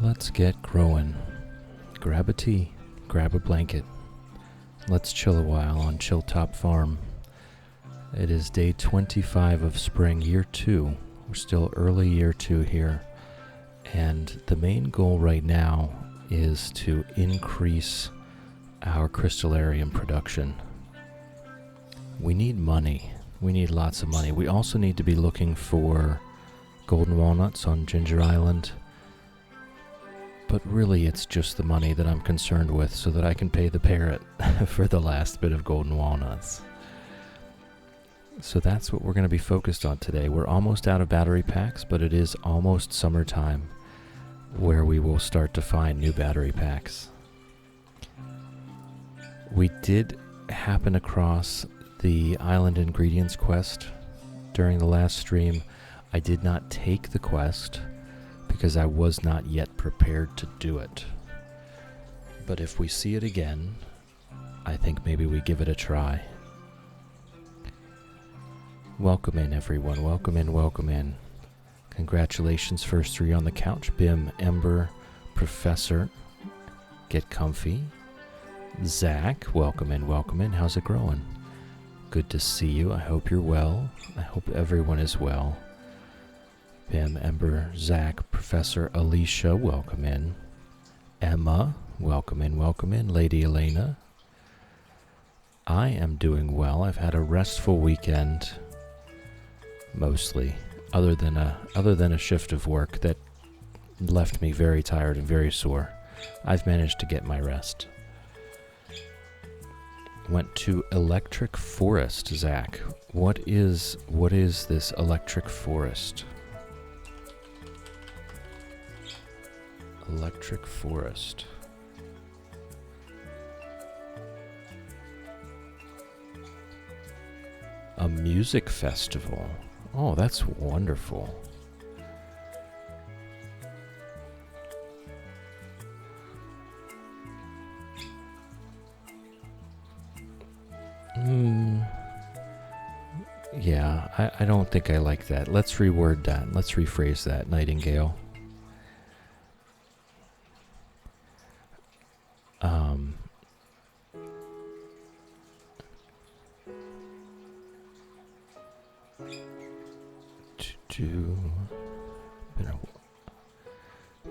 Let's get growing. Grab a tea, grab a blanket. Let's chill a while on Chilltop Farm. It is day 25 of spring, year 2. We're still early year 2 here. And the main goal right now is to increase our crystallarium production. We need money. We need lots of money. We also need to be looking for golden walnuts on Ginger Island. But really it's just the money that I'm concerned with so that I can pay the parrot for the last bit of golden walnuts. So that's what we're going to be focused on today. We're almost out of battery packs, but it is almost summertime where we will start to find new battery packs. We did happen across the Island Ingredients quest during the last stream. I did not take the quest because I was not yet prepared to do it. But if we see it again, I think maybe we give it a try. Welcome in, everyone. Welcome in, welcome in. Congratulations, first 3 on the couch. Bim, Ember, Professor. Get comfy. Zach, welcome in, welcome in. How's it growing? Good to see you. I hope you're well. I hope everyone is well. Bim, Ember, Zach, Professor Alicia, welcome in. Emma, welcome in, welcome in. Lady Elena. I am doing well. I've had a restful weekend, mostly, other than a shift of work that left me very tired and very sore. I've managed to get my rest. Went to Electric Forest, Zach. What is this Electric Forest? Electric Forest. A music festival. Oh, that's wonderful. Yeah, I don't think I like that. Let's reword that. Let's rephrase that, Nightingale.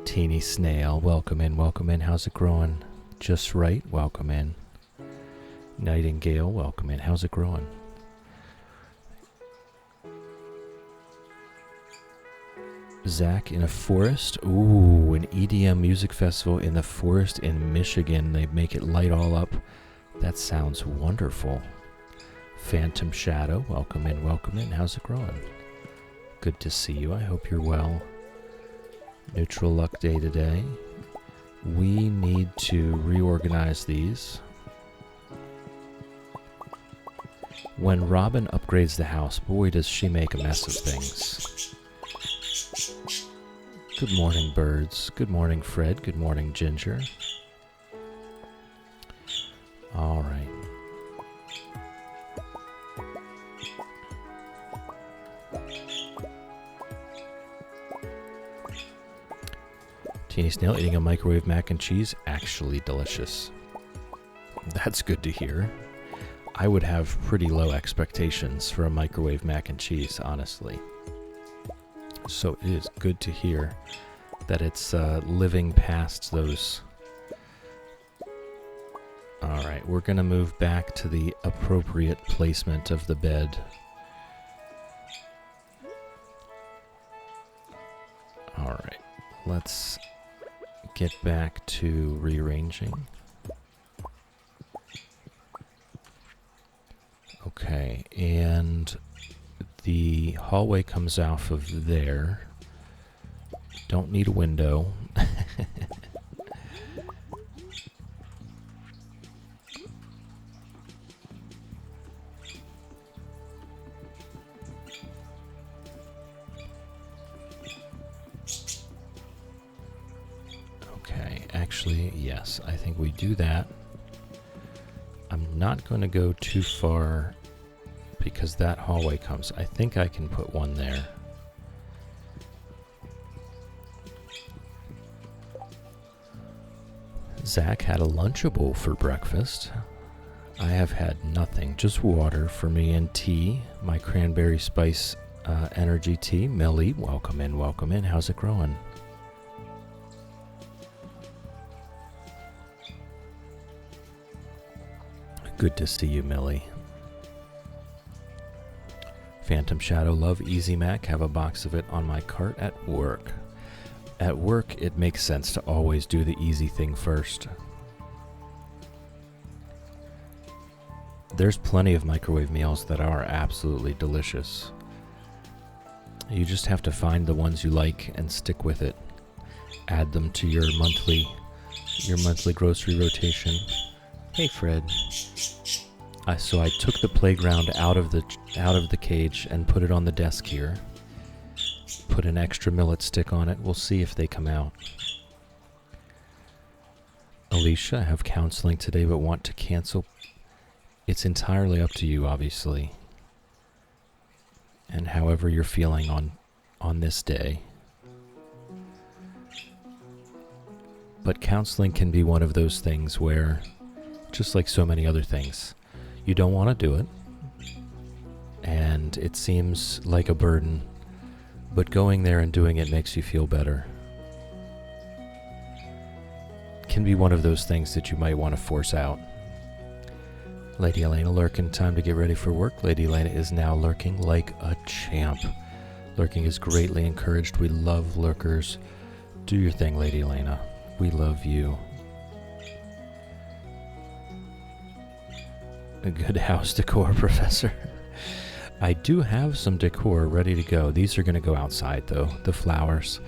Teeny Snail, welcome in, welcome in. How's it growing? Just right, welcome in. Nightingale, welcome in. How's it growing? Zach, in a forest? Ooh, an EDM music festival in the forest in Michigan. They make it light all up. That sounds wonderful. Phantom Shadow, welcome in, welcome in. How's it growing? Good to see you. I hope you're well. Neutral luck day today. We need to reorganize these. When Robin upgrades the house, boy does she make a mess of things. Good morning, birds. Good morning, Fred. Good morning, Ginger. All right. Teeny Snail eating a microwave mac and cheese. Actually delicious. That's good to hear. I would have pretty low expectations for a microwave mac and cheese, honestly. So it is good to hear that it's living past those. Alright, we're going to move back to the appropriate placement of the bed. Alright, let's get back to rearranging. Okay, and the hallway comes off of there. Don't need a window. Okay, actually, yes, I think we do that. I'm not going to go too far because that hallway comes. I think I can put one there. Zach had a Lunchable for breakfast. I have had nothing, just water for me and tea. My cranberry spice energy tea. Millie, welcome in, welcome in. How's it growing? Good to see you, Millie. Phantom Shadow, love Easy Mac. Have a box of it on my cart at work. At work, it makes sense to always do the easy thing first. There's plenty of microwave meals that are absolutely delicious. You just have to find the ones you like and stick with it. Add them to your monthly grocery rotation. Hey, Fred. So I took the playground out of the cage and put it on the desk here. Put an extra millet stick on it. We'll see if they come out. Alicia, I have counseling today but want to cancel. It's entirely up to you, obviously. And however you're feeling on this day. But counseling can be one of those things where, just like so many other things, you don't want to do it, and it seems like a burden, but going there and doing it makes you feel better. It can be one of those things that you might want to force out. Lady Elena lurking, time to get ready for work. Lady Elena is now lurking like a champ. Lurking is greatly encouraged. We love lurkers. Do your thing, Lady Elena. We love you. A good house decor, Professor. I do have some decor ready to go. These are going to go outside, though. The flowers.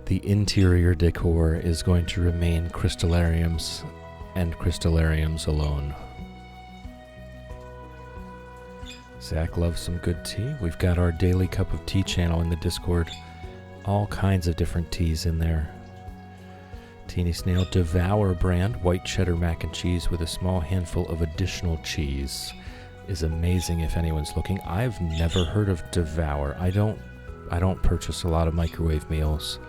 The interior decor is going to remain crystallariums and crystallariums alone. Zach loves some good tea. We've got our daily cup of tea channel in the Discord. All kinds of different teas in there. Teeny Snail, Devour brand, white cheddar mac and cheese with a small handful of additional cheese. Is amazing if anyone's looking. I've never heard of Devour. I don't purchase a lot of microwave meals.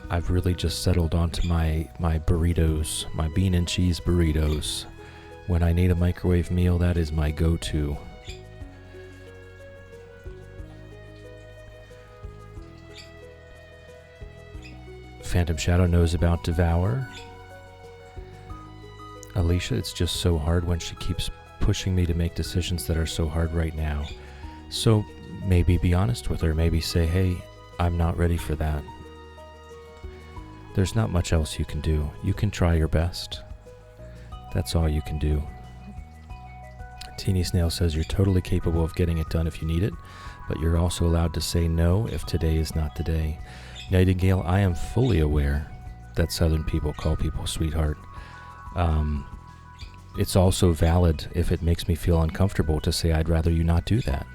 I've really just settled onto my burritos, my bean and cheese burritos. When I need a microwave meal, that is my go-to. Phantom Shadow knows about Devour. Alicia, it's just so hard when she keeps pushing me to make decisions that are so hard right now. So maybe be honest with her. Maybe say, hey, I'm not ready for that. There's not much else you can do. You can try your best. That's all you can do. Teeny Snail says you're totally capable of getting it done if you need it, but you're also allowed to say no if today is not the day. Nightingale, I am fully aware that Southern people call people sweetheart. It's also valid if it makes me feel uncomfortable to say I'd rather you not do that.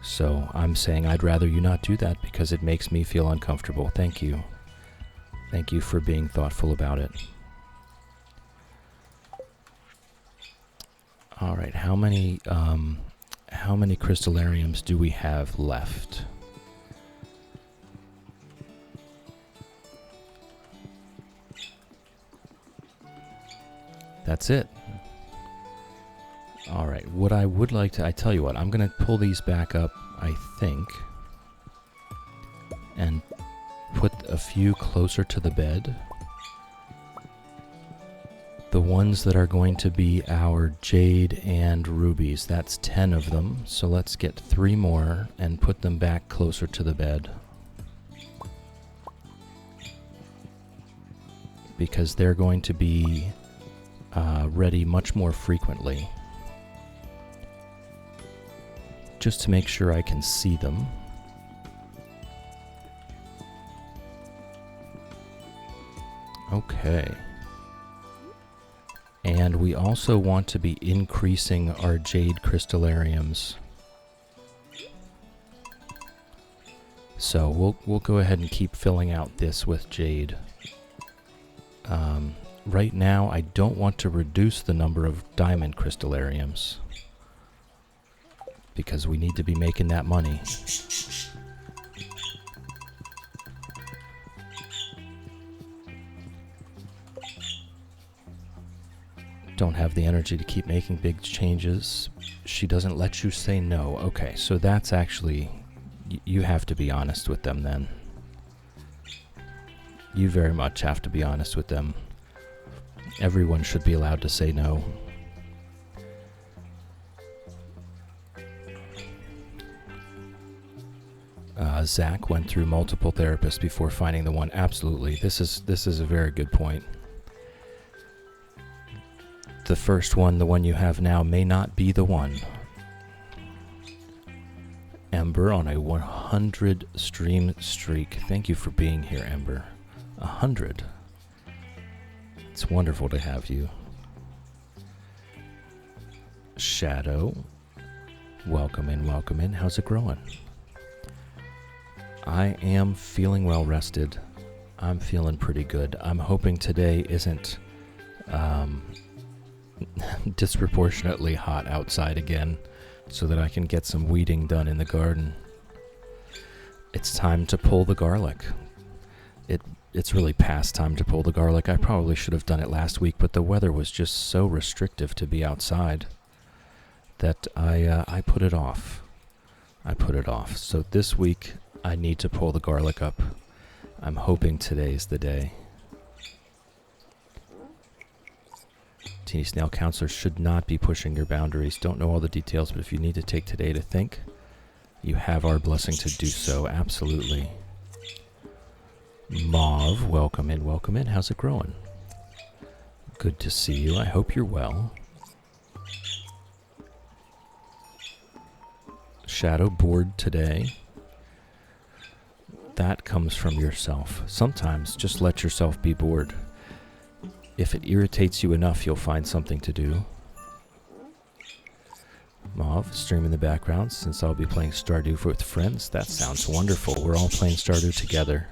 So I'm saying I'd rather you not do that because it makes me feel uncomfortable. Thank you. Thank you for being thoughtful about it. All right, how many crystallariums do we have left? That's it. All right, what I would like to, I tell you what, I'm going to pull these back up, I think, and put a few closer to the bed. The ones that are going to be our jade and rubies, that's 10 of them, so let's get 3 more and put them back closer to the bed. Because they're going to be ready much more frequently. Just to make sure I can see them. Okay. And we also want to be increasing our jade crystallariums. So we'll go ahead and keep filling out this with jade. Right now, I don't want to reduce the number of diamond crystallariums because we need to be making that money. don't have the energy to keep making big changes. She doesn't let you say no. Okay, so that's actually... you have to be honest with them then. You very much have to be honest with them. Everyone should be allowed to say no. Zach went through multiple therapists before finding the one. Absolutely. This is a very good point. The first one, the one you have now, may not be the one. Ember on a 100 stream streak. Thank you for being here, Ember. 100. It's wonderful to have you. Shadow. Welcome in, welcome in. How's it growing? I am feeling well rested. I'm feeling pretty good. I'm hoping today isn't disproportionately hot outside again, so that I can get some weeding done in the garden. It's time to pull the garlic. It's really past time to pull the garlic. I probably should have done it last week, but the weather was just so restrictive to be outside that I put it off. So this week I need to pull the garlic up. I'm hoping today's the day. Teeny Snail counselors should not be pushing your boundaries. Don't know all the details, but if you need to take today to think, you have our blessing to do so. Absolutely. Mauve, welcome in, welcome in. How's it growing? Good to see you. I hope you're well. Shadow, bored today. That comes from yourself. Sometimes just let yourself be bored. If it irritates you enough, you'll find something to do. Mauve, stream in the background since I'll be playing Stardew with friends. That sounds wonderful. We're all playing Stardew together.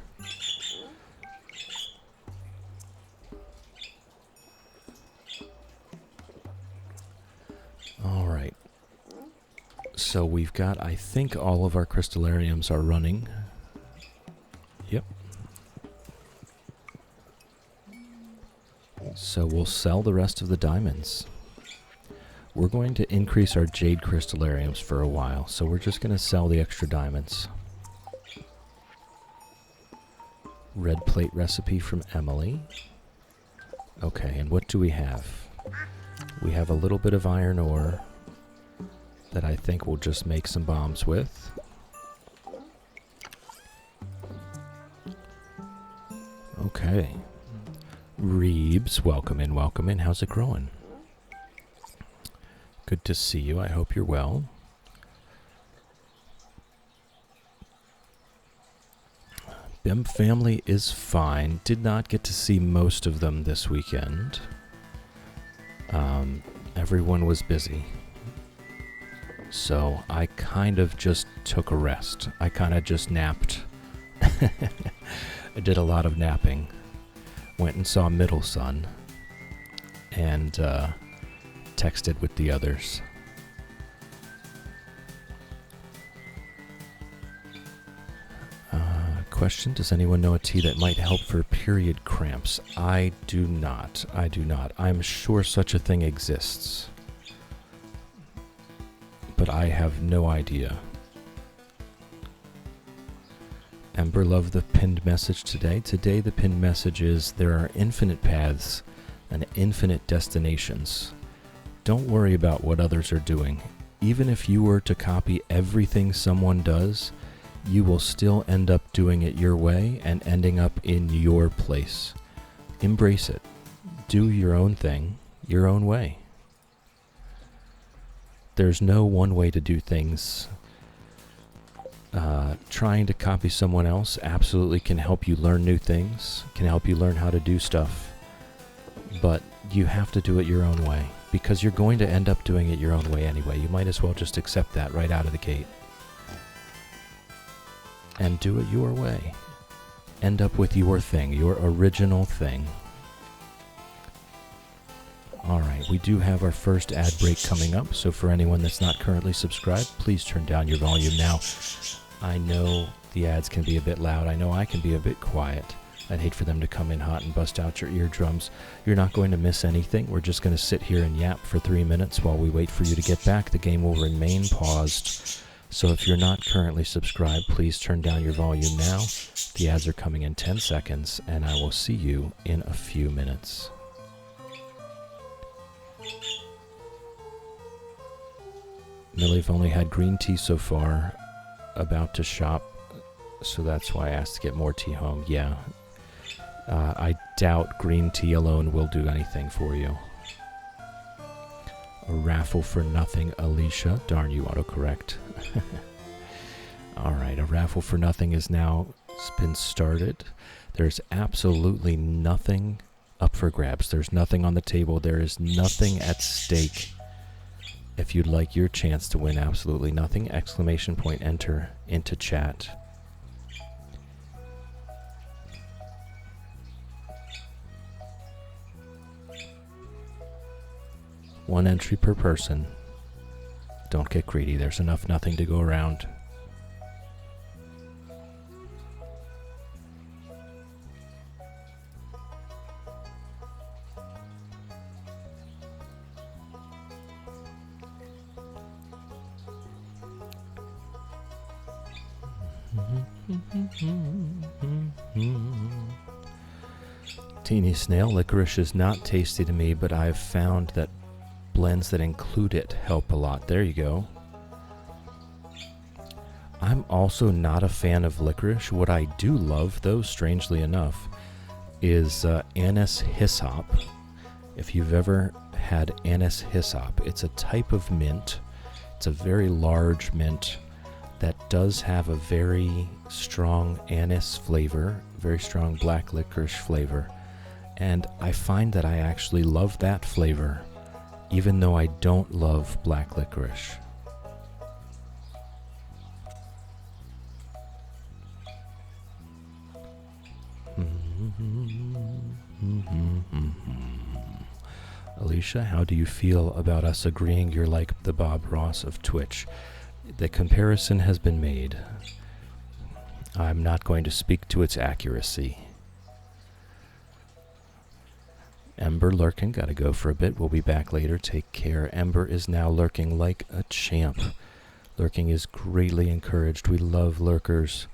Alright. So we've got, I think all of our crystallariums are running. Yep. So we'll sell the rest of the diamonds. We're going to increase our jade crystallariums for a while, so we're just going to sell the extra diamonds. Red plate recipe from Emily. Okay, and what do we have? We have a little bit of iron ore that I think we'll just make some bombs with. Okay. Reebs, welcome in, welcome in. How's it growing? Good to see you. I hope you're well. Bim family is fine. Did not get to see most of them this weekend. Everyone was busy. So I kind of just took a rest. I kind of just napped. I did a lot of napping. Went and saw middle son. And texted with the others. Question, does anyone know a tea that might help for period cramps? I do not. I do not. I'm sure such a thing exists. But I have no idea. Ember loved the pinned message today. Today the pinned message is there are infinite paths and infinite destinations. Don't worry about what others are doing. Even if you were to copy everything someone does, you will still end up doing it your way and ending up in your place. Embrace it. Do your own thing, your own way. There's no one way to do things. Trying to copy someone else absolutely can help you learn new things, can help you learn how to do stuff, but you have to do it your own way, because you're going to end up doing it your own way anyway. You might as well just accept that right out of the gate. And do it your way. End up with your thing, your original thing. Alright, we do have our first ad break coming up, so for anyone that's not currently subscribed, please turn down your volume now. I know the ads can be a bit loud, I know I can be a bit quiet. I'd hate for them to come in hot and bust out your eardrums. You're not going to miss anything. We're just going to sit here and yap for 3 minutes while we wait for you to get back. The game will remain paused. So if you're not currently subscribed, please turn down your volume now. The ads are coming in 10 seconds, and I will see you in a few minutes. Millie've only had green tea so far, about to shop, so that's why I asked to get more tea home. Yeah, I doubt green tea alone will do anything for you. A raffle for nothing, Alicia. Darn, you autocorrect. Alright, a raffle for nothing is now been started. There's absolutely nothing up for grabs. There's nothing on the table. There is nothing at stake. If you'd like your chance to win absolutely nothing, exclamation point, enter into chat. One entry per person. Don't get greedy. There's enough nothing to go around. Teeny snail licorice is not tasty to me, but I've found that blends that include it help a lot. There you go. I'm also not a fan of licorice. What I do love, though, strangely enough, is anise hyssop. If you've ever had anise hyssop, it's a type of mint. It's a very large mint that does have a very strong anise flavor, very strong black licorice flavor. And I find that I actually love that flavor, even though I don't love black licorice. Alicia, how do you feel about us agreeing you're like the Bob Ross of Twitch? The comparison has been made. I'm not going to speak to its accuracy. Ember lurking, gotta go for a bit. We'll be back later. Take care. Ember is now lurking like a champ. Lurking is greatly encouraged. We love lurkers.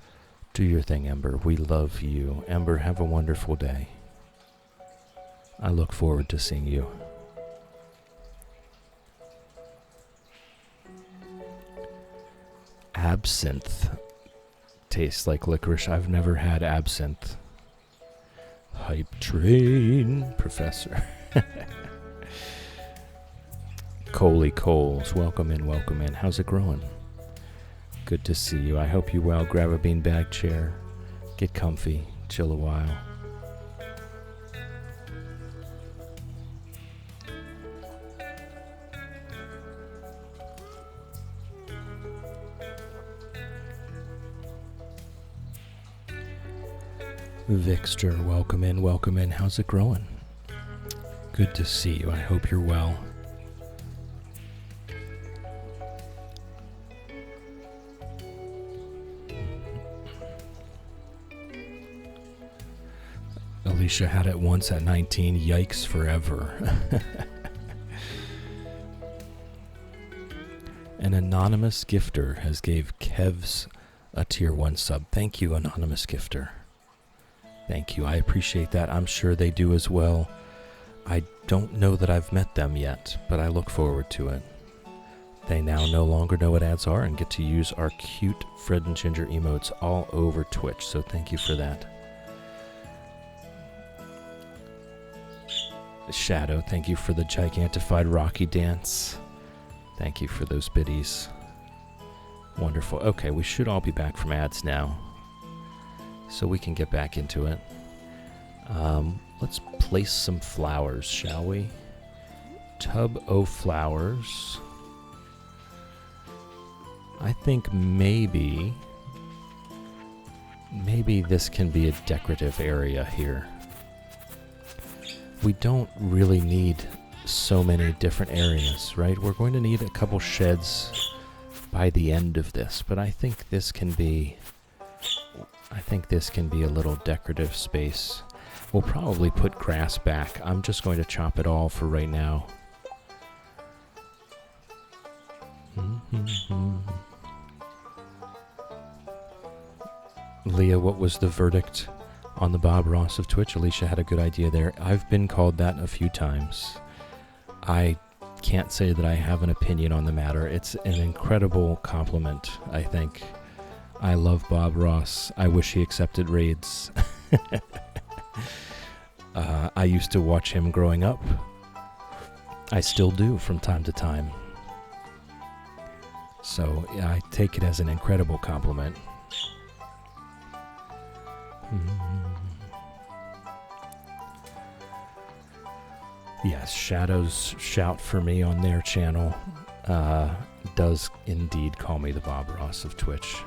Do your thing, Ember. We love you. Ember, have a wonderful day. I look forward to seeing you. Absinthe tastes like licorice. I've never had absinthe. Hype train, Professor. Coley Coles, welcome in, welcome in. How's it growing? Good to see you. I hope you well. Grab a beanbag chair, get comfy, chill a while. Vixter, welcome in, welcome in. How's it growing? Good to see you. I hope you're well. Alicia had it once at 19. Yikes forever. An anonymous gifter has gave Kev's a tier 1 sub. Thank you, anonymous gifter. Thank you. I appreciate that. I'm sure they do as well. I don't know that I've met them yet, but I look forward to it. They now no longer know what ads are and get to use our cute Fred and Ginger emotes all over Twitch, so thank you for that. Shadow, thank you for the gigantified Rocky dance. Thank you for those biddies. Wonderful. Okay, we should all be back from ads now, so we can get back into it. Let's place some flowers, shall we? Tub o' flowers. I think maybe this can be a decorative area here. We don't really need so many different areas, right? We're going to need a couple sheds by the end of this, but I think this can be I think this can be a little decorative space. We'll probably put grass back. I'm just going to chop it all for right now. Leah, what was the verdict on the Bob Ross of Twitch? Alicia had a good idea there. I've been called that a few times. I can't say that I have an opinion on the matter. It's an incredible compliment, I think. I love Bob Ross. I wish he accepted raids. I used to watch him growing up. I still do from time to time. So yeah, I take it as an incredible compliment. Yes, Shadow's shout for me on their channel does indeed call me the Bob Ross of Twitch.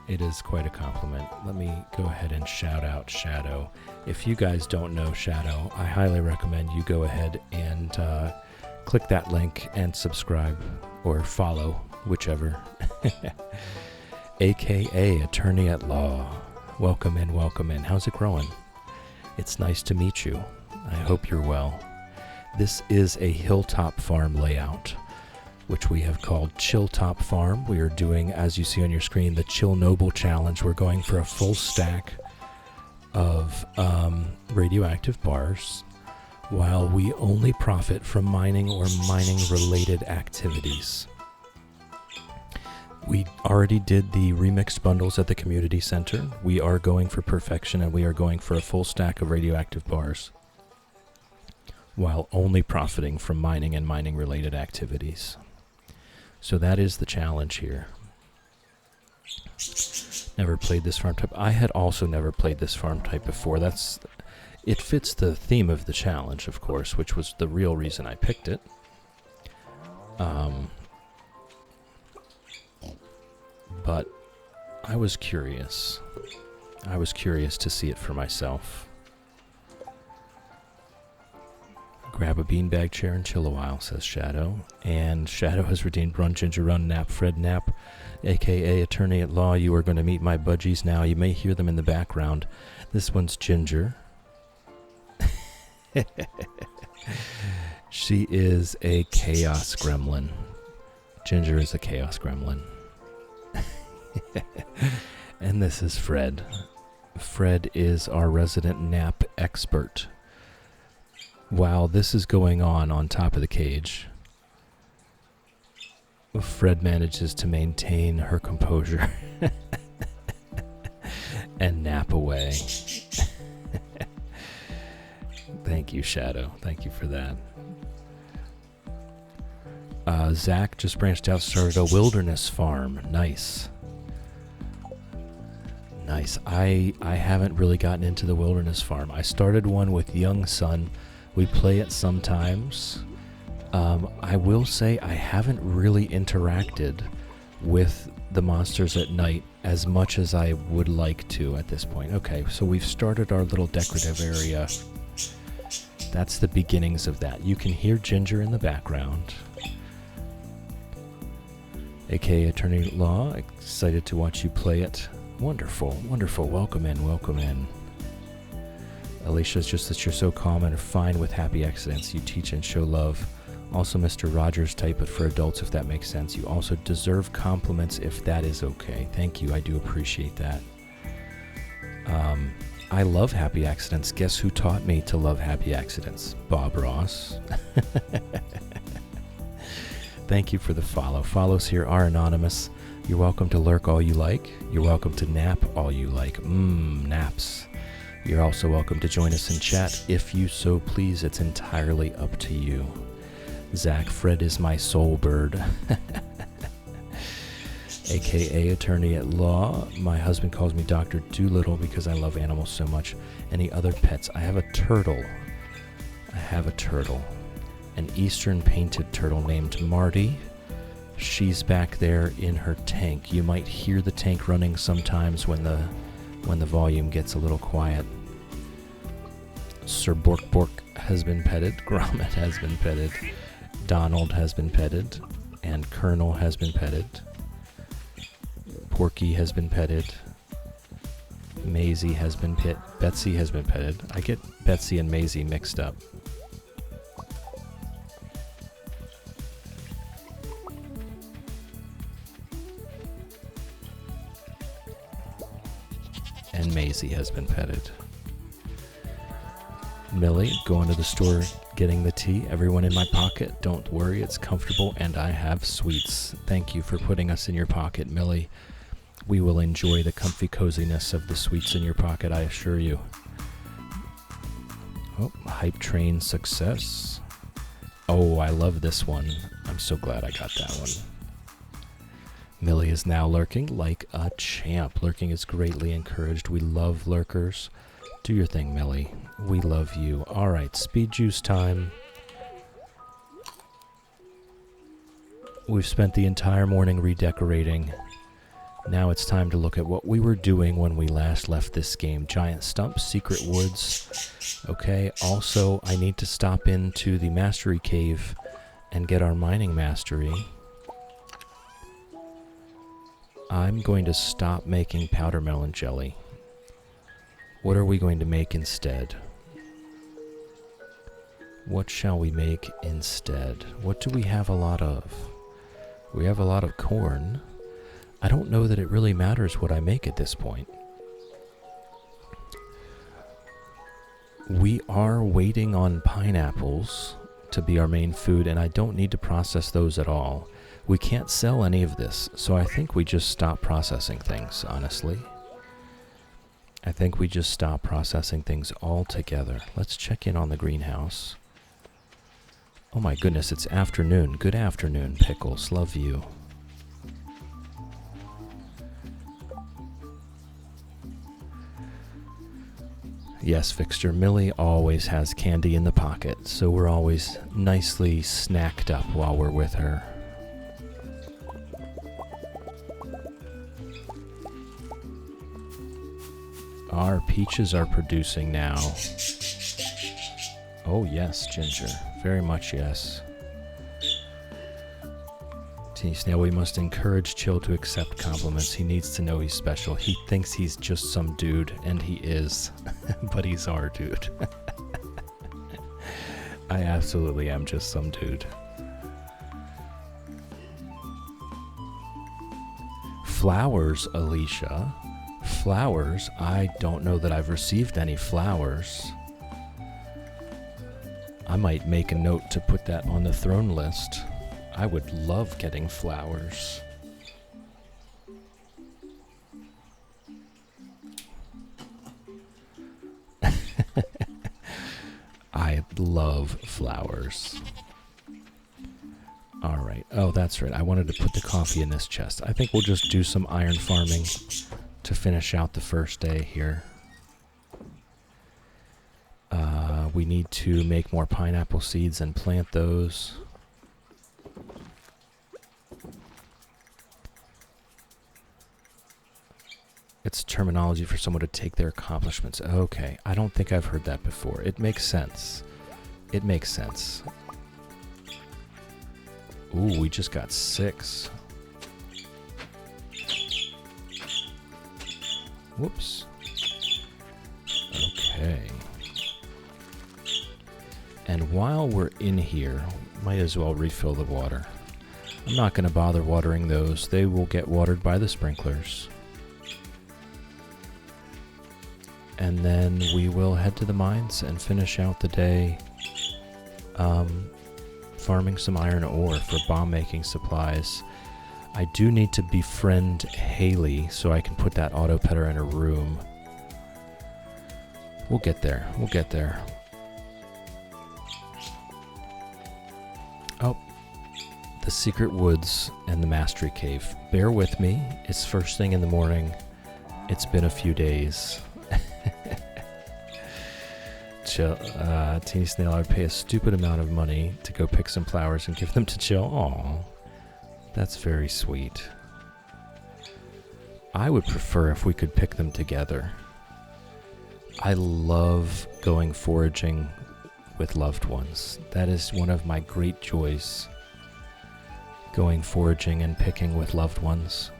It is quite a compliment. Let me go ahead and shout out Shadow. If you guys don't know Shadow, I highly recommend you go ahead and click that link and subscribe or follow, whichever. AKA Attorney at Law. Welcome in, welcome in. How's it growing? It's nice to meet you. I hope you're well. This is a hilltop farm layout, which we have called Chilltop Farm. We are doing, as you see on your screen, the Chillnobyl challenge. We're going for a full stack of radioactive bars, while we only profit from mining or mining-related activities. We already did the remixed bundles at the community center. We are going for perfection, and we are going for a full stack of radioactive bars, while only profiting from mining and mining-related activities. So that is the challenge here. Never played this farm type. I had also never played this farm type before. It fits the theme of the challenge, of course, which was the real reason I picked it. But I was curious. I was curious to see it for myself. Grab a beanbag chair and chill a while, says Shadow. And Shadow has redeemed Run Ginger Run Nap Fred Nap, a.k.a. Attorney at Law. You are going to meet my budgies now. You may hear them in the background. This one's Ginger. She is a chaos gremlin. Ginger is a chaos gremlin. And this is Fred. Fred is our resident nap expert. While this is going on top of the cage, Fred manages to maintain her composure and nap away. Thank you, Shadow. Thank you for that. Zach just branched out, started a wilderness farm. Nice. Nice. I haven't really gotten into the wilderness farm. I started one with Young Son. We play it sometimes. I will say I haven't really interacted with the monsters at night as much as I would like to at this point. Okay, so we've started our little decorative area. That's the beginnings of that. You can hear Ginger in the background. A.k.a. Attorney at Law, excited to watch you play it. Wonderful, wonderful. Welcome in, welcome in. Alicia's just that you're so calm and are fine with happy accidents. You teach and show love. Also Mr. Rogers type, but for adults, if that makes sense. You also deserve compliments if that is okay. Thank you, I do appreciate that. I love happy accidents. Guess who taught me to love happy accidents? Bob Ross. Thank you for the follow. Follows here are anonymous. You're welcome to lurk all you like. You're welcome to nap all you like. Naps. You're also welcome to join us in chat if you so please. It's entirely up to you. Zach, Fred is my soul bird. A.k.a. Attorney at Law. My husband calls me Dr. Doolittle because I love animals so much. Any other pets? I have a turtle. An eastern painted turtle named Marty. She's back there in her tank. You might hear the tank running sometimes when the volume gets a little quiet. Sir Bork Bork has been petted. Gromit has been petted. Donald has been petted. And Colonel has been petted. Porky has been petted. Maisie has been Betsy has been petted. I get Betsy and Maisie mixed up. And Maisie has been petted. Millie, going to the store, getting the tea. Everyone in my pocket. Don't worry, it's comfortable, and I have sweets. Thank you for putting us in your pocket, Millie. We will enjoy the comfy coziness of the sweets in your pocket, I assure you. Oh, hype train success. Oh, I love this one. I'm so glad I got that one. Millie is now lurking like a champ. Lurking is greatly encouraged. We love lurkers. Do your thing, Millie. We love you. All right, speed juice time. We've spent the entire morning redecorating. Now it's time to look at what we were doing when we last left this game. Giant stumps, secret woods. Okay, also I need to stop into the mastery cave and get our mining mastery. I'm going to stop making powder melon jelly. What are we going to make instead? What shall we make instead? What do we have a lot of? We have a lot of corn. I don't know that it really matters what I make at this point. We are waiting on pineapples to be our main food, and I don't need to process those at all. We can't sell any of this, so I think we just stop processing things, honestly. I think we just stop processing things altogether. Let's check in on the greenhouse. Oh my goodness, it's afternoon. Good afternoon, Pickles. Love you. Yes, Fixture, Millie always has candy in the pocket, so we're always nicely snacked up while we're with her. Our peaches are producing now. Oh yes, Ginger. Very much yes. Snail, we must encourage Chill to accept compliments. He needs to know he's special. He thinks he's just some dude, and he is. But he's our dude. I absolutely am just some dude. Flowers, Alicia. Flowers? I don't know that I've received any flowers. I might make a note to put that on the throne list. I would love getting flowers. I love flowers. All right. Oh, that's right. I wanted to put the coffee in this chest. I think we'll just do some iron farming to finish out the first day here. We need to make more pineapple seeds and plant those. It's terminology for someone to take their accomplishments. Okay, I don't think I've heard that before. It makes sense. It makes sense. Ooh, we just got 6. Whoops. Okay. And while we're in here, might as well refill the water. I'm not going to bother watering those. They will get watered by the sprinklers. And then we will head to the mines and finish out the day farming some iron ore for bomb making supplies. I do need to befriend Haley so I can put that auto petter in a room. We'll get there. We'll get there. Oh, the secret woods and the mastery cave. Bear with me. It's first thing in the morning. It's been a few days. Chill, Teeny Snail, I would pay a stupid amount of money to go pick some flowers and give them to Chill. Aw, that's very sweet. I would prefer if we could pick them together. I love going foraging with loved ones. That is one of my great joys. Going foraging and picking with loved ones.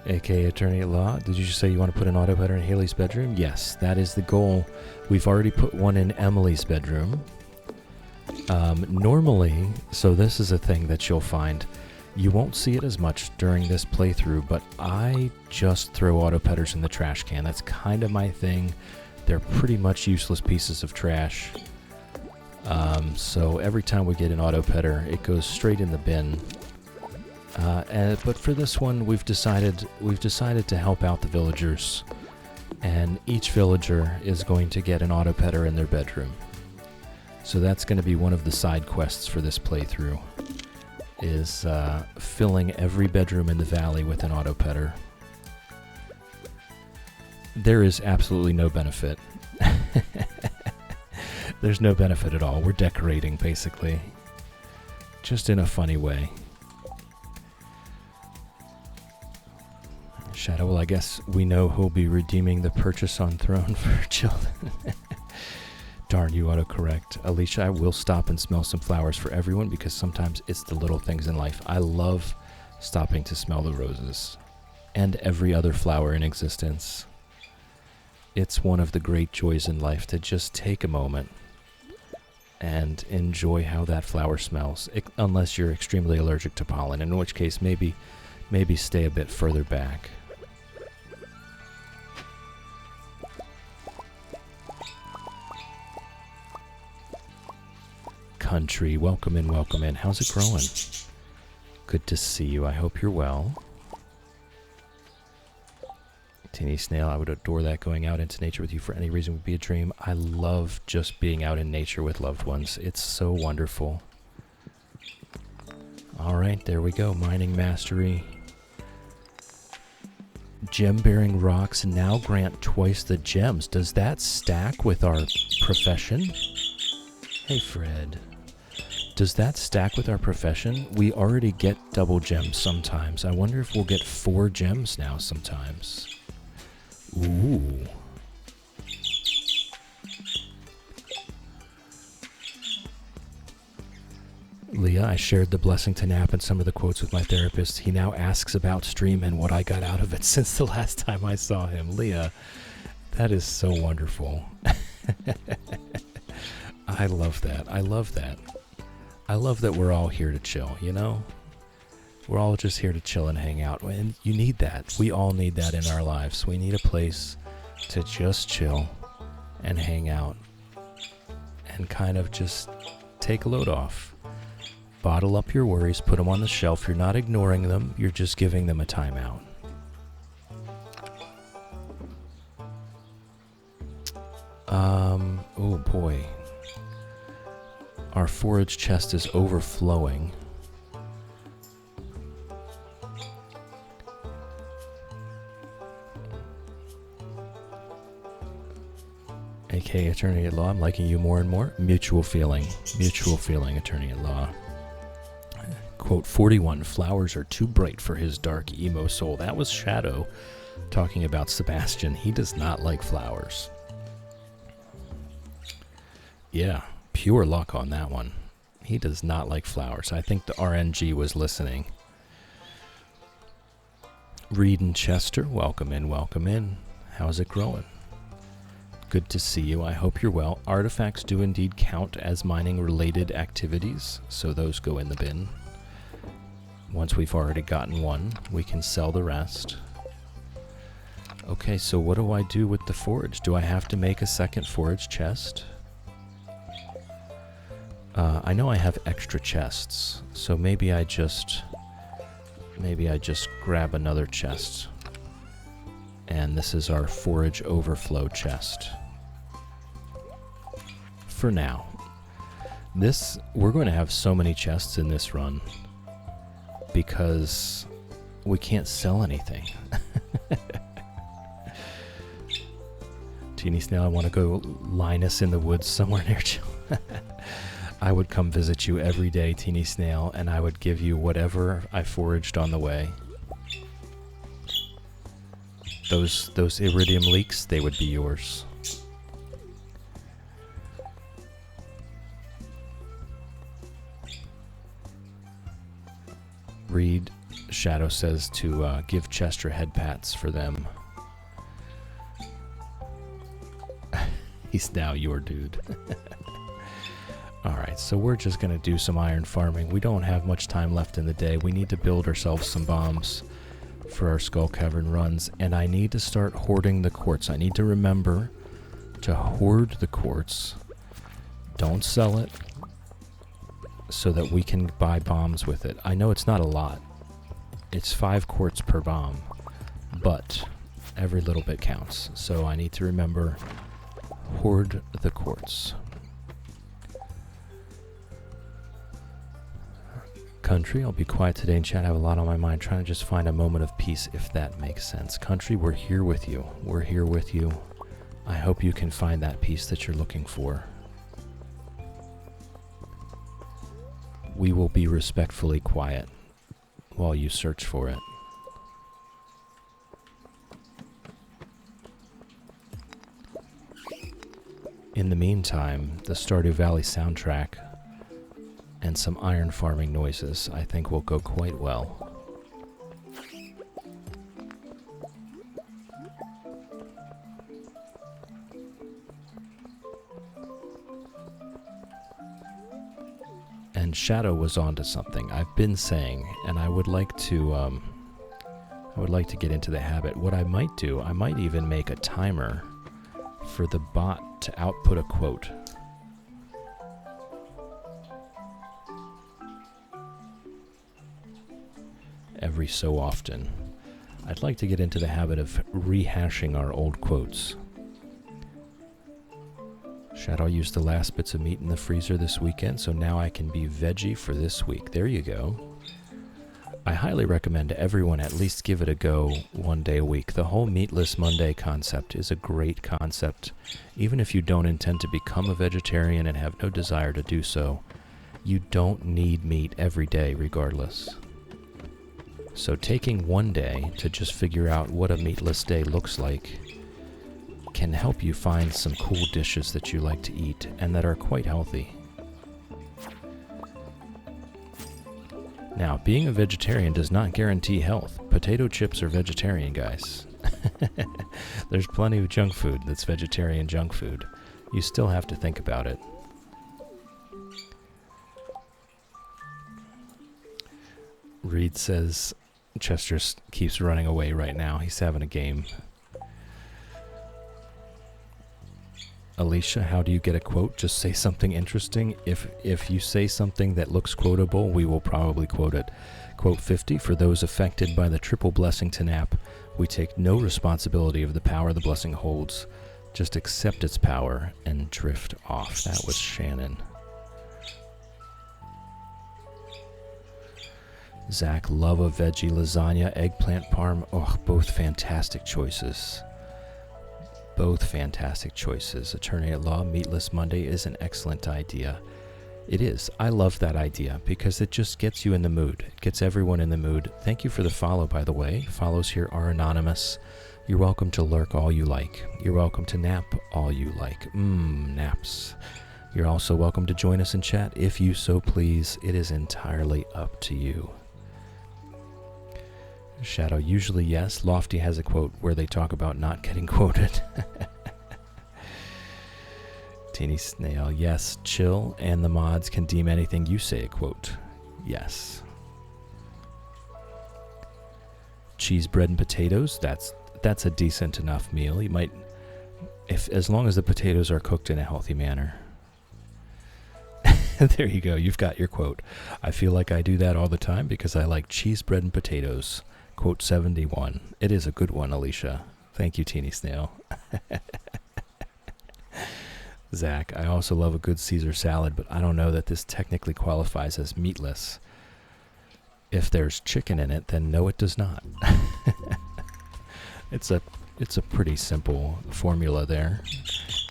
aka Attorney at Law. Did you just say you want to put an auto petter in Haley's bedroom? Yes, that is the goal. We've already put one in Emily's bedroom. Normally, so this is a thing that you'll find, you won't see it as much during this playthrough, but I just throw auto petters in the trash can. That's kind of my thing. They're pretty much useless pieces of trash. So every time we get an auto petter, it goes straight in the bin. But for this one, we've decided to help out the villagers, and each villager is going to get an auto petter in their bedroom. So that's going to be one of the side quests for this playthrough, is filling every bedroom in the valley with an auto petter. There is absolutely no benefit. There's no benefit at all. We're decorating, basically. Just in a funny way. Shadow, well, I guess we know who'll be redeeming the purchase on Throne for children. Darn, you autocorrect. Alicia, I will stop and smell some flowers for everyone, because sometimes it's the little things in life. I love stopping to smell the roses and every other flower in existence. It's one of the great joys in life to just take a moment and enjoy how that flower smells, unless you're extremely allergic to pollen, in which case maybe stay a bit further back. Country, welcome in, welcome in. How's it growing? Good to see you. I hope you're well. Teeny Snail, I would adore that. Going out into nature with you for any reason would be a dream. I love just being out in nature with loved ones. It's so wonderful. Alright, there we go. Mining mastery. Gem-bearing rocks now grant twice the gems. Does that stack with our profession? Hey, Fred. Does that stack with our profession? We already get double gems sometimes. I wonder if we'll get 4 gems now sometimes. Ooh. Leah, I shared the blessing to nap and some of the quotes with my therapist. He now asks about stream and what I got out of it since the last time I saw him. Leah, that is so wonderful. I love that. I love that. I love that we're all here to chill, you know? We're all just here to chill and hang out. And you need that. We all need that in our lives. We need a place to just chill and hang out and kind of just take a load off. Bottle up your worries, put them on the shelf. You're not ignoring them. You're just giving them a timeout. Oh boy. Our forage chest is overflowing. AK Attorney at Law, I'm liking you more and more. Mutual feeling, Attorney at Law. Quote 41, flowers are too bright for his dark emo soul. That was Shadow talking about Sebastian. He does not like flowers. Yeah, pure luck on that one. He does not like flowers. I think the RNG was listening. Reed and Chester, welcome in, welcome in. How's it growing? Good to see you. I hope you're well. Artifacts do indeed count as mining-related activities, so those go in the bin. Once we've already gotten one, we can sell the rest. Okay, so what do I do with the forage? Do I have to make a second forage chest? I know I have extra chests, so maybe I just grab another chest. And this is our forage overflow chest. For now. We're going to have so many chests in this run because we can't sell anything. Teeny Snail, I want to go line us in the woods somewhere near Chill. I would come visit you every day, Teeny Snail, and I would give you whatever I foraged on the way. Those iridium leaks, they would be yours. Reed, Shadow says to give Chester head pats for them. He's now your dude. Alright, so we're just going to do some iron farming. We don't have much time left in the day. We need to build ourselves some bombs for our Skull Cavern runs, and I need to start hoarding the quartz. I need to remember to hoard the quartz. Don't sell it so that we can buy bombs with it. I know it's not a lot. It's 5 quartz per bomb, but every little bit counts. So I need to remember, hoard the quartz. Country, I'll be quiet today and chat. I have a lot on my mind, trying to just find a moment of peace, if that makes sense. Country, we're here with you. We're here with you. I hope you can find that peace that you're looking for. We will be respectfully quiet while you search for it. In the meantime, the Stardew Valley soundtrack and some iron farming noises, I think, will go quite well. And Shadow was onto something. I've been saying, and I would like to get into the habit. What I might do, I might even make a timer for the bot to output a quote. Every so often. I'd like to get into the habit of rehashing our old quotes. Shadow used the last bits of meat in the freezer this weekend, so now I can be veggie for this week. There you go. I highly recommend everyone at least give it a go one day a week. The whole Meatless Monday concept is a great concept. Even if you don't intend to become a vegetarian and have no desire to do so, you don't need meat every day regardless. So taking one day to just figure out what a meatless day looks like can help you find some cool dishes that you like to eat and that are quite healthy. Now, being a vegetarian does not guarantee health. Potato chips are vegetarian, guys. There's plenty of junk food that's vegetarian junk food. You still have to think about it. Reed says Chester keeps running away right now. He's having a game. Alicia, how do you get a quote? Just say something interesting. If you say something that looks quotable, we will probably quote it. Quote 50, for those affected by the triple blessing to nap, we take no responsibility of the power the blessing holds. Just accept its power and drift off. That was Shannon. Zach, love a veggie lasagna, eggplant parm. Oh, both fantastic choices. Both fantastic choices. Attorney at Law, Meatless Monday is an excellent idea. It is. I love that idea because it just gets you in the mood. It gets everyone in the mood. Thank you for the follow, by the way. Follows here are anonymous. You're welcome to lurk all you like. You're welcome to nap all you like. Naps. You're also welcome to join us in chat if you so please. It is entirely up to you. Shadow, usually yes. Lofty has a quote where they talk about not getting quoted. Teeny Snail, yes. Chill and the mods can deem anything you say a quote. Yes. Cheese, bread, and potatoes, that's a decent enough meal. You might, as long as the potatoes are cooked in a healthy manner. There you go, you've got your quote. I feel like I do that all the time because I like cheese, bread, and potatoes. Quote 71. It is a good one, Alicia. Thank you, Teeny Snail. Zach, I also love a good Caesar salad, but I don't know that this technically qualifies as meatless. If there's chicken in it, then no, it does not. It's a pretty simple formula there.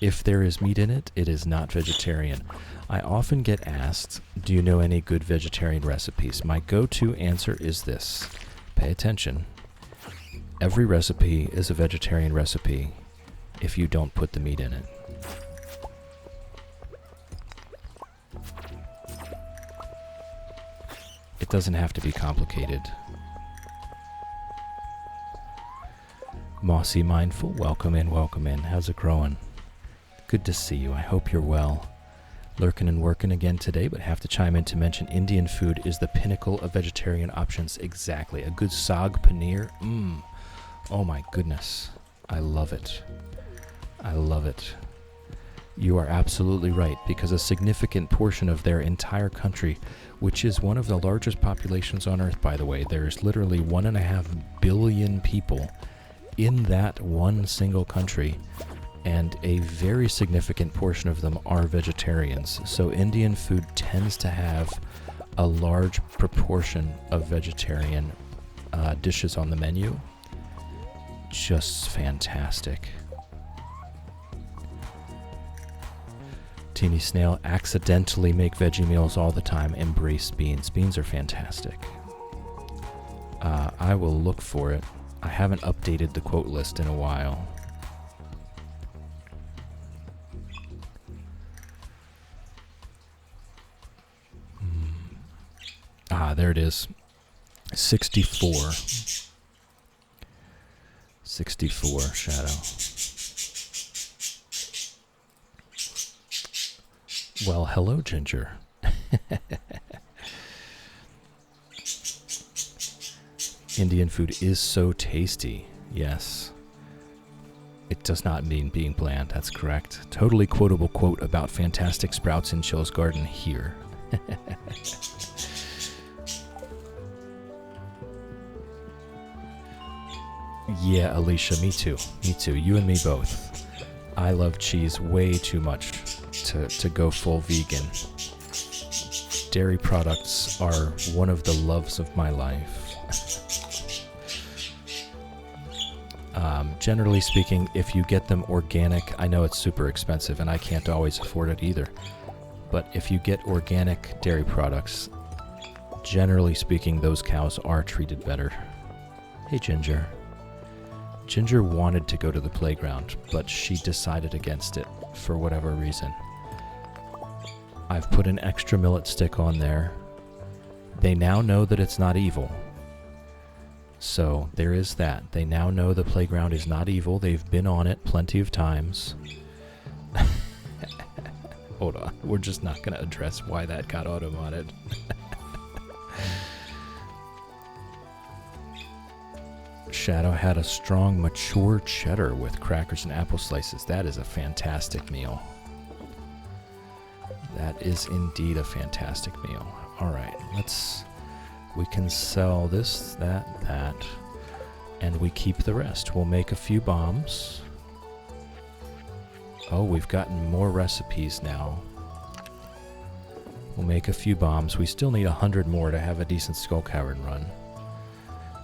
If there is meat in it, it is not vegetarian. I often get asked, do you know any good vegetarian recipes? My go-to answer is this. Pay attention. Every recipe is a vegetarian recipe if you don't put the meat in it. It doesn't have to be complicated. Mossy Mindful, welcome in, welcome in. How's it growing? Good to see you. I hope you're well. Lurking and working again today, but have to chime in to mention Indian food is the pinnacle of vegetarian options. Exactly. A good saag paneer. Oh my goodness. I love it. I love it. You are absolutely right, because a significant portion of their entire country, which is one of the largest populations on Earth, by the way, there's literally 1.5 billion people in that one single country, and a very significant portion of them are vegetarians. So Indian food tends to have a large proportion of vegetarian dishes on the menu. Just fantastic. Teeny Snail, accidentally make veggie meals all the time. Embrace beans. Beans are fantastic. I will look for it. I haven't updated the quote list in a while. There it is. 64. 64, Shadow. Well, hello, Ginger. Indian food is so tasty. Yes. It does not mean being bland. That's correct. Totally quotable quote about fantastic sprouts in Chill's garden here. Yeah, Alicia, me too. Me too. You and me both. I love cheese way too much to go full vegan. Dairy products are one of the loves of my life. Generally speaking, if you get them organic, I know it's super expensive and I can't always afford it either, but if you get organic dairy products, generally speaking, those cows are treated better. Hey, Ginger. Ginger wanted to go to the playground, but she decided against it for whatever reason. I've put an extra millet stick on there. They now know that it's not evil. So there is that. They now know the playground is not evil. They've been on it plenty of times. Hold on. We're just not going to address why that got auto-modded. Shadow had a strong, mature cheddar with crackers and apple slices. That is a fantastic meal. That is indeed a fantastic meal. All right, we can sell this, that, and we keep the rest. We'll make a few bombs. Oh, we've gotten more recipes now. We'll make a few bombs. We still need 100 more to have a decent Skull Cavern run.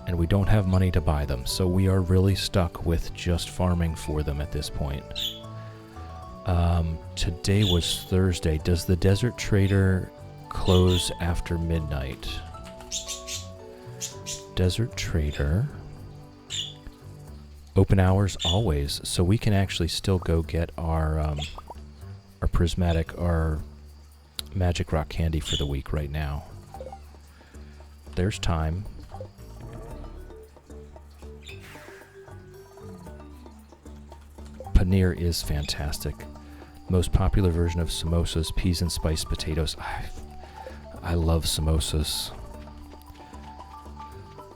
And we don't have money to buy them, so we are really stuck with just farming for them at this point. Today was Thursday. Does the Desert Trader close after midnight? Desert Trader. Open hours always, so we can actually still go get our prismatic, our magic rock candy for the week right now. There's time. Paneer is fantastic. Most popular version of samosas, peas and spiced potatoes. I love samosas.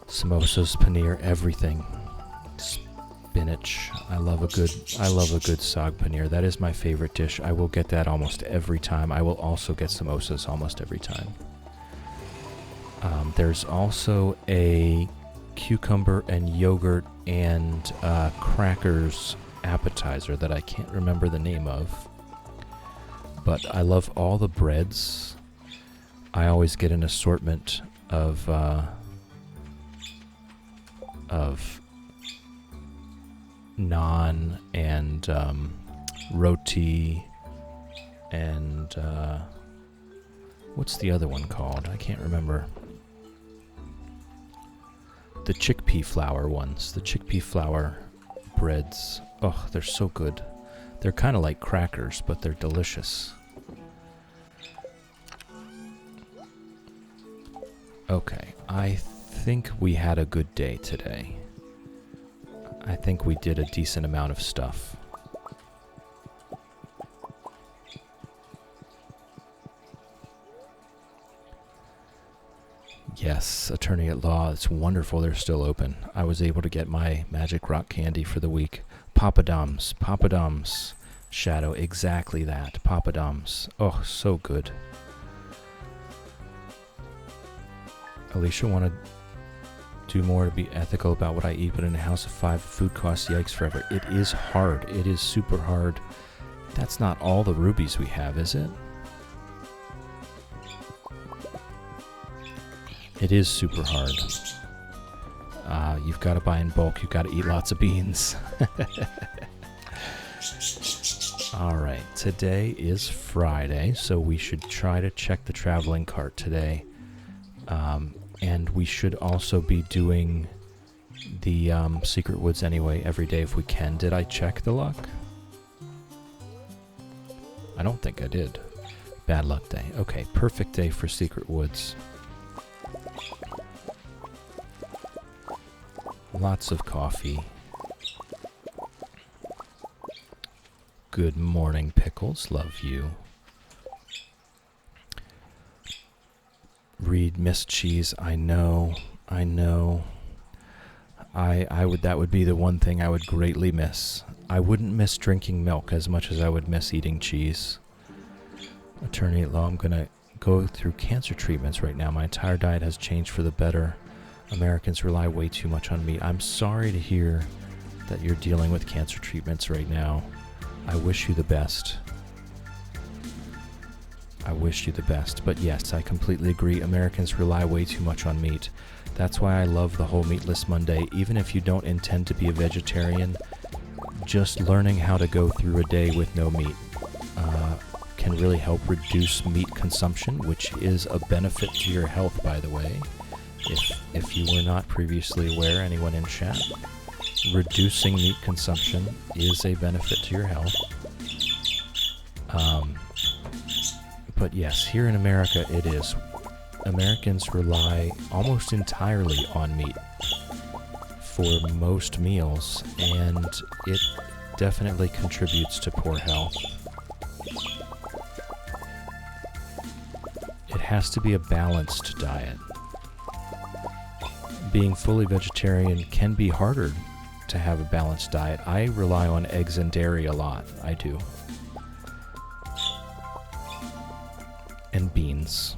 Samosas, paneer, everything. Spinach. I love a good saag paneer. That is my favorite dish. I will get that almost every time. I will also get samosas almost every time. There's also a cucumber and yogurt and crackers appetizer that I can't remember the name of. But I love all the breads. I always get an assortment of naan and roti and what's the other one called? I can't remember. The chickpea flour ones. The chickpea flour breads. Oh, they're so good. They're kind of like crackers, but they're delicious. Okay, I think we had a good day today. I think we did a decent amount of stuff. Yes, attorney at law. It's wonderful they're still open. I was able to get my magic rock candy for the week. Papadums. Papadums. Shadow, exactly that. Papadums. Oh, so good. Alicia, want to do more to be ethical about what I eat, but in a house of 5, food costs yikes forever. It is hard. It is super hard. That's not all the rubies we have, is it? It is super hard. You've got to buy in bulk. You've got to eat lots of beans. All right. Today is Friday, so we should try to check the traveling cart today. And we should also be doing the Secret Woods anyway every day if we can. Did I check the luck? I don't think I did. Bad luck day. Okay, perfect day for Secret Woods. Lots of coffee. Good morning, Pickles. Love you. Read Miss Cheese. I know. I would. That would be the one thing I would greatly miss. I wouldn't miss drinking milk as much as I would miss eating cheese. Attorney at law, I'm gonna go through cancer treatments right now. My entire diet has changed for the better. Americans rely way too much on meat. I'm sorry to hear that you're dealing with cancer treatments right now. I wish you the best. I wish you the best. But yes, I completely agree. Americans rely way too much on meat. That's why I love the whole Meatless Monday. Even if you don't intend to be a vegetarian, just learning how to go through a day with no meat can really help reduce meat consumption, which is a benefit to your health, by the way. If you were not previously aware, anyone in chat, reducing meat consumption is a benefit to your health. But yes, here in America it is. Americans rely almost entirely on meat for most meals, and it definitely contributes to poor health. It has to be a balanced diet. Being fully vegetarian can be harder to have a balanced diet. I rely on eggs and dairy a lot. I do. And beans.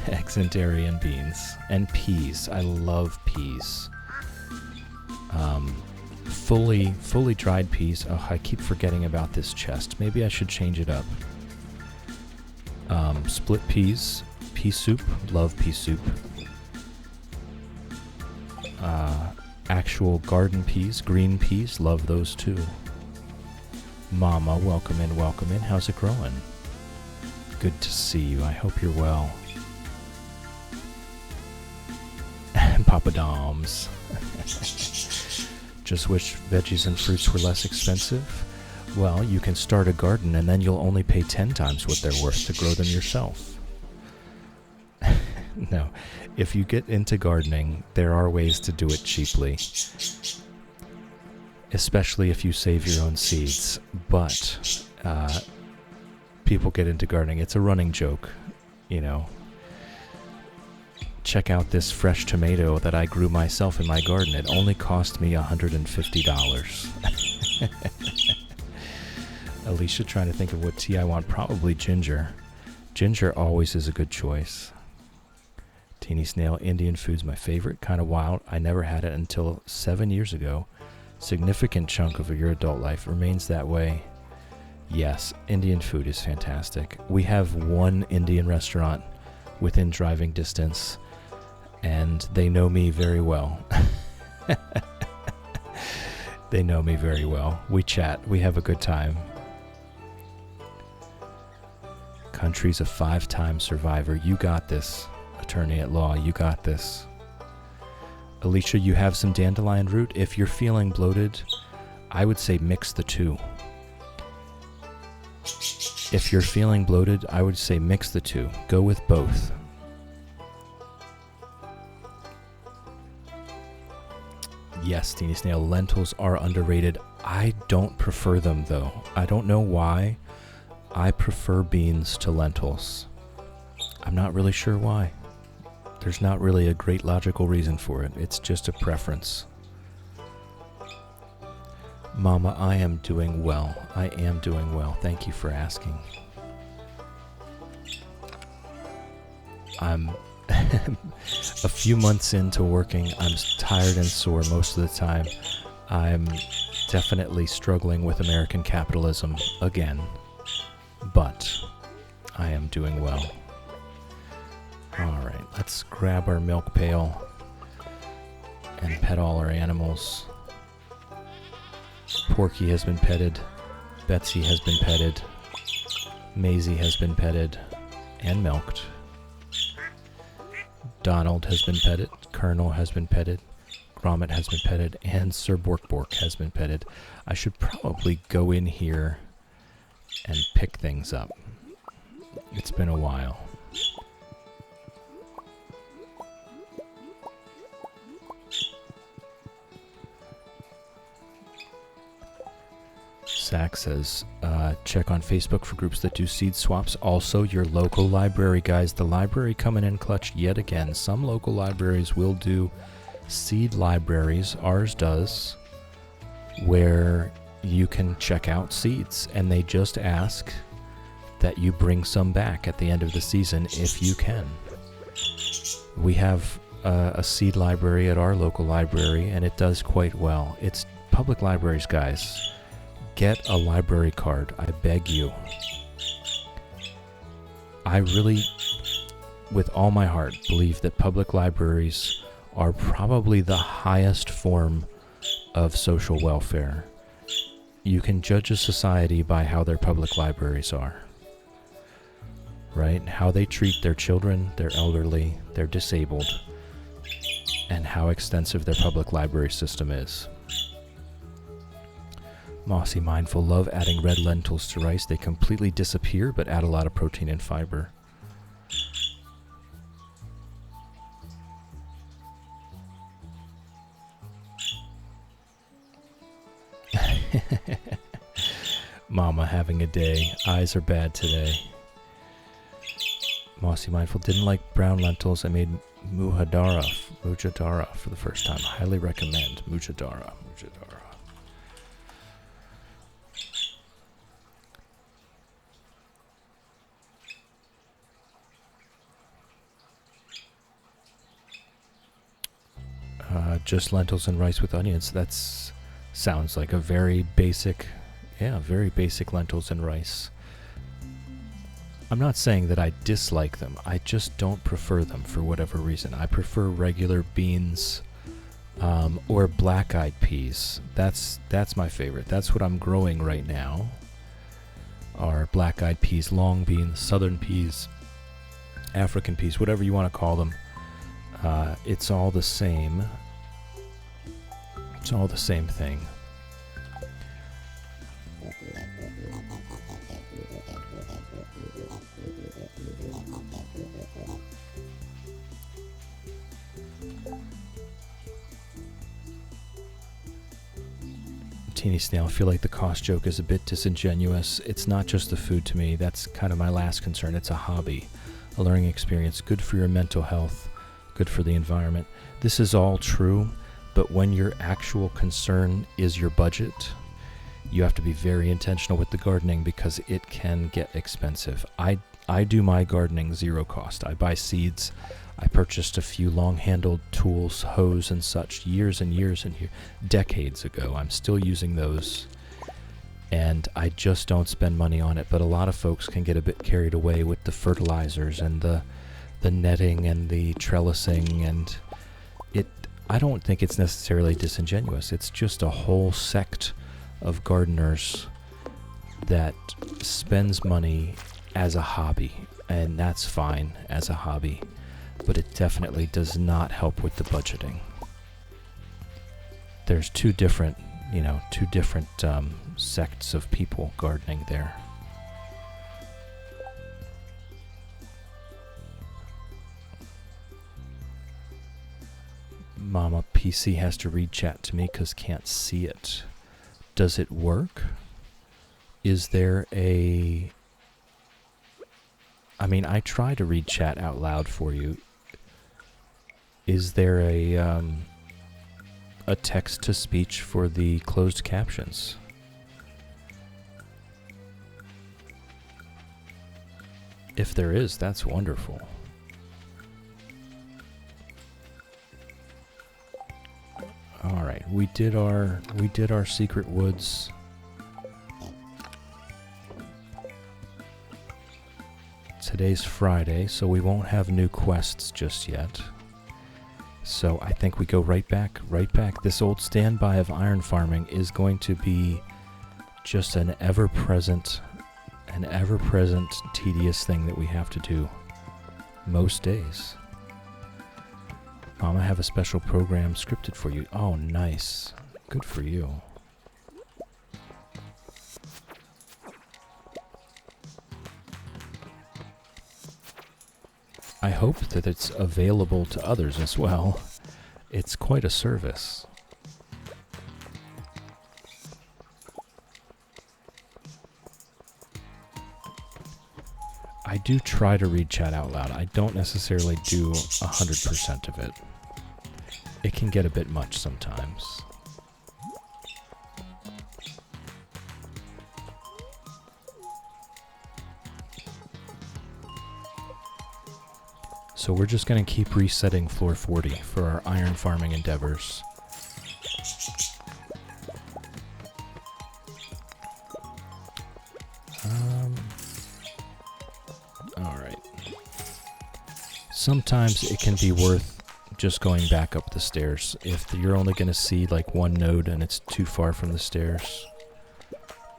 Eggs and dairy and beans. And peas. I love peas. Fully dried peas. Oh, I keep forgetting about this chest. Maybe I should change it up. Split peas. Pea soup. Love pea soup. Actual garden peas, green peas, love those too. Mama, welcome in, welcome in. How's it growing? Good to see you. I hope you're well. Papa Doms. Just wish veggies and fruits were less expensive. Well, you can start a garden and then you'll only pay 10 times what they're worth to grow them yourself. No, if you get into gardening, there are ways to do it cheaply. Especially if you save your own seeds. But people get into gardening. It's a running joke, you know. Check out this fresh tomato that I grew myself in my garden. It only cost me $150. Alicia trying to think of what tea I want. Probably ginger. Ginger always is a good choice. Teeny Snail, Indian food's my favorite. Kind of wild. I never had it until 7 years ago. Significant chunk of your adult life remains that way. Yes, Indian food is fantastic. We have one Indian restaurant within driving distance, and they know me very well. They know me very well. We chat. We have a good time. Country's a 5-time survivor. You got this. Attorney at law, you got this. Alicia, you have some dandelion root. If you're feeling bloated, I would say mix the two. If you're feeling bloated, I would say mix the two. Go with both. Yes, Teeny Snail, lentils are underrated. I don't prefer them, though. I don't know why. I prefer beans to lentils. I'm not really sure why. There's not really a great logical reason for it. It's just a preference. Mama, I am doing well. I am doing well. Thank you for asking. I'm a few months into working. I'm tired and sore most of the time. I'm definitely struggling with American capitalism again, but I am doing well. Alright, let's grab our milk pail and pet all our animals. Porky has been petted, Betsy has been petted, Maisie has been petted and milked. Donald has been petted, Colonel has been petted, Gromit has been petted, and Sir Bork has been petted. I should probably go in here and pick things up. It's been a while. Zach says, check on Facebook for groups that do seed swaps. Also, your local library, guys. The library coming in clutch yet again. Some local libraries will do seed libraries. Ours does, where you can check out seeds, and they just ask that you bring some back at the end of the season if you can. We have a seed library at our local library, and it does quite well. It's public libraries, guys. Get a library card, I beg you. I really, with all my heart, believe that public libraries are probably the highest form of social welfare. You can judge a society by how their public libraries are, right? How they treat their children, their elderly, their disabled, and how extensive their public library system is. Mossy Mindful, love adding red lentils to rice. They completely disappear, but add a lot of protein and fiber. Mama having a day. Eyes are bad today. Mossy Mindful didn't like brown lentils. I made mujadara for the first time. Highly recommend mujadara. Just lentils and rice with onions. That's sounds like a very basic lentils and rice. I'm not saying that I dislike them. I just don't prefer them for whatever reason. I prefer regular beans or black-eyed peas. That's my favorite. That's what I'm growing right now. Are black-eyed peas, long beans, southern peas, African peas, whatever you want to call them. It's all the same. It's all the same thing. Teeny Snail, I feel like the cost joke is a bit disingenuous. It's not just the food to me. That's kind of my last concern. It's a hobby, a learning experience, good for your mental health, good for the environment. This is all true, but when your actual concern is your budget, you have to be very intentional with the gardening because it can get expensive. I do my gardening zero cost. I buy seeds. I purchased a few long-handled tools, hose and such years and decades ago. I'm still using those, and I just don't spend money on it. But a lot of folks can get a bit carried away with the fertilizers and the netting and the trellising, and I don't think it's necessarily disingenuous. It's just a whole sect of gardeners that spends money as a hobby, and that's fine as a hobby, but it definitely does not help with the budgeting. There's two different sects of people gardening there. Mama PC has to read chat to me because can't see it. Does it work? Is there a... I mean, I try to read chat out loud for you. Is there a text-to-speech for the closed captions? If there is, that's wonderful. All right, we did our secret woods. Today's Friday, so we won't have new quests just yet. So I think we go right back. This old standby of iron farming is going to be just an ever-present tedious thing that we have to do most days. Mom, I have a special program scripted for you. Oh, nice. Good for you. I hope that it's available to others as well. It's quite a service. I do try to read chat out loud. I don't necessarily do 100% of it. It can get a bit much sometimes. So we're just going to keep resetting floor 40 for our iron farming endeavors. Alright. Sometimes it can be worth just going back up the stairs. If you're only going to see like one node and it's too far from the stairs,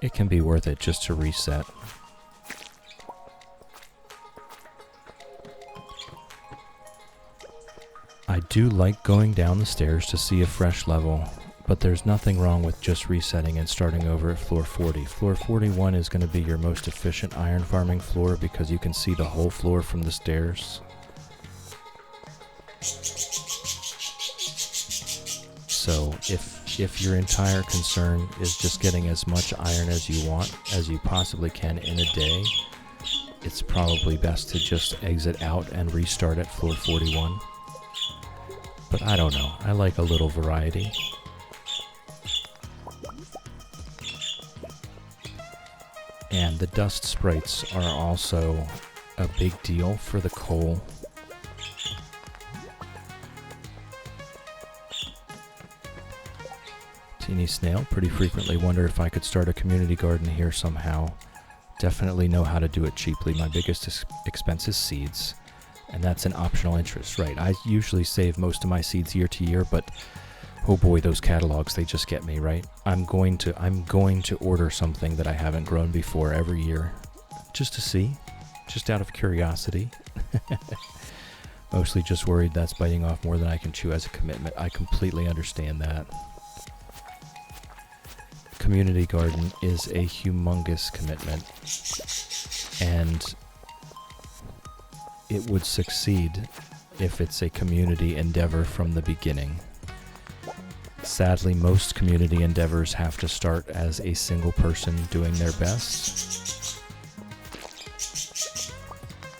it can be worth it just to reset. I do like going down the stairs to see a fresh level, but there's nothing wrong with just resetting and starting over at floor 40. Floor 41 is going to be your most efficient iron farming floor because you can see the whole floor from the stairs. So if your entire concern is just getting as much iron as you want, as you possibly can in a day, it's probably best to just exit out and restart at floor 41. But I don't know, I like a little variety. And the dust sprites are also a big deal for the coal. Teeny Snail, pretty frequently wonder if I could start a community garden here somehow. Definitely know how to do it cheaply. My biggest expense is seeds. And that's an optional interest, right? I usually save most of my seeds year to year, but oh boy, those catalogs, they just get me, right? I'm going to order something that I haven't grown before every year, just to see, just out of curiosity. Mostly just worried that's biting off more than I can chew as a commitment. I completely understand that. Community garden is a humongous commitment, and it would succeed if it's a community endeavor from the beginning. Sadly, most community endeavors have to start as a single person doing their best.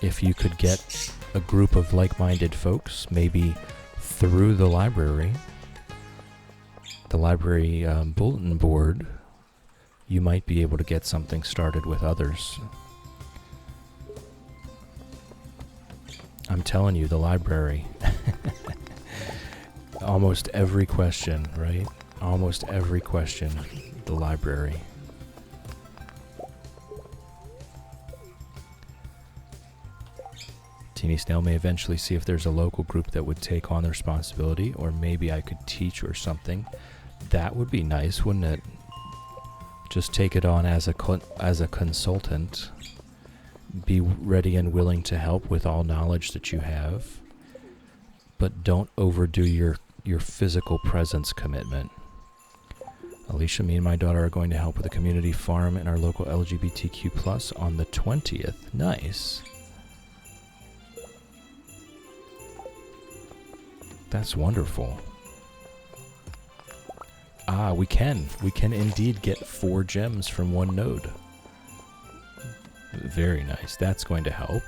If you could get a group of like-minded folks, maybe through the library bulletin board, you might be able to get something started with others. I'm telling you, the library. Almost every question, right? Almost every question, the library. Teeny Snail may eventually see if there's a local group that would take on the responsibility, or maybe I could teach or something. That would be nice, wouldn't it? Just take it on as a consultant. Be ready and willing to help with all knowledge that you have, but don't overdo your physical presence commitment. Alicia, me and my daughter are going to help with a community farm in our local LGBTQ+ on the 20th. Nice. That's wonderful. Ah, we can. We can indeed get 4 gems from one node. Very nice. That's going to help.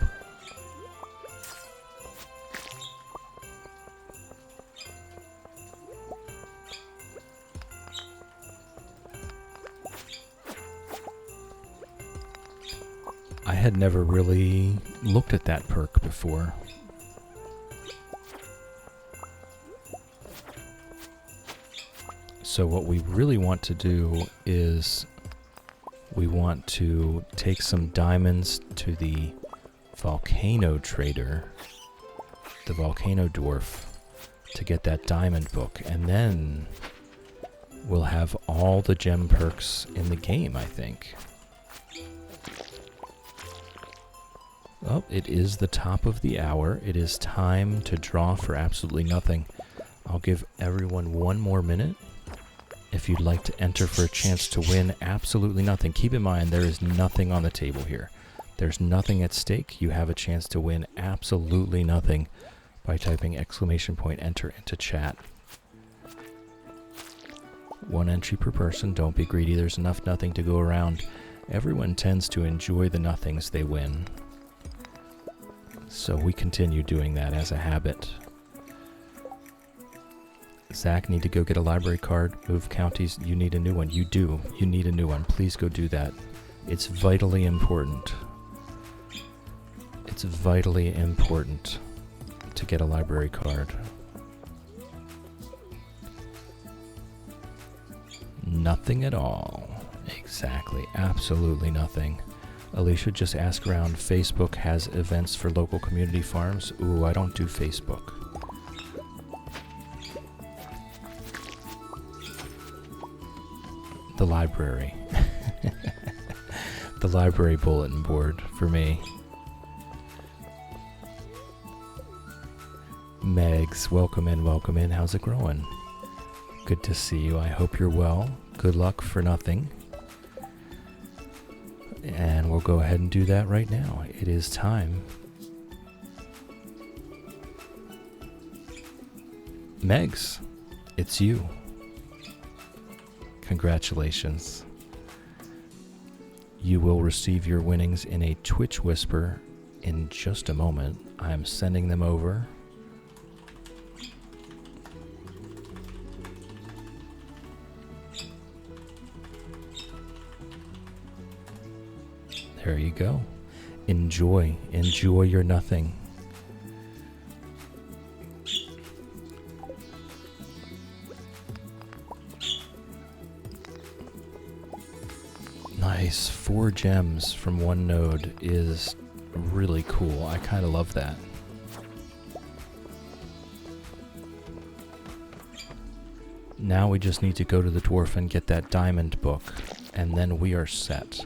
I had never really looked at that perk before. So what we really want to do is we want to take some diamonds to the volcano trader, the volcano dwarf, to get that diamond book, and then we'll have all the gem perks in the game, I think. Oh, it is the top of the hour. It is time to draw for absolutely nothing. I'll give everyone 1 more minute. If you'd like to enter for a chance to win absolutely nothing, keep in mind there is nothing on the table here. There's nothing at stake. You have a chance to win absolutely nothing by typing !enter into chat. 1 entry per person. Don't be greedy. There's enough nothing to go around. Everyone tends to enjoy the nothings they win. So we continue doing that as a habit. Zach, need to go get a library card. Move counties. You need a new one. You do. You need a new one. Please go do that. It's vitally important. It's vitally important to get a library card. Nothing at all. Exactly. Absolutely nothing. Alicia, just ask around. Facebook has events for local community farms. Ooh, I don't do Facebook. The library. The library bulletin board for me. Megs, welcome in, welcome in. How's it growing? Good to see you. I hope you're well. Good luck for nothing. And we'll go ahead and do that right now. It is time. Megs, it's you. Congratulations. You will receive your winnings in a Twitch whisper in just a moment. I'm sending them over. There you go. Enjoy your nothing. Nice. 4 gems from one node is really cool. I kind of love that. Now we just need to go to the dwarf and get that diamond book, and then we are set.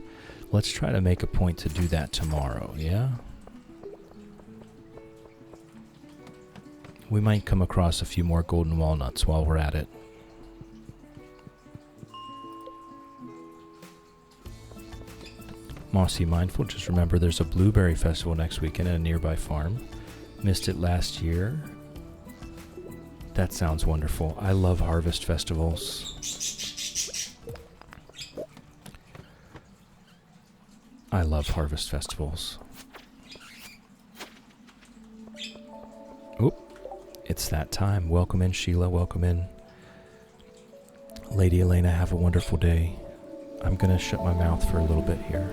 Let's try to make a point to do that tomorrow, yeah? We might come across a few more golden walnuts while we're at it. Mossy Mindful, just remember there's a blueberry festival next weekend at a nearby farm. Missed it last year. That sounds wonderful. I love harvest festivals. I love harvest festivals. Oop, it's that time. Welcome in, Sheila. Welcome in. Lady Elena, have a wonderful day. I'm going to shut my mouth for a little bit here.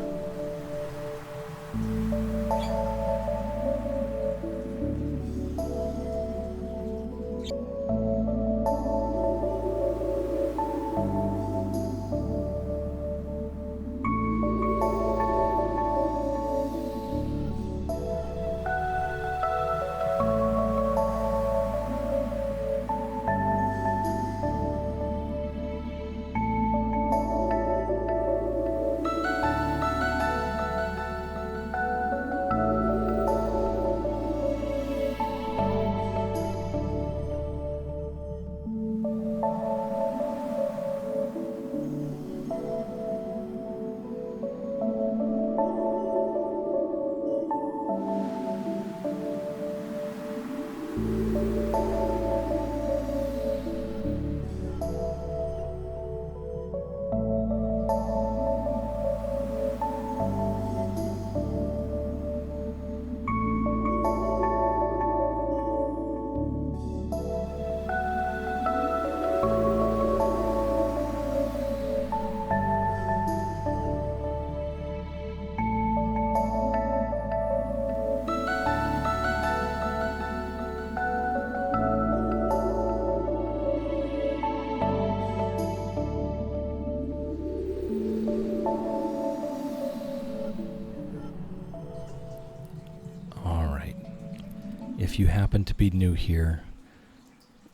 if you happen to be new here,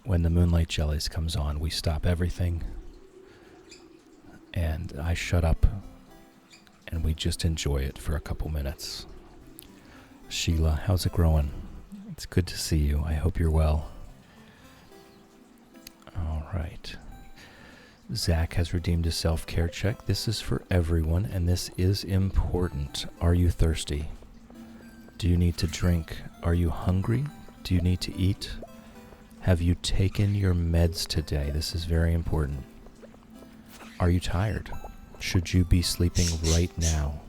when the Moonlight Jellies comes on, we stop everything and I shut up and we just enjoy it for a couple minutes. Sheila, how's it growing? It's good to see you. I hope you're well. All right. Zach has redeemed a self-care check. This is for everyone, and this is important. Are you thirsty? Do you need to drink? Are you hungry? Do you need to eat? Have you taken your meds today? This is very important. Are you tired? Should you be sleeping right now?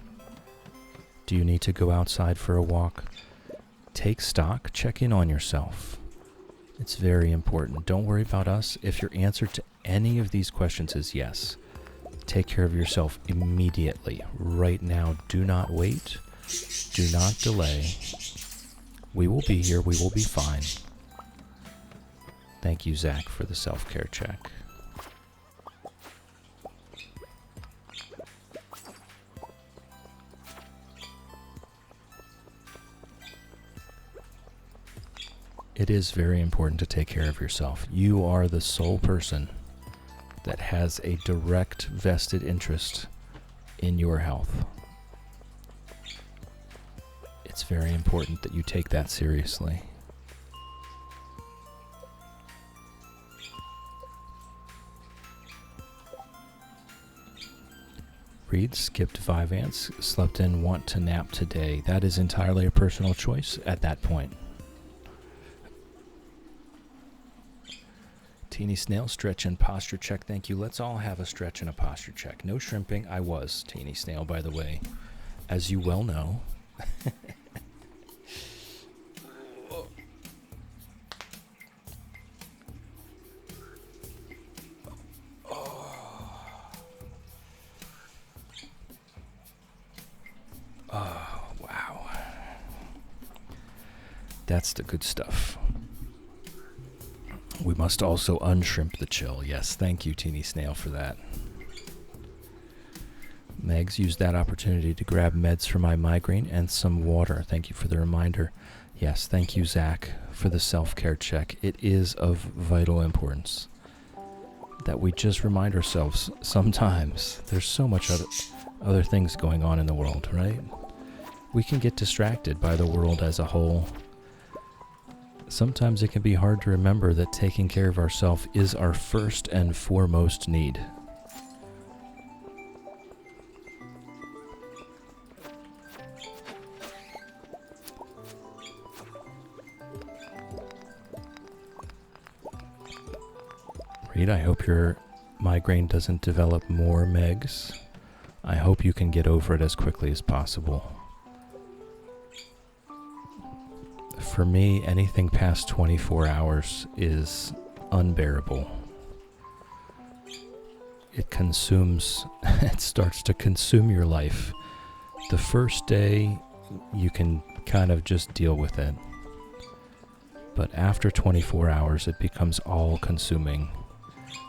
Do you need to go outside for a walk? Take stock. Check in on yourself. It's very important. Don't worry about us. If your answer to any of these questions is yes, take care of yourself immediately. Right now, do not wait. Do not delay. We will be here. We will be fine. Thank you, Zach, for the self-care check. It is very important to take care of yourself. You are the sole person that has a direct vested interest in your health. It's very important that you take that seriously. Reed skipped 5 ants, slept in, want to nap today. That is entirely a personal choice at that point. Teeny Snail, stretch and posture check. Thank you. Let's all have a stretch and a posture check. No shrimping. I was Teeny Snail, by the way, as you well know. Oh, wow. That's the good stuff. We must also unshrimp the chill. Yes, thank you, Teeny Snail, for that. Megs used that opportunity to grab meds for my migraine and some water. Thank you for the reminder. Yes, thank you, Zach, for the self-care check. It is of vital importance that we just remind ourselves sometimes there's so much other things going on in the world, right? We can get distracted by the world as a whole. Sometimes it can be hard to remember that taking care of ourselves is our first and foremost need. Reed, I hope your migraine doesn't develop more, Megs. I hope you can get over it as quickly as possible. For me, anything past 24 hours is unbearable. It starts to consume your life. The first day, you can kind of just deal with it. But after 24 hours, it becomes all-consuming.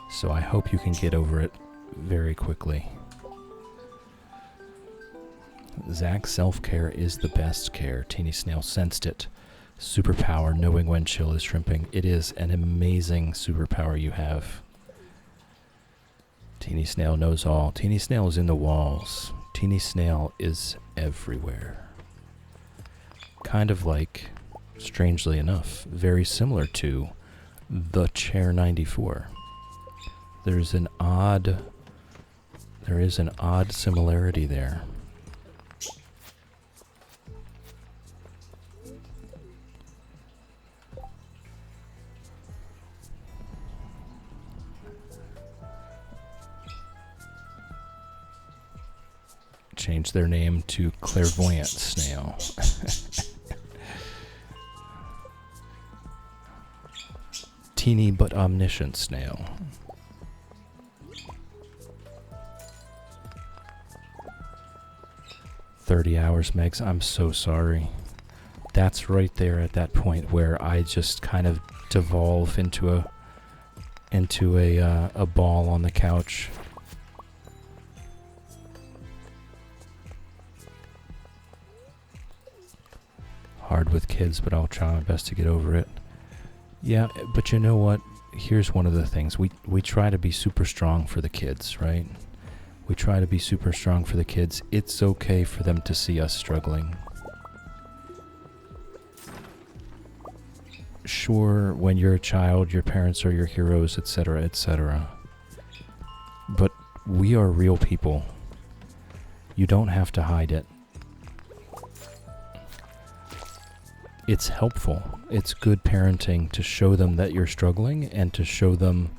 So I hope you can get over it very quickly. Zach's self-care is the best care. Teeny Snail sensed it. Superpower, knowing when chill is shrimping. It is an amazing superpower you have. Teeny Snail knows all. Teeny Snail is in the walls. Teeny Snail is everywhere. Kind of like, strangely enough, very similar to the Chair 94. There is an odd similarity there. Change their name to Clairvoyant Snail. Teeny but omniscient Snail. "30 hours, Megs. I'm so sorry." That's right there at that point where I just kind of devolve into a ball on the couch. hard with kids, but I'll try my best to get over it. Yeah, but you know what? Here's one of the things. We try to be super strong for the kids, right? We try to be super strong for the kids. It's okay for them to see us struggling. Sure, when you're a child, your parents are your heroes, etc., etc. But we are real people. You don't have to hide it. It's helpful. It's good parenting to show them that you're struggling and to show them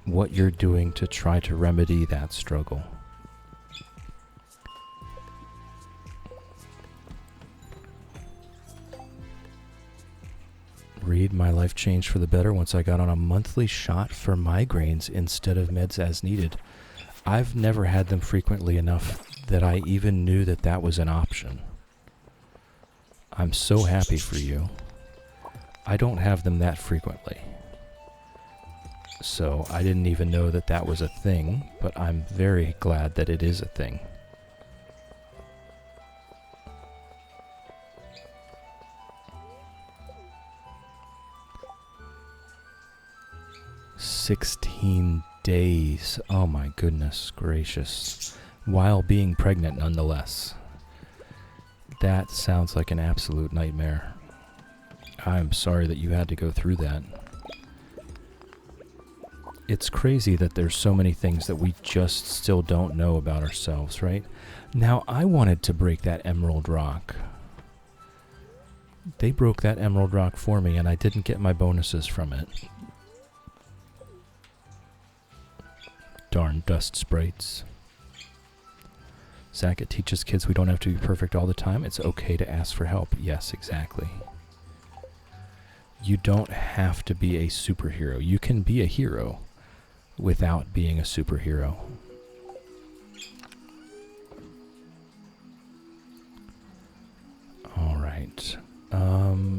what you're doing to try to remedy that struggle. Read, my life changed for the better once I got on a monthly shot for migraines instead of meds as needed. I've never had them frequently enough that I even knew that that was an option. I'm so happy for you. I don't have them that frequently. So I didn't even know that that was a thing, but I'm very glad that it is a thing. "16 days. Oh my goodness gracious. While being pregnant nonetheless. That sounds like an absolute nightmare. I'm sorry that you had to go through that. It's crazy that there's so many things that we just still don't know about ourselves, right? Now, I wanted to break that emerald rock. They broke that emerald rock for me, and I didn't get my bonuses from it. Darn dust sprites. Zach, it teaches kids we don't have to be perfect all the time. It's okay to ask for help. Yes, exactly. You don't have to be a superhero. You can be a hero without being a superhero. All right.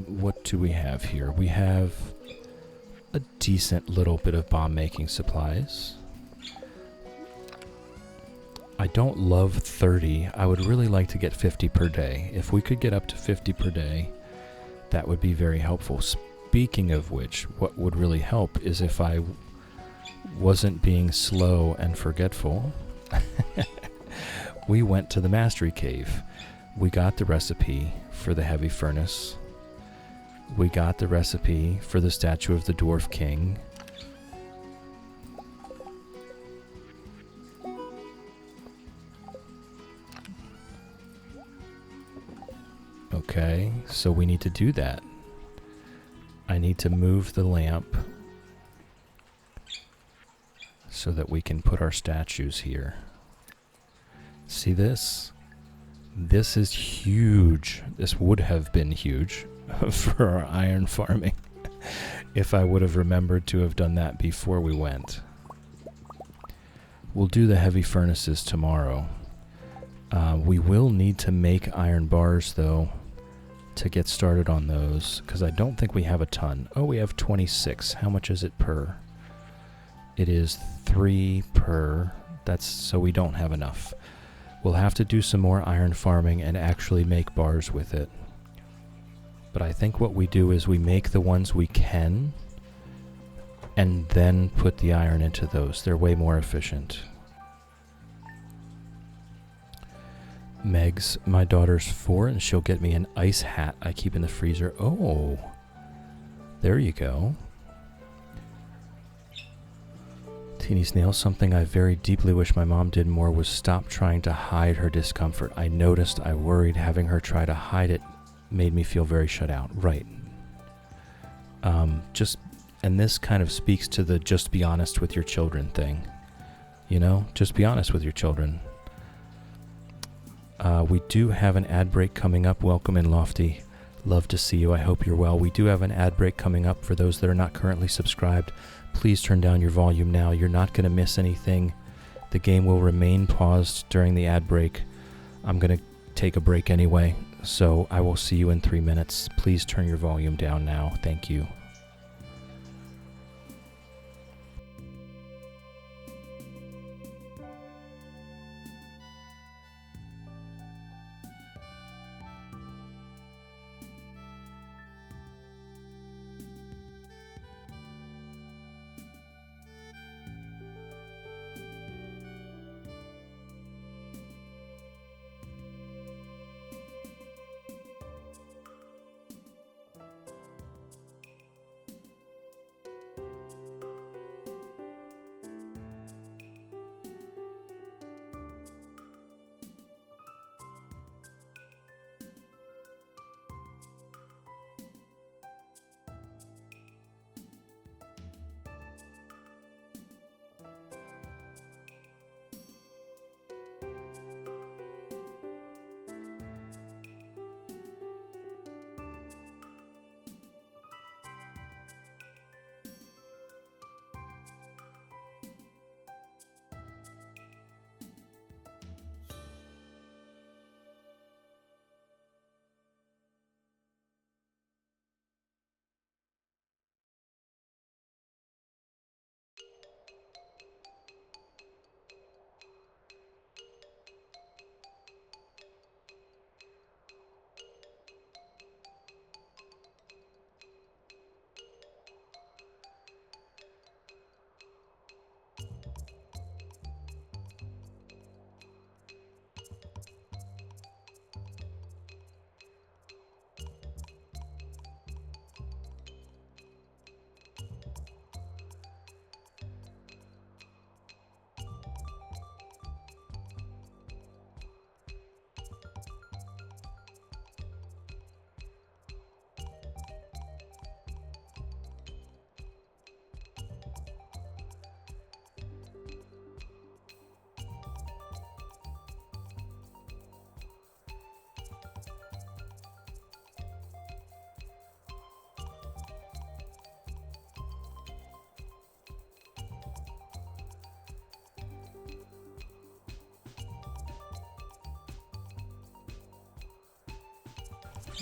What do we have here? We have a decent little bit of bomb-making supplies. I don't love 30. I would really like to get 50 per day. If we could get up to 50 per day, that would be very helpful. Speaking of which, what would really help is if I wasn't being slow and forgetful. We went to the Mastery Cave. We got the recipe for the heavy furnace. We got the recipe for the statue of the Dwarf King. Okay, so we need to do that. I need to move the lamp so that we can put our statues here. See this? This is huge. This would have been huge for our iron farming if I would have remembered to have done that before we went. We'll do the heavy furnaces tomorrow. We will need to make iron bars, though, to get started on those, because I don't think we have a ton. Oh, we have 26. How much is it per? It is 3 per. That's so we don't have enough. We'll have to do some more iron farming and actually make bars with it. But I think what we do is we make the ones we can and then put the iron into those. They're way more efficient. Megs, my daughter's 4 and she'll get me an ice hat I keep in the freezer. Oh, there you go. Teeny Snail, something I very deeply wish my mom did more was stop trying to hide her discomfort. I noticed, I worried having her try to hide it made me feel very shut out. Right. And this kind of speaks to the just be honest with your children thing. You know, just be honest with your children. We do have an ad break coming up. Welcome in, Lofty. Love to see you. I hope you're well. We do have an ad break coming up for those that are not currently subscribed. Please turn down your volume now. You're not going to miss anything. The game will remain paused during the ad break. I'm going to take a break anyway, so I will see you in 3 minutes. Please turn your volume down now. Thank you.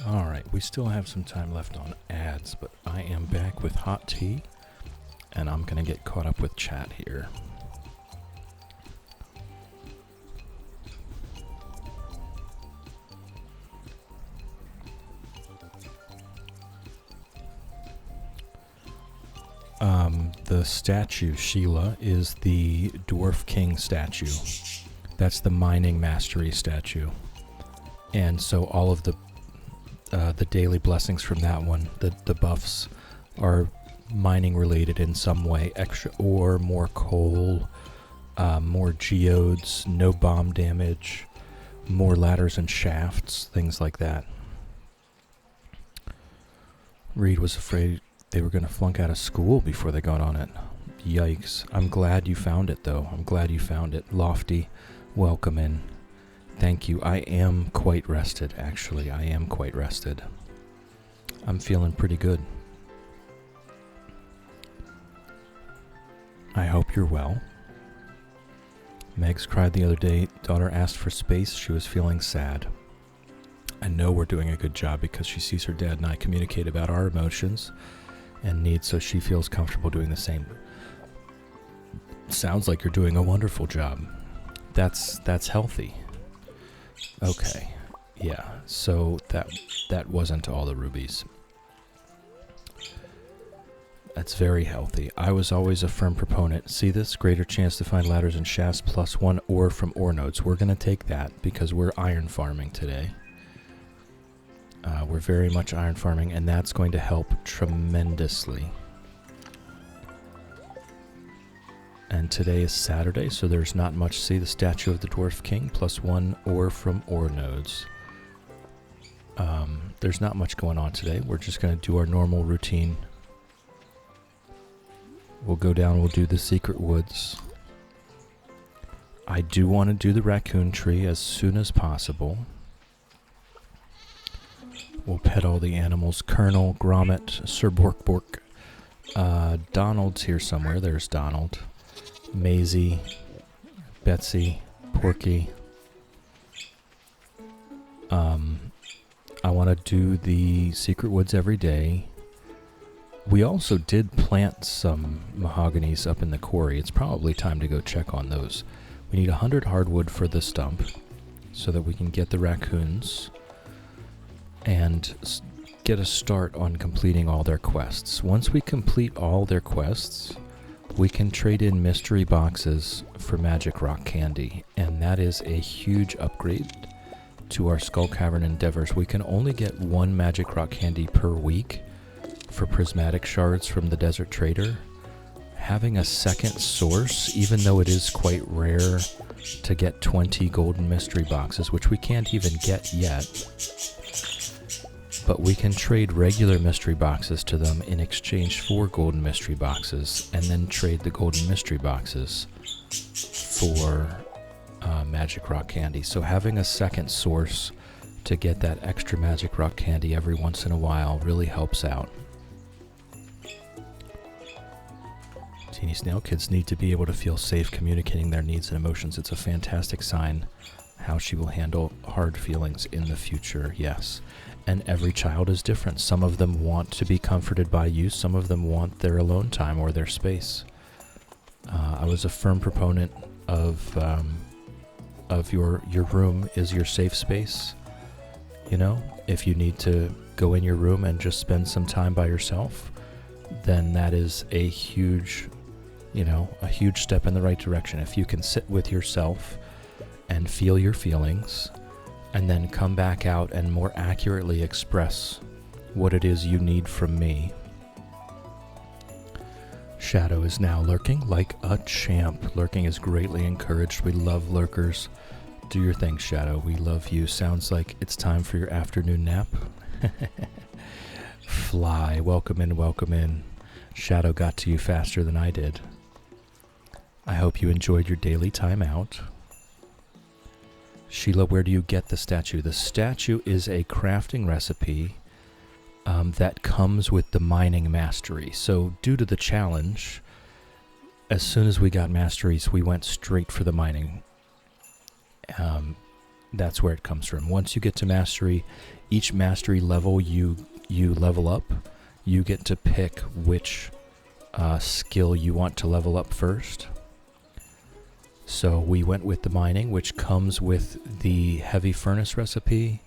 Alright, we still have some time left on ads, but I am back with hot tea, and I'm gonna get caught up with chat here. The statue, Sheila, is the Dwarf King statue. That's the mining mastery statue. And so all of the daily blessings from that one, the buffs, are mining related in some way. Extra ore, more coal, more geodes, no bomb damage, more ladders and shafts, things like that. Reed was afraid they were going to flunk out of school before they got on it. Yikes. I'm glad you found it, though. I'm glad you found it. Lofty, welcome in. Thank you. I am quite rested, actually. I am quite rested. I'm feeling pretty good. I hope you're well. Megs cried the other day. Daughter asked for space. She was feeling sad. I know we're doing a good job because she sees her dad and I communicate about our emotions and needs, so she feels comfortable doing the same. Sounds like you're doing a wonderful job. That's healthy. Okay. Yeah. So that wasn't all the rubies. That's very healthy. I was always a firm proponent. See this? Greater chance to find ladders and shafts plus 1 ore from ore nodes. We're going to take that because we're iron farming today. We're very much iron farming, and that's going to help tremendously. And today is Saturday, so there's not much. See the statue of the Dwarf King plus 1 ore from ore nodes. There's not much going on today. We're just going to do our normal routine. We'll go down, we'll do the secret woods. I do want to do the raccoon tree as soon as possible. We'll pet all the animals. Colonel, Grommet, Sir Bork. Donald's here somewhere. There's Donald. Maisie, Betsy, Porky. I want to do the secret woods every day. We also did plant some mahoganies up in the quarry. It's probably time to go check on those. We need 100 hardwood for the stump so that we can get the raccoons and get a start on completing all their quests. Once we complete all their quests, we can trade in mystery boxes for magic rock candy, and that is a huge upgrade to our Skull Cavern endeavors. We can only get 1 magic rock candy per week for prismatic shards from the Desert Trader. Having a second source, even though it is quite rare to get 20 golden mystery boxes, which we can't even get yet, but we can trade regular mystery boxes to them in exchange for golden mystery boxes, and then trade the golden mystery boxes for magic rock candy. So having a second source to get that extra magic rock candy every once in a while really helps out. Teeny Snail kids need to be able to feel safe communicating their needs and emotions. It's a fantastic sign how she will handle hard feelings in the future, yes. And every child is different. Some of them want to be comforted by you. Some of them want their alone time or their space. I was a firm proponent of your room is your safe space. You know, if you need to go in your room and just spend some time by yourself, then that is a huge step in the right direction. If you can sit with yourself and feel your feelings, and then come back out and more accurately express what it is you need from me. Shadow is now lurking like a champ. Lurking is greatly encouraged. We love lurkers. Do your thing, Shadow. We love you. Sounds like it's time for your afternoon nap. Fly, welcome in, welcome in. Shadow got to you faster than I did. I hope you enjoyed your daily time out. Sheila, where do you get the statue? The statue is a crafting recipe that comes with the mining mastery. So due to the challenge, as soon as we got masteries, we went straight for the mining. That's where it comes from. Once you get to mastery, each mastery level you level up, you get to pick which skill you want to level up first. So we went with the mining, which comes with the heavy furnace recipe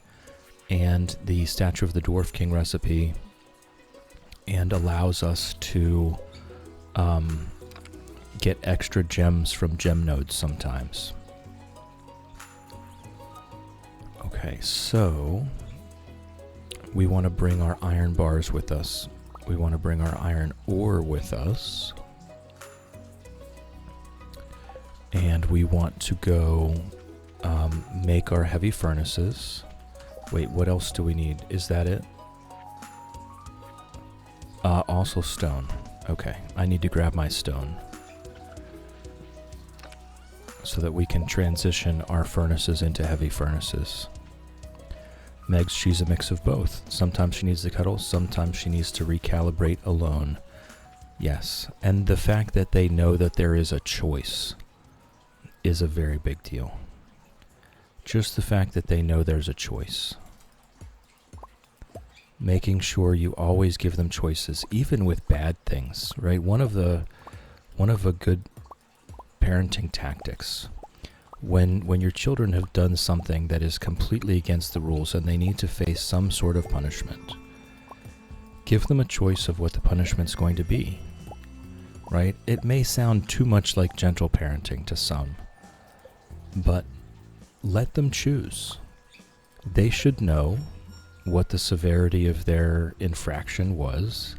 and the Statue of the Dwarf King recipe, and allows us to get extra gems from gem nodes sometimes. Okay, so we want to bring our iron bars with us. We want to bring our iron ore with us. And we want to go make our heavy furnaces. Wait, what else do we need? Is that it? Also stone. Okay, I need to grab my stone so that we can transition our furnaces into heavy furnaces. Meg's, she's a mix of both. Sometimes she needs to cuddle, sometimes she needs to recalibrate alone. Yes, and the fact that they know that there is a choice is a very big deal. Just the fact that they know there's a choice. Making sure you always give them choices, even with bad things, right? One of a good parenting tactics, when your children have done something that is completely against the rules and they need to face some sort of punishment, give them a choice of what the punishment's going to be, right? It may sound too much like gentle parenting to some, but let them choose. They should know what the severity of their infraction was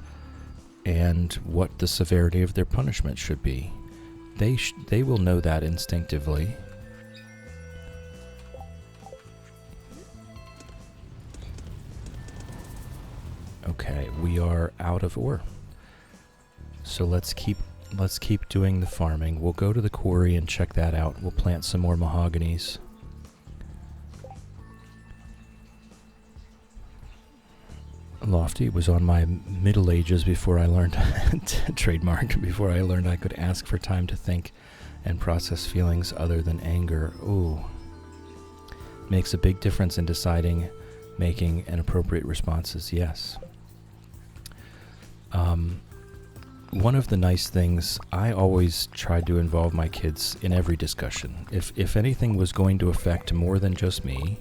and what the severity of their punishment should be. They will know that instinctively. Okay, we are out of ore. So let's keep doing the farming. We'll go to the quarry and check that out. We'll plant some more mahoganies. Lofty was on my Middle Ages before I learned trademarked, before I learned I could ask for time to think and process feelings other than anger. Ooh. Makes a big difference in deciding, making, and appropriate responses, yes. One of the nice things, I always tried to involve my kids in every discussion. If anything was going to affect more than just me,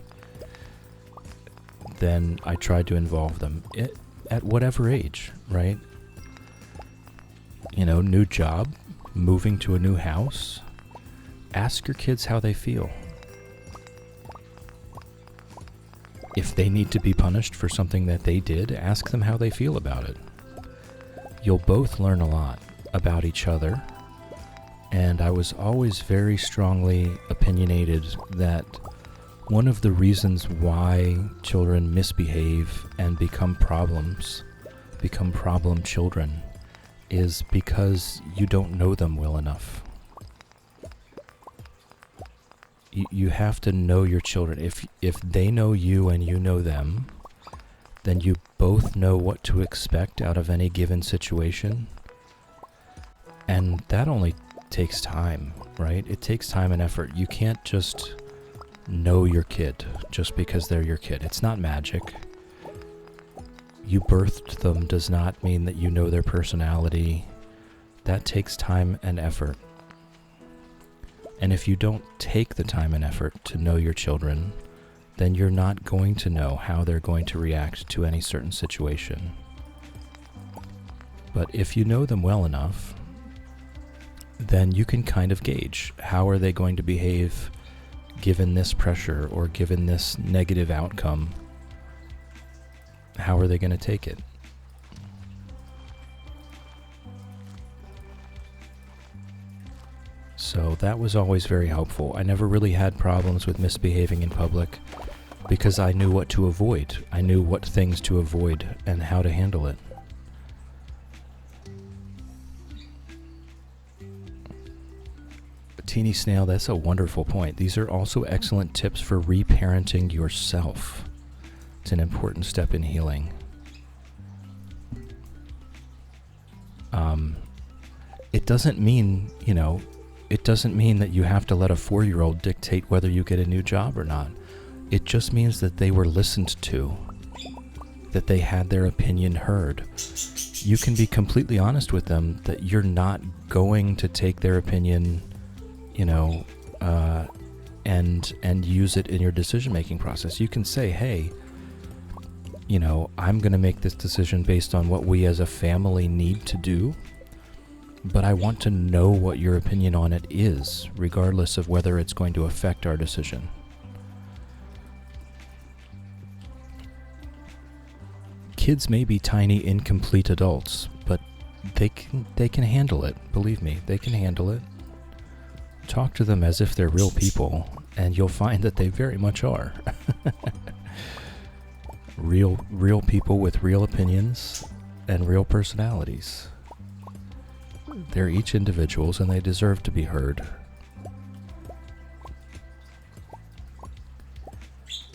then I tried to involve them at whatever age, right? You know, new job, moving to a new house. Ask your kids how they feel. If they need to be punished for something that they did, ask them how they feel about it. You'll both learn a lot about each other. And I was always very strongly opinionated that one of the reasons why children misbehave and become problem children, is because you don't know them well enough. You have to know your children. If they know you and you know them, then you both know what to expect out of any given situation. And that only takes time, right? It takes time and effort. You can't just know your kid just because they're your kid. It's not magic. You birthed them does not mean that you know their personality. That takes time and effort. And if you don't take the time and effort to know your children, then you're not going to know how they're going to react to any certain situation. But if you know them well enough, then you can kind of gauge how are they going to behave given this pressure or given this negative outcome. How are they going to take it? So that was always very helpful. I never really had problems with misbehaving in public because I knew what to avoid. I knew what things to avoid and how to handle it. Teeny Snail, that's a wonderful point. These are also excellent tips for reparenting yourself. It's an important step in healing. It doesn't mean, it doesn't mean that you have to let a 4-year-old dictate whether you get a new job or not. It just means that they were listened to, that they had their opinion heard. You can be completely honest with them that you're not going to take their opinion, and use it in your decision-making process. You can say, hey, I'm going to make this decision based on what we as a family need to do, but I want to know what your opinion on it is, regardless of whether it's going to affect our decision. Kids may be tiny, incomplete adults, but they can handle it. Believe me, they can handle it. Talk to them as if they're real people, and you'll find that they very much are. Real people with real opinions and real personalities. They're each individuals, and they deserve to be heard.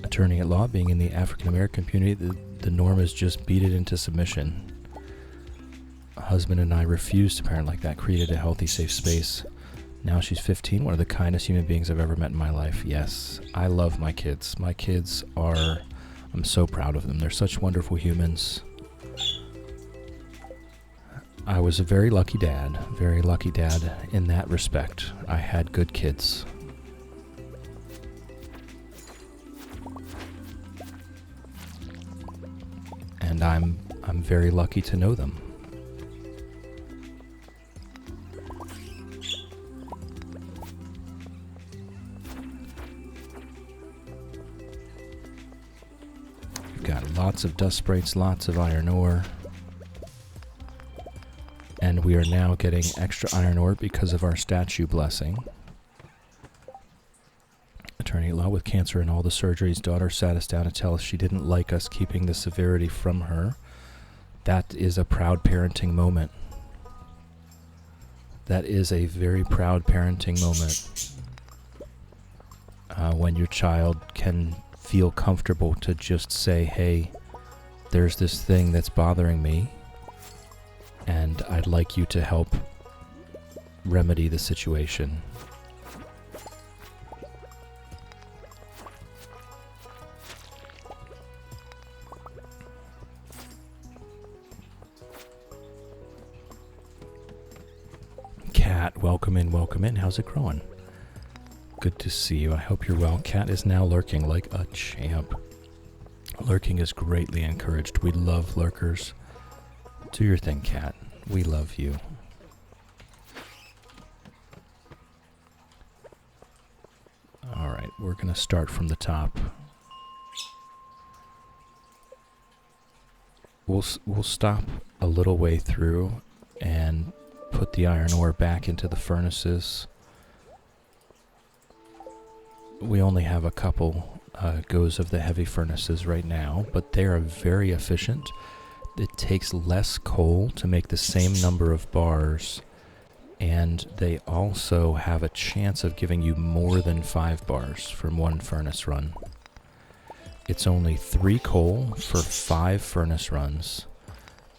Attorney at law, being in the African American community, the norm is just beat it into submission. A husband and I refused to parent like that, created a healthy, safe space. Now she's 15, one of the kindest human beings I've ever met in my life. Yes, I love my kids. My kids are, I'm so proud of them. They're such wonderful humans. I was a very lucky dad in that respect. I had good kids. And I'm very lucky to know them. We've got lots of dust sprites, lots of iron ore. And we are now getting extra iron ore because of our statue blessing. Attorney at law with cancer and all the surgeries. Daughter sat us down to tell us she didn't like us keeping the severity from her. That is a proud parenting moment. That is a very proud parenting moment. When your child can feel comfortable to just say, hey, there's this thing that's bothering me, and I'd like you to help remedy the situation. Kat, welcome in. How's it growing? Good to see you. I hope you're well. Kat is now lurking like a champ. Lurking is greatly encouraged. We love lurkers. Do your thing, Kat. We love you. Alright, we're going to start from the top. We'll stop a little way through and put the iron ore back into the furnaces. We only have a couple goes of the heavy furnaces right now, but they are very efficient. It takes less coal to make the same number of bars, and they also have a chance of giving you more than 5 bars from one furnace run. It's only 3 coal for 5 furnace runs,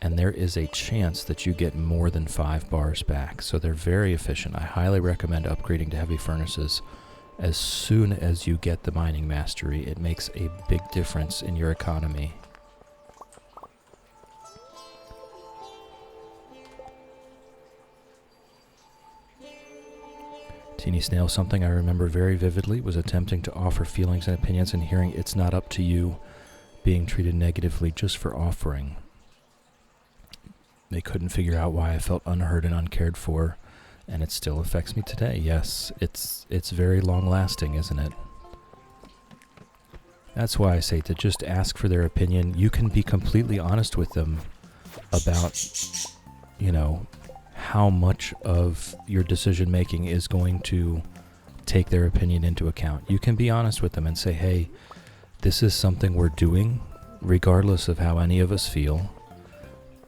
and there is a chance that you get more than 5 bars back. So they're very efficient. I highly recommend upgrading to heavy furnaces as soon as you get the mining mastery. It makes a big difference in your economy. Teeny Snail, something I remember very vividly was attempting to offer feelings and opinions and hearing it's not up to you, being treated negatively just for offering. They couldn't figure out why I felt unheard and uncared for, and it still affects me today. Yes, it's very long-lasting, isn't it? That's why I say to just ask for their opinion. You can be completely honest with them about, how much of your decision-making is going to take their opinion into account. You can be honest with them and say, hey, this is something we're doing, regardless of how any of us feel.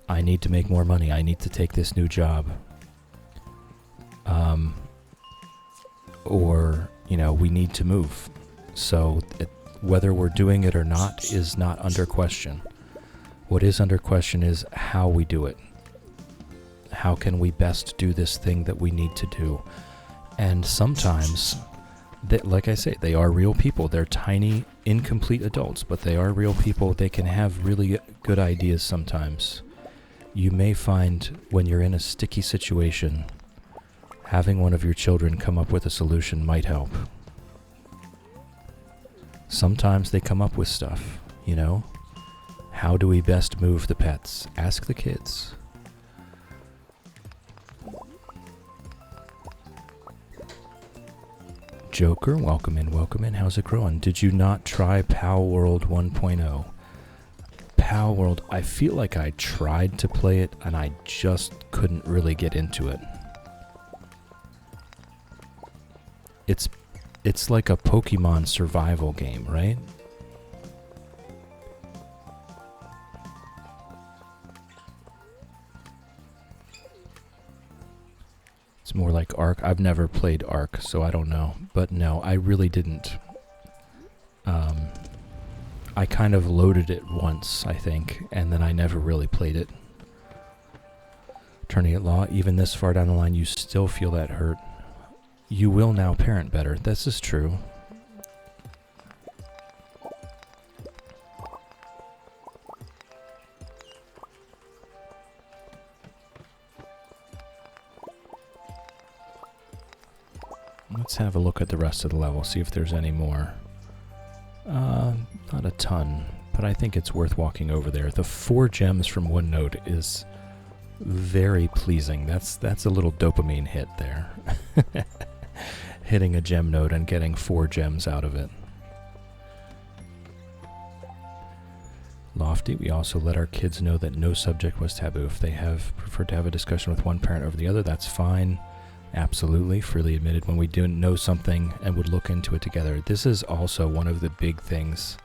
I need to make more money. I need to take this new job. We need to move. So whether we're doing it or not is not under question. What is under question is how we do it. How can we best do this thing that we need to do? And sometimes like I say, they are real people. They're tiny, incomplete adults, but they are real people. They can have really good ideas sometimes. You may find when you're in a sticky situation, having one of your children come up with a solution might help. Sometimes they come up with stuff, you know? How do we best move the pets? Ask the kids. Joker, welcome in, welcome in. How's it growing? Did you not try Pal World 1.0? Pal World, I feel like I tried to play it and I just couldn't really get into it. It's like a Pokemon survival game, right? It's more like Ark. I've never played Ark, so I don't know. But no, I really didn't. I kind of loaded it once, I think, and then I never really played it. Attorney at law, even this far down the line, you still feel that hurt. You will now parent better. This is true. Let's have a look at the rest of the level, see if there's any more. Not a ton, but I think it's worth walking over there. The 4 gems from one node is very pleasing. That's a little dopamine hit there. Hitting a gem node and getting 4 gems out of it. Lofty, we also let our kids know that no subject was taboo. If they have preferred to have a discussion with one parent over the other, that's fine. Absolutely, freely admitted when we do know something and would look into it together. This is also one of the big things,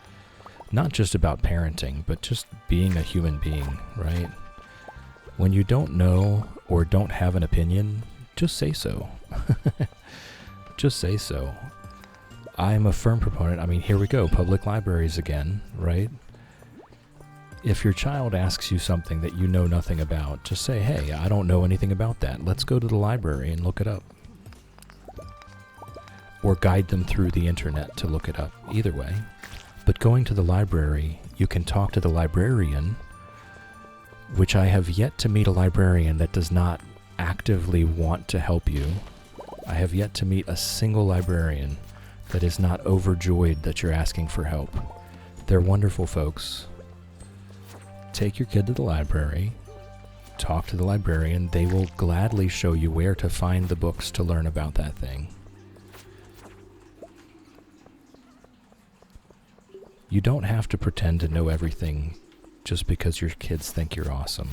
not just about parenting, but just being a human being, right? When you don't know or don't have an opinion, just say so. Just say so. I'm a firm proponent. I mean, here we go, public libraries again, right? If your child asks you something that you know nothing about, just say, hey, I don't know anything about that. Let's go to the library and look it up. Or guide them through the internet to look it up. Either way. But going to the library, you can talk to the librarian, which I have yet to meet a librarian that does not actively want to help you. I have yet to meet a single librarian that is not overjoyed that you're asking for help. They're wonderful folks. Take your kid to the library, talk to the librarian. They will gladly show you where to find the books to learn about that thing. You don't have to pretend to know everything just because your kids think you're awesome.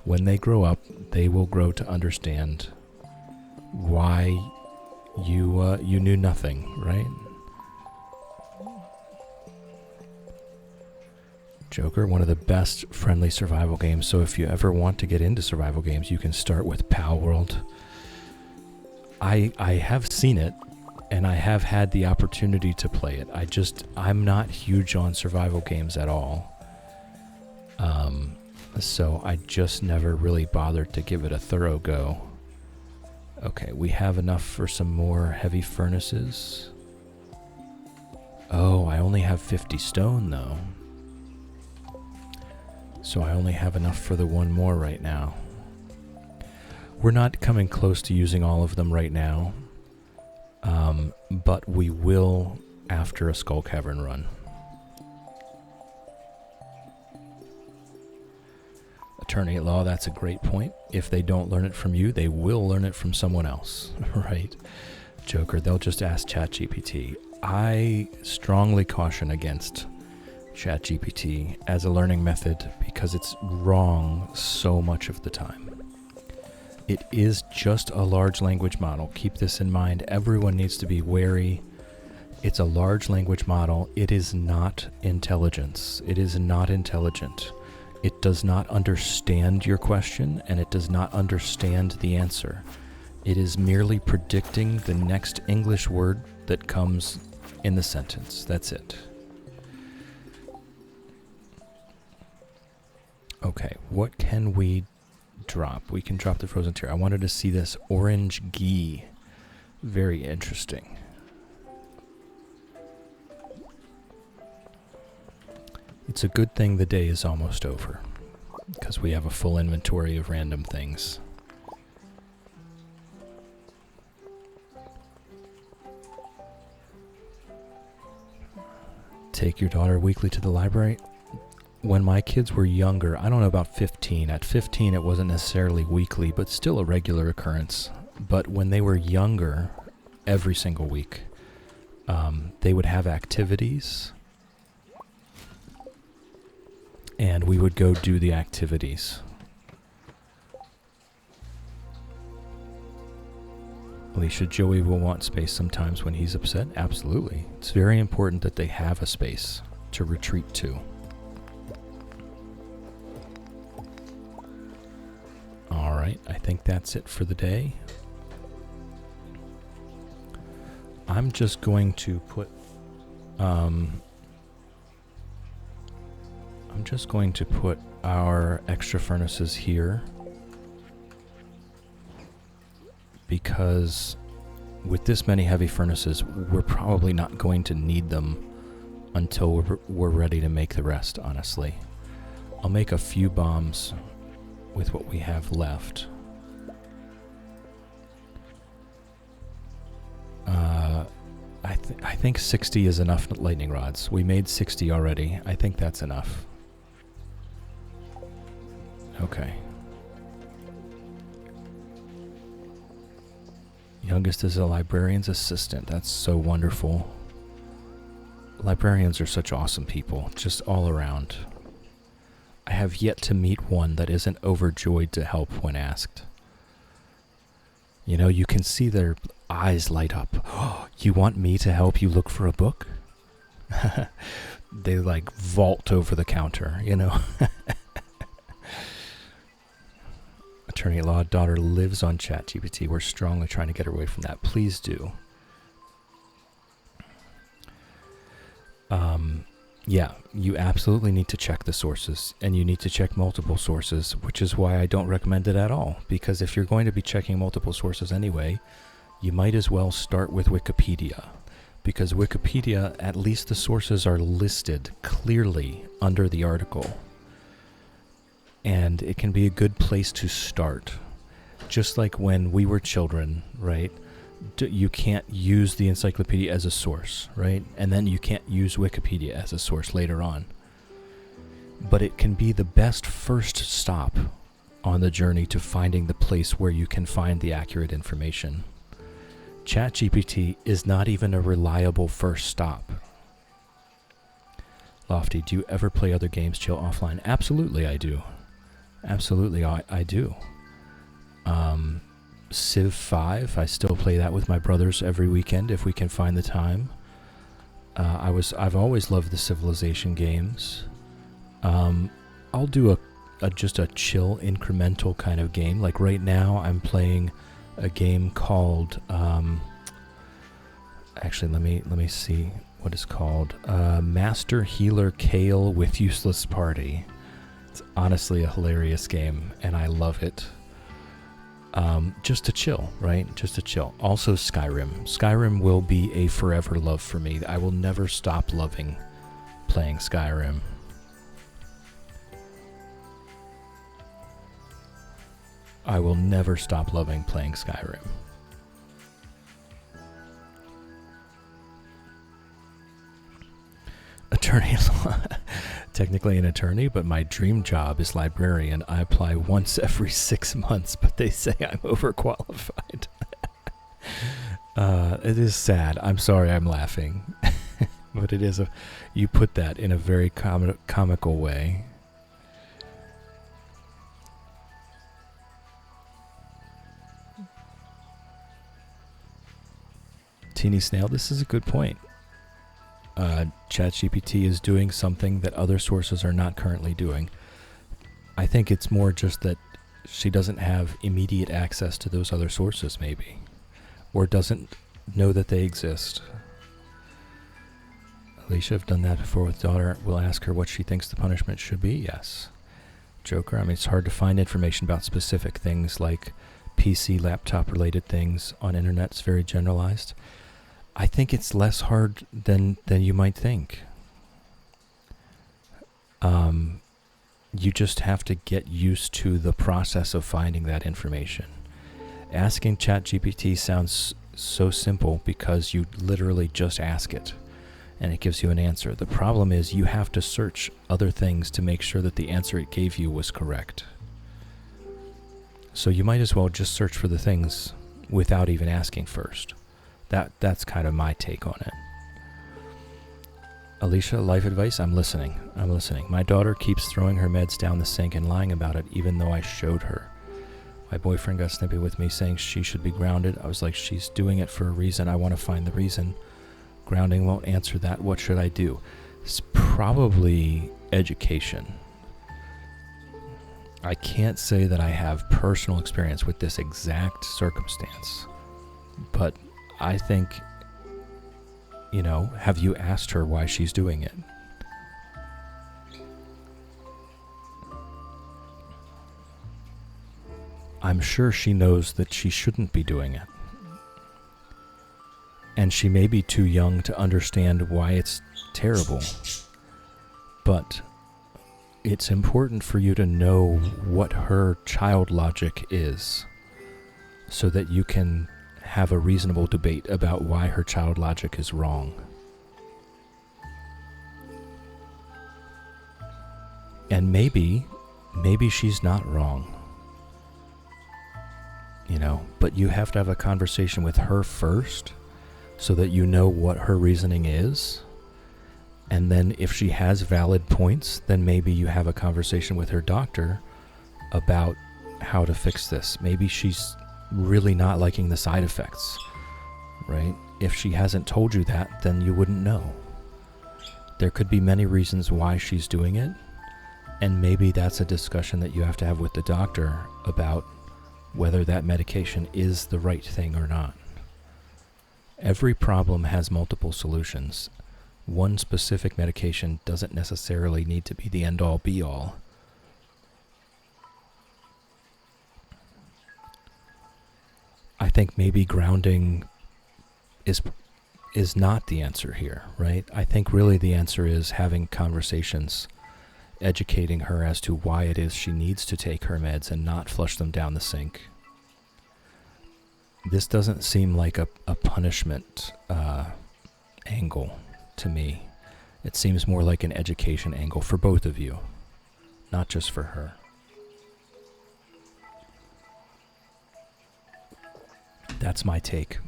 When they grow up, they will grow to understand why you knew nothing, right? Joker, one of the best friendly survival games, so if you ever want to get into survival games, you can start with Pal World. I have seen it, and I have had the opportunity to play it. I'm not huge on survival games at all. So I just never really bothered to give it a thorough go. Okay, we have enough for some more heavy furnaces. Oh, I only have 50 stone, though. So I only have enough for the one more right now. We're not coming close to using all of them right now, but we will after a Skull Cavern run. Attorney at law, that's a great point. If they don't learn it from you, they will learn it from someone else, right? Joker, they'll just ask ChatGPT. I strongly caution against ChatGPT as a learning method because it's wrong so much of the time. It is just a large language model. Keep this in mind. Everyone needs to be wary. It's a large language model. It is not intelligence. It is not intelligent. It does not understand your question, and it does not understand the answer. It is merely predicting the next English word that comes in the sentence. That's it. Okay, what can we drop. We can drop the frozen tier. I wanted to see this orange ghee. Very interesting. It's a good thing the day is almost over, because we have a full inventory of random things. Take your daughter weekly to the library. When my kids were younger, I don't know about 15. At 15, it wasn't necessarily weekly, but still a regular occurrence. But when they were younger, every single week, they would have activities, and we would go do the activities. Alicia, Joey will want space sometimes when he's upset. Absolutely. It's very important that they have a space to retreat to. Alright, I think that's it for the day. I'm just going to put our extra furnaces here, because with this many heavy furnaces, we're probably not going to need them until we're ready to make the rest, honestly. I'll make a few bombs with what we have left. I think 60 is enough lightning rods. We made 60 already. I think that's enough. Okay. Youngest is a librarian's assistant. That's so wonderful. Librarians are such awesome people, just all around. I have yet to meet one that isn't overjoyed to help when asked. You know, you can see their eyes light up. Oh, you want me to help you look for a book? They like vault over the counter, you know. Attorney-at-law daughter lives on ChatGPT. We're strongly trying to get her away from that. Please do. Yeah, you absolutely need to check the sources, and you need to check multiple sources, which is why I don't recommend it at all. Because if you're going to be checking multiple sources anyway, you might as well start with Wikipedia. Because Wikipedia, at least the sources are listed clearly under the article. And it can be a good place to start. Just like when we were children, right? You can't use the encyclopedia as a source, right? And then you can't use Wikipedia as a source later on. But it can be the best first stop on the journey to finding the place where you can find the accurate information. ChatGPT is not even a reliable first stop. Lofty, do you ever play other games chill offline? Absolutely, I do. Absolutely, I do. Civ 5, I still play that with my brothers every weekend if we can find the time. I've always loved the Civilization games. I'll do just a chill incremental kind of game. Like right now, I'm playing a game called. Actually, let me see what it's called. Master Healer Kale with Useless Party. It's honestly a hilarious game, and I love it. Just to chill, right? Just to chill. Also Skyrim. Skyrim will be a forever love for me. I will never stop loving playing Skyrim. I will never stop loving playing Skyrim. Attorney-at-law. Technically an attorney, but my dream job is librarian. I apply once every 6 months, but they say I'm overqualified. It is sad. I'm sorry I'm laughing. But it is you put that in a very comical way. Teeny Snail, this is a good point. ChatGPT is doing something that other sources are not currently doing. I think it's more just that she doesn't have immediate access to those other sources, maybe. Or doesn't know that they exist. Alicia, I've done that before with daughter. We'll ask her what she thinks the punishment should be. Yes. Joker. I mean, it's hard to find information about specific things like PC, laptop related things on internet. It's very generalized. I think it's less hard than you might think. You just have to get used to the process of finding that information. Asking ChatGPT sounds so simple because you literally just ask it and it gives you an answer. The problem is you have to search other things to make sure that the answer it gave you was correct. So you might as well just search for the things without even asking first. That's kind of my take on it. Alicia, life advice? I'm listening. My daughter keeps throwing her meds down the sink and lying about it even though I showed her. My boyfriend got snippy with me saying she should be grounded. I was like, she's doing it for a reason. I want to find the reason. Grounding won't answer that. What should I do? It's probably education. I can't say that I have personal experience with this exact circumstance, but I think, have you asked her why she's doing it? I'm sure she knows that she shouldn't be doing it. And she may be too young to understand why it's terrible. But it's important for you to know what her child logic is so that you can have a reasonable debate about why her child logic is wrong. And maybe she's not wrong. But you have to have a conversation with her first so that you know what her reasoning is. And then if she has valid points, then maybe you have a conversation with her doctor about how to fix this. Maybe she's really not liking the side effects, right? If she hasn't told you that, then you wouldn't know. There could be many reasons why she's doing it, and maybe that's a discussion that you have to have with the doctor about whether that medication is the right thing or not. Every problem has multiple solutions. One specific medication doesn't necessarily need to be the end-all be-all. I think maybe grounding is not the answer here, right? I think really the answer is having conversations, educating her as to why it is she needs to take her meds and not flush them down the sink. This doesn't seem like a punishment angle to me. It seems more like an education angle for both of you, not just for her. That's my take.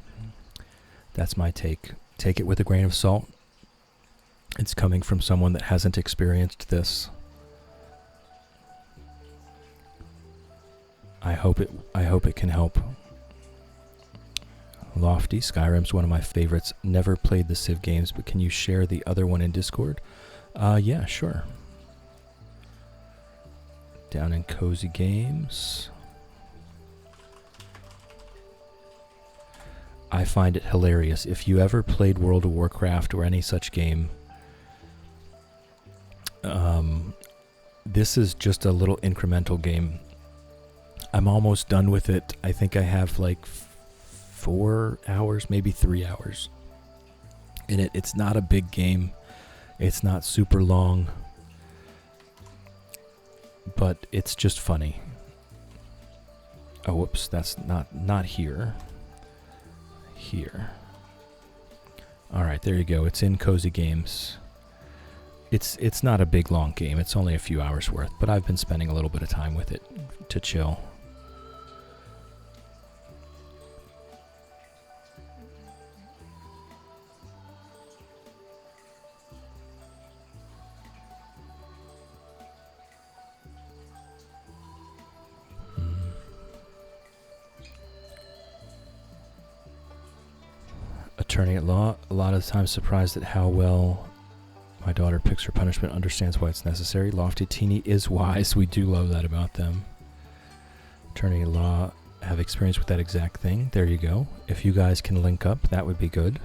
Take it with a grain of salt. It's coming from someone that hasn't experienced this. I hope it can help. Lofty, Skyrim's one of my favorites. Never played the Civ games, but can you share the other one in Discord? Yeah, sure. Down in Cozy Games. I find it hilarious. If you ever played World of Warcraft or any such game, this is just a little incremental game. I'm almost done with it. I think I have like 4 hours, maybe 3 hours in it. It's not a big game. It's not super long, but it's just funny. Oh, whoops, that's not here. Here. All right, there you go. It's in Cozy Games. It's not a big long game. It's only a few hours worth, but I've been spending a little bit of time with it to chill. Attorney at law, a lot of the time surprised at how well my daughter picks her punishment, understands why it's necessary. Lofty Teeny is wise. We do love that about them. Attorney at law have experience with that exact thing. There you go. If you guys can link up, that would be good.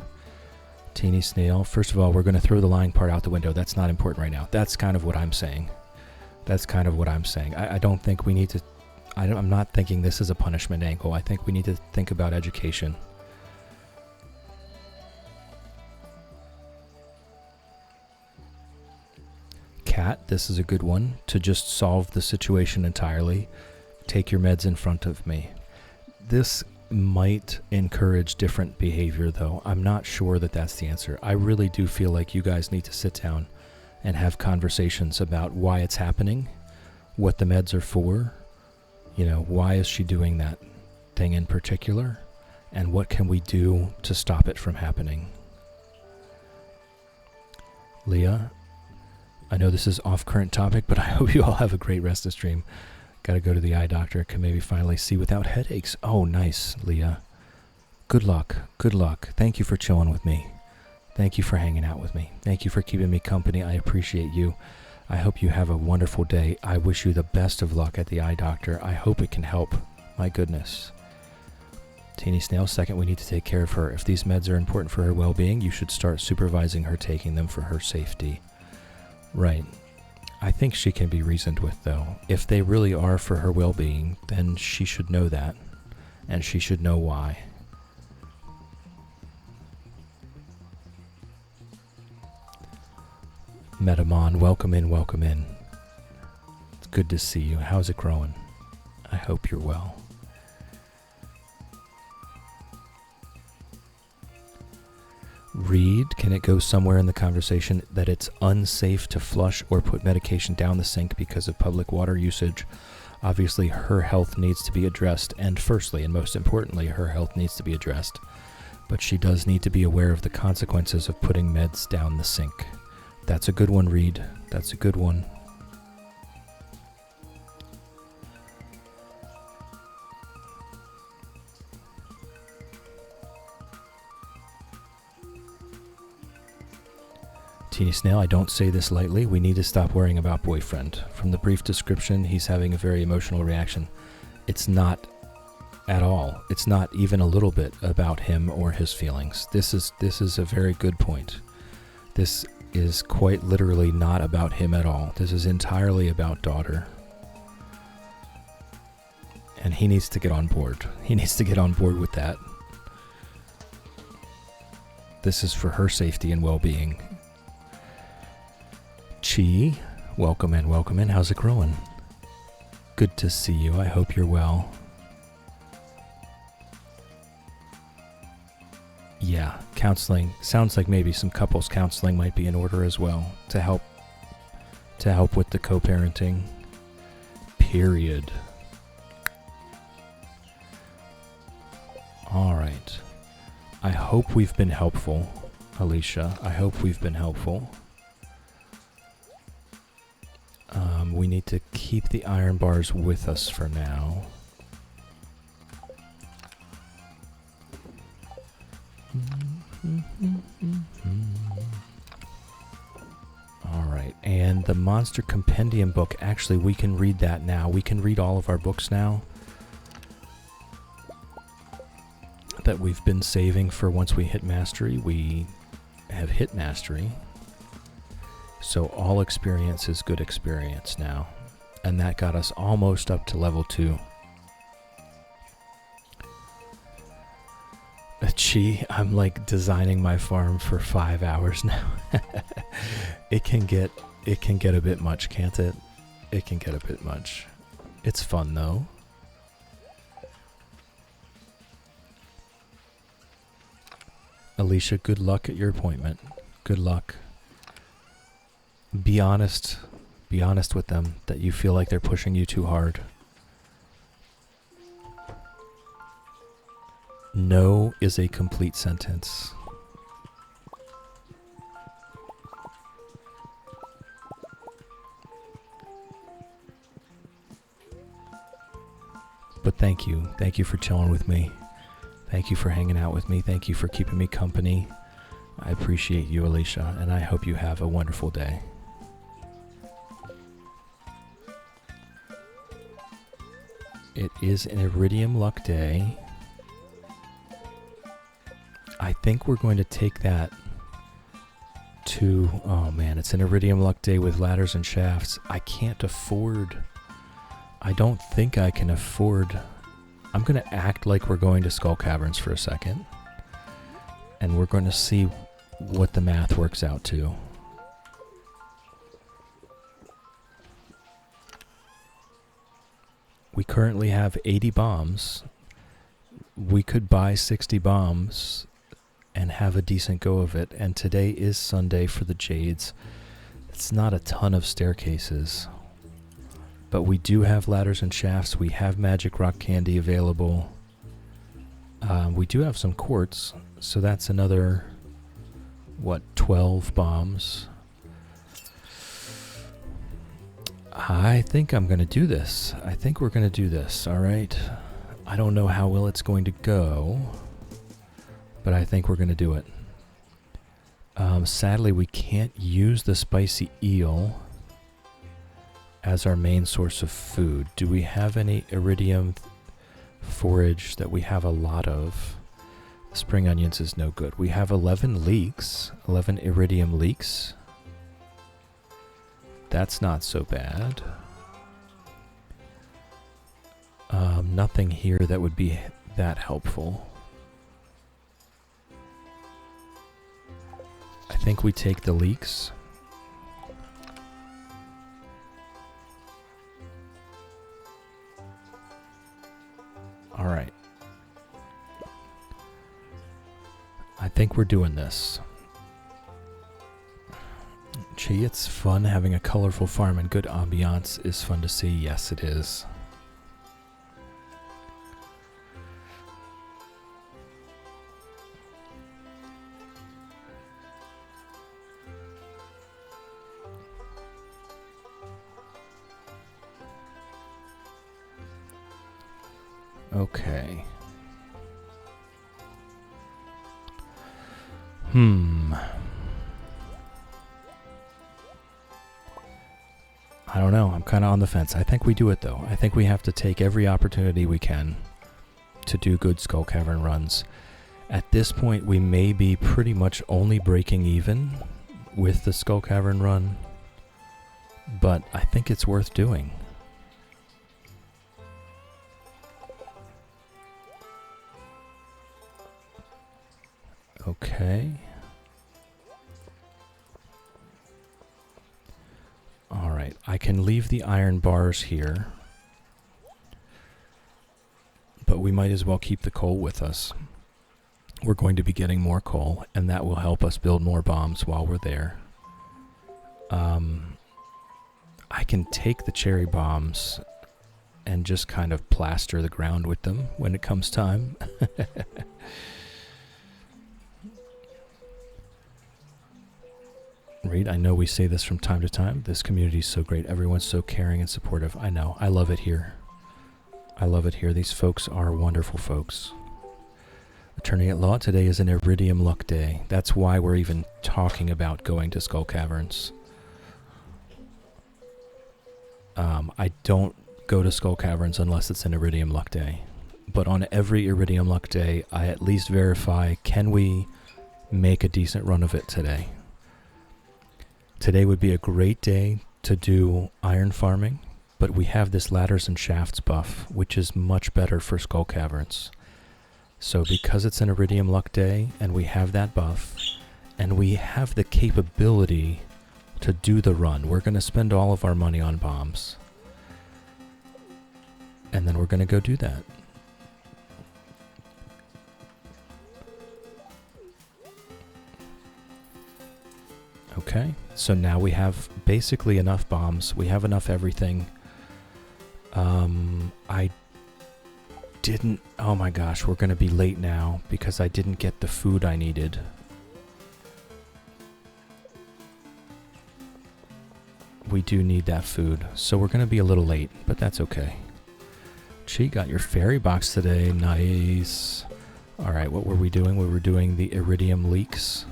Teeny Snail, first of all, we're going to throw the lying part out the window. That's not important right now. That's kind of what I'm saying. That's kind of what I'm saying. I don't think we need to... I'm not thinking this is a punishment angle. I think we need to think about education. Cat, this is a good one. To just solve the situation entirely, take your meds in front of me. This might encourage different behavior, though. I'm not sure that that's the answer. I really do feel like you guys need to sit down and have conversations about why it's happening, what the meds are for, you know, why is she doing that thing in particular, and what can we do to stop it from happening. Leah, I know this is off current topic, but I hope you all have a great rest of stream. Got to go to the eye doctor. Can maybe finally see without headaches. Oh, nice, Leah. Good luck. Good luck. Thank you for chilling with me. Thank you for hanging out with me. Thank you for keeping me company. I appreciate you. I hope you have a wonderful day. I wish you the best of luck at the eye doctor. I hope it can help. My goodness. Teeny Snail, second, we need to take care of her. If these meds are important for her well-being, you should start supervising her taking them for her safety. Right. I think she can be reasoned with, though. If they really are for her well-being, then she should know that, and she should know why. Metamon, welcome in, welcome in. It's good to see you. How's it growing? I hope you're well. Read, can it go somewhere in the conversation that it's unsafe to flush or put medication down the sink because of public water usage? Obviously, her health needs to be addressed, and firstly, and most importantly, her health needs to be addressed. But she does need to be aware of the consequences of putting meds down the sink. That's a good one, Reed. That's a good one. Teeny Snail, I don't say this lightly. We need to stop worrying about boyfriend. From the brief description, he's having a very emotional reaction. It's not at all. It's not even a little bit about him or his feelings. This is a very good point. This is quite literally not about him at all. This is entirely about daughter. And he needs to get on board. He needs to get on board with that. This is for her safety and well-being. Chi, welcome in, welcome in. How's it growing? Good to see you. I hope you're well. Yeah, counseling. Sounds like maybe some couples counseling might be in order as well to help with the co-parenting. Period. All right. I hope we've been helpful, Alicia. I hope we've been helpful. We need to keep the iron bars with us for now. Alright, and the Monster Compendium book, actually we can read that now. We can read all of our books now that we've been saving for once we hit mastery. We have hit mastery. So all experience is good experience now. And that got us almost up to level 2. Gee, I'm like designing my farm for 5 hours now. It can get a bit much, can't it? It can get a bit much. It's fun though. Alicia, good luck at your appointment. Good luck. Be honest. Be honest with them that you feel like they're pushing you too hard. No is a complete sentence. But thank you. Thank you for chilling with me. Thank you for hanging out with me. Thank you for keeping me company. I appreciate you, Alicia, and I hope you have a wonderful day. It is an Iridium Luck Day. I think we're going to take that 2. Oh man, it's an iridium luck day with ladders and shafts. I can't afford. I don't think I can afford. I'm going to act like we're going to Skull Caverns for a second. And we're going to see what the math works out to. We currently have 80 bombs. We could buy 60 bombs and have a decent go of it. And today is Sunday for the Jades. It's not a ton of staircases. But we do have ladders and shafts. We have magic rock candy available. We do have some quartz. So that's another, 12 bombs. I think I'm going to do this. I think we're going to do this, all right? I don't know how well it's going to go, but I think we're going to do it. Sadly, we can't use the spicy eel as our main source of food. Do we have any iridium forage that we have a lot of? Spring onions is no good. We have 11 leeks, 11 iridium leeks. That's not so bad. Nothing here that would be that helpful. I think we take the leeks. All right. I think we're doing this. Gee, it's fun having a colorful farm and good ambiance is fun to see. Yes, it is. Okay. I don't know. I'm kind of on the fence. I think we do it, though. I think we have to take every opportunity we can to do good Skull Cavern runs. At this point, we may be pretty much only breaking even with the Skull Cavern run, but I think it's worth doing. Okay. Alright, I can leave the iron bars here, but we might as well keep the coal with us. We're going to be getting more coal, and that will help us build more bombs while we're there. I can take the cherry bombs and just kind of plaster the ground with them when it comes time. Reed, I know we say this from time to time. This community is so great. Everyone's so caring and supportive. I know. I love it here. I love it here. These folks are wonderful folks. Attorney at Law, today is an Iridium Luck Day. That's why we're even talking about going to Skull Caverns. I don't go to Skull Caverns unless it's an Iridium Luck Day. But on every Iridium Luck Day, I at least verify, can we make a decent run of it today? Today would be a great day to do iron farming, but we have this ladders and shafts buff, which is much better for Skull Caverns. So because it's an Iridium Luck Day, and we have that buff, and we have the capability to do the run, we're going to spend all of our money on bombs. And then we're going to go do that. Okay, so now we have basically enough bombs. We have enough everything. I didn't... Oh my gosh, we're going to be late now because I didn't get the food I needed. We do need that food, so we're going to be a little late, but that's okay. Gee, got your fairy box today. Nice. Alright, what were we doing? We were doing the iridium leaks.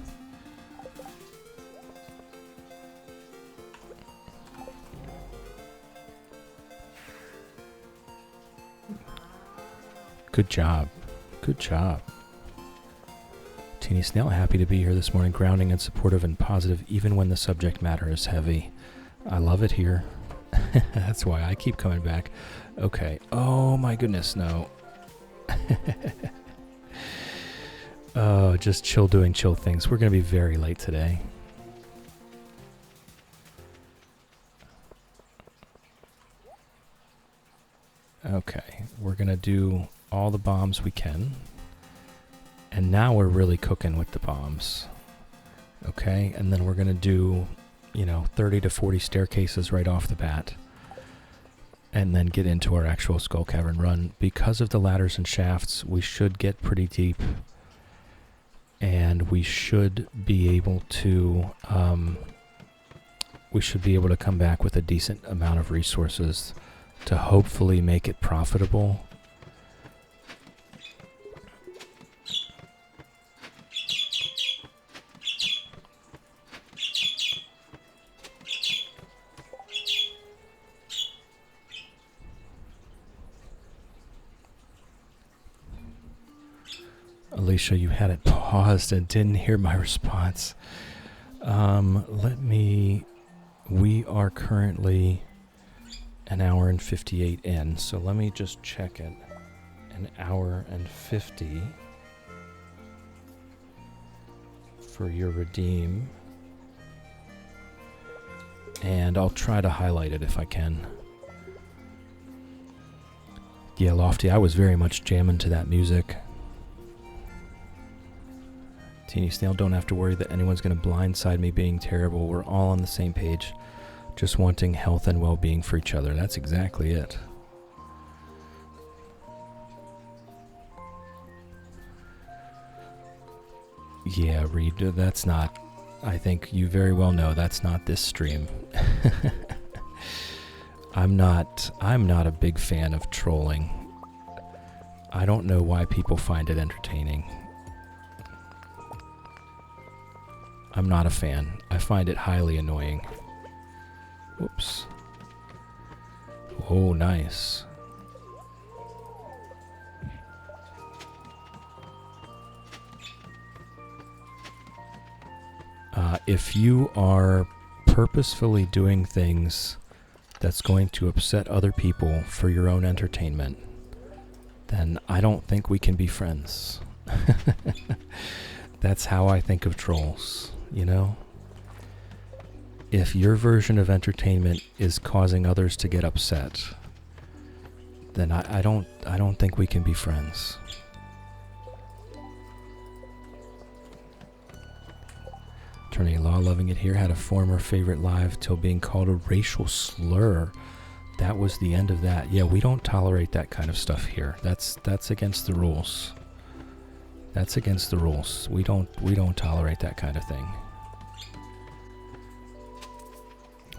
Good job. Good job. Teeny Snail, happy to be here this morning, grounding and supportive and positive, even when the subject matter is heavy. I love it here. That's why I keep coming back. Okay. Oh my goodness, no. Oh, just chill doing chill things. We're going to be very late today. Okay, we're going to do all the bombs we can. And now we're really cooking with the bombs. Okay, and then we're going to do, 30 to 40 staircases right off the bat. And then get into our actual Skull Cavern run. Because of the ladders and shafts, we should get pretty deep. And we should be able to come back with a decent amount of resources to hopefully make it profitable. Alicia, you had it paused and didn't hear my response. We are currently an hour and 58 in, so let me just check it. An hour and 50 for your redeem. And I'll try to highlight it if I can. Yeah, Lofty, I was very much jamming to that music. Teeny Snail, don't have to worry that anyone's going to blindside me being terrible. We're all on the same page. Just wanting health and well-being for each other. That's exactly it. Yeah, Reed, that's not... I think you very well know that's not this stream. I'm not a big fan of trolling. I don't know why people find it entertaining. I'm not a fan. I find it highly annoying. Whoops. Oh, nice. If you are purposefully doing things that's going to upset other people for your own entertainment, then I don't think we can be friends. That's how I think of trolls, If your version of entertainment is causing others to get upset, then I don't think we can be friends. Attorney Law, loving it here. Had a former favorite live till being called a racial slur. That was the end of that. Yeah, we don't tolerate that kind of stuff here. That's against the rules. That's against the rules. We don't tolerate that kind of thing.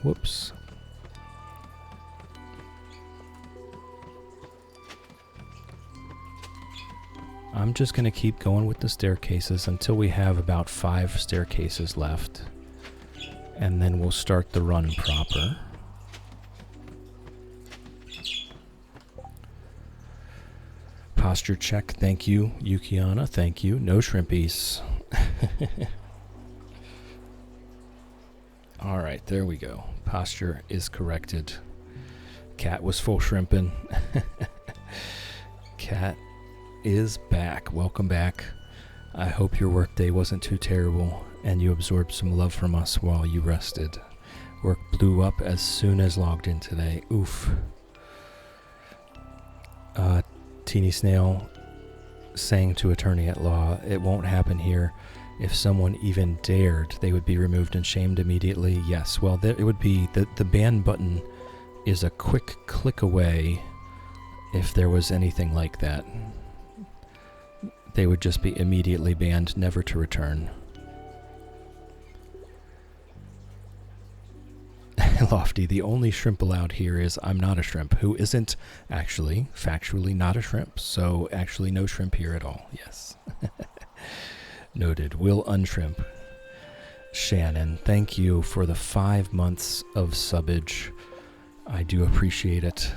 Whoops. I'm just going to keep going with the staircases until we have about 5 staircases left. And then we'll start the run proper. Posture check, thank you. Yukiana, thank you. No shrimpies. Alright, there we go. Posture is corrected. Cat was full shrimping. Cat is back. Welcome back. I hope your workday wasn't too terrible and you absorbed some love from us while you rested. Work blew up as soon as logged in today. Oof. Teeny Snail saying to attorney at law, it won't happen here. If someone even dared, they would be removed and shamed immediately. Yes, well, it would be... The ban button is a quick click away if there was anything like that. They would just be immediately banned, never to return. Lofty, the only shrimp allowed here is I'm not a shrimp, who isn't actually, factually not a shrimp. So actually no shrimp here at all, yes. Noted. Will unshrimp. Shannon, thank you for the 5 months of subbage. I do appreciate it.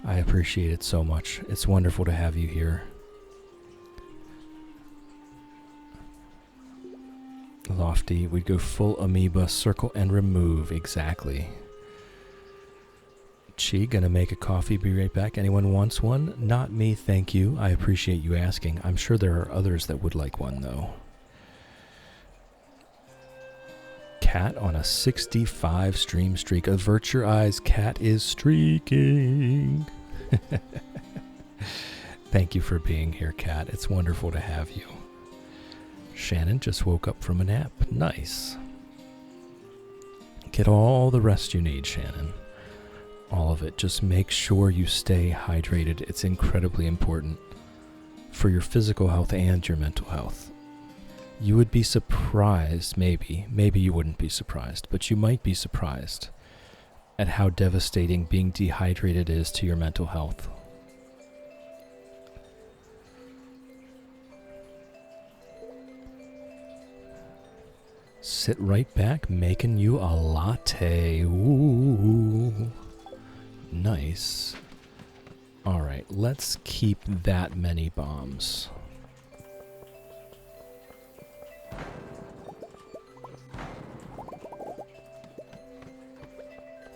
I appreciate it so much. It's wonderful to have you here. Lofty. We'd go full amoeba, circle and remove. Exactly. Chi, gonna make a coffee, be right back. Anyone wants one? Not me, thank you. I appreciate you asking. I'm sure there are others that would like one, though. Cat on a 65 stream streak. Avert your eyes, Cat is streaking. Thank you for being here, Cat. It's wonderful to have you. Shannon just woke up from a nap. Nice. Get all the rest you need, Shannon. All of it. Just make sure you stay hydrated. It's incredibly important for your physical health and your mental health. You would be surprised, maybe you wouldn't be surprised, but you might be surprised at how devastating being dehydrated is to your mental health. Sit right back, making you a latte. Ooh. Nice. Alright, let's keep that many bombs.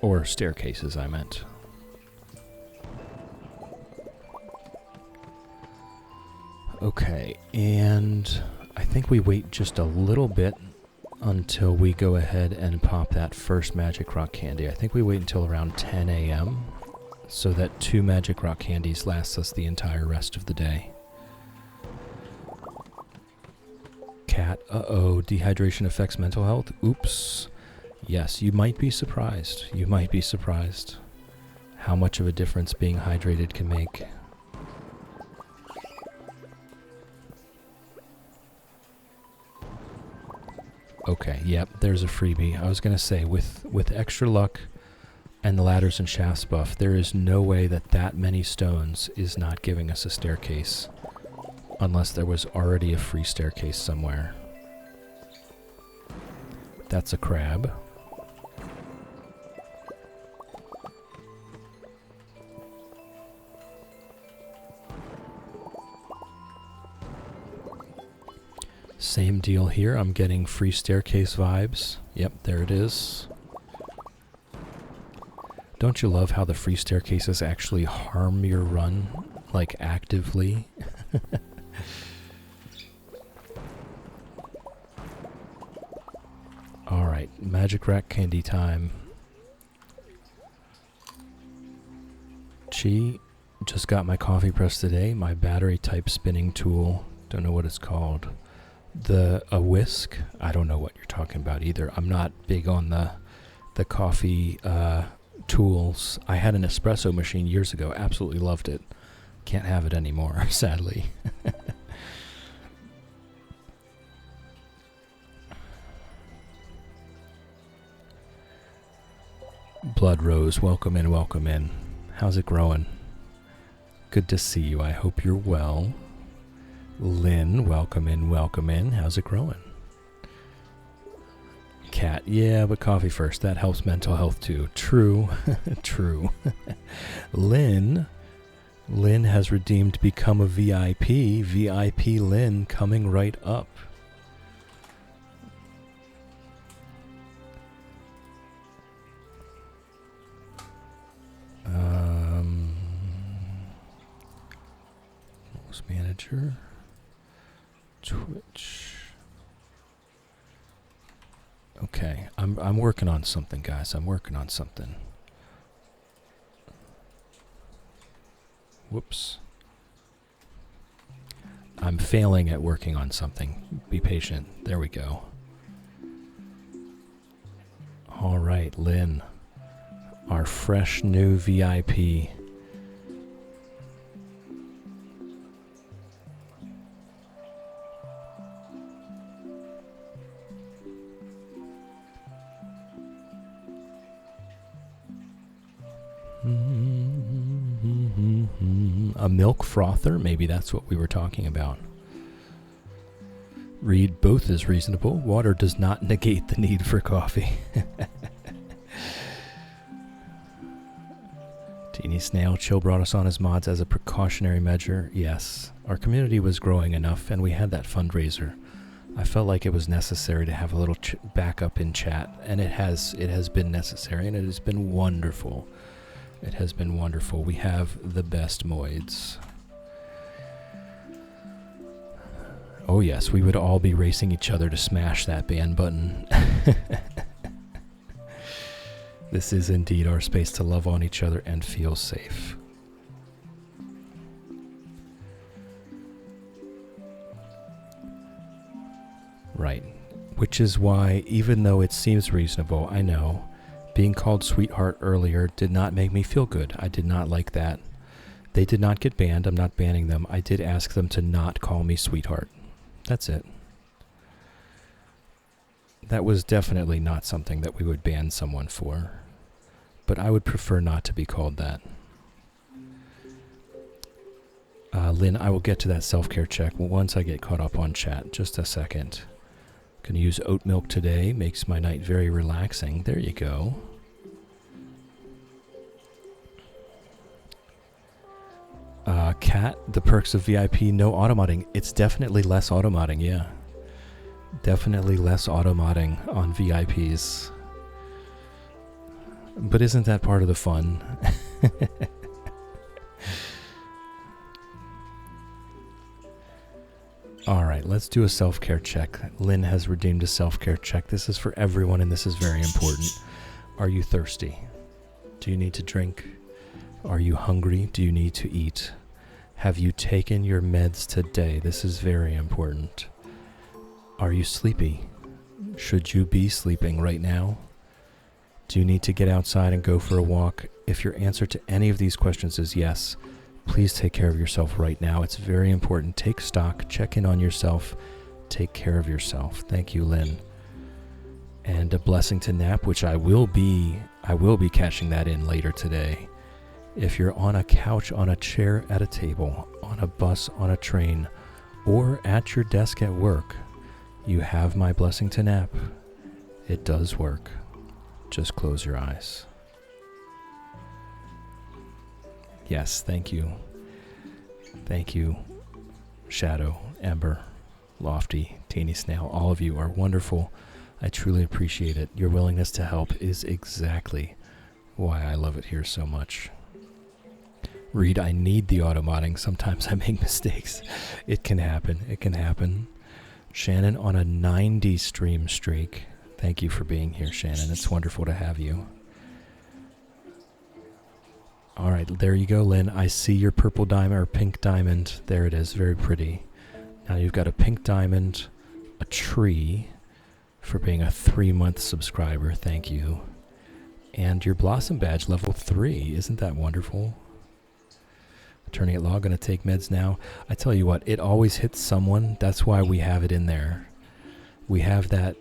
Or staircases, I meant. Okay, and I think we wait just a little bit until we go ahead and pop that first magic rock candy. I think we wait until around 10 a.m. so that 2 magic rock candies last us the entire rest of the day. Cat, uh-oh, dehydration affects mental health? Oops. Yes, you might be surprised. You might be surprised how much of a difference being hydrated can make. Okay, yep, there's a freebie. I was going to say, with extra luck and the ladders and shafts buff, there is no way that many stones is not giving us a staircase. Unless there was already a free staircase somewhere. That's a crab. Same deal here. I'm getting free staircase vibes. Yep, there it is. Don't you love how the free staircases actually harm your run, like actively? Alright, magic rack candy time. Chi, just got my coffee press today. My battery type spinning tool. Don't know what it's called. A whisk. I don't know what you're talking about either. I'm not big on the coffee tools. I had an espresso machine years ago. Absolutely loved it. Can't have it anymore, sadly. Blood Rose, welcome in, welcome in. How's it growing? Good to see you. I hope you're well. Lynn, welcome in, welcome in. How's it growing? Cat, yeah, but coffee first. That helps mental health too. True, true. Lynn has redeemed Become a VIP. VIP Lynn coming right up. Most manager. Twitch. Okay, I'm working on something, guys. I'm working on something. Whoops. I'm failing at working on something. Be patient. There we go. All right, Lynn. Our fresh new VIP. A milk frother? Maybe that's what we were talking about. Read, both is reasonable. Water does not negate the need for coffee. Teeny Snail, Chill brought us on as mods as a precautionary measure. Yes, our community was growing enough and we had that fundraiser I felt like it was necessary to have a little backup in chat, and it has been necessary, and it has been wonderful. It has been wonderful. We have the best moids. Oh yes, we would all be racing each other to smash that ban button. This is indeed our space to love on each other and feel safe. Right. Which is why, even though it seems reasonable, I know, being called sweetheart earlier did not make me feel good. I did not like that. They did not get banned. I'm not banning them. I did ask them to not call me sweetheart. That's it. That was definitely not something that we would ban someone for. But I would prefer not to be called that. Lynn, I will get to that self-care check once I get caught up on chat. Just a second. Gonna use oat milk today. Makes my night very relaxing. There you go. Cat, the perks of VIP, no automodding. It's definitely less automodding, yeah. Definitely less automodding on VIPs. But isn't that part of the fun? Alright, let's do a self-care check. Lynn has redeemed a self-care check. This is for everyone, and this is very important. Are you thirsty? Do you need to drink? Are you hungry? Do you need to eat? Have you taken your meds today? This is very important. Are you sleepy? Should you be sleeping right now? Do you need to get outside and go for a walk? If your answer to any of these questions is yes, please take care of yourself right now. It's very important. Take stock, check in on yourself, take care of yourself. Thank you, Lynn. And a blessing to nap, which I will be catching that in later today. If you're on a couch, on a chair, at a table, on a bus, on a train, or at your desk at work, you have my blessing to nap. It does work. Just close your eyes. Yes, thank you. Thank you, Shadow, Ember, Lofty, Teeny Snail. All of you are wonderful. I truly appreciate it. Your willingness to help is exactly why I love it here so much. Reed, I need the automodding. Sometimes I make mistakes. It can happen. It can happen. Shannon on a 90 stream streak. Thank you for being here, Shannon. It's wonderful to have you. All right, there you go, Lynn. I see your purple diamond or pink diamond. There it is. Very pretty. Now you've got a pink diamond, a tree for being a 3-month subscriber. Thank you. And your blossom badge, level 3. Isn't that wonderful? Turning it log, gonna take meds now. I tell you what, it always hits someone. That's why we have it in there. We have that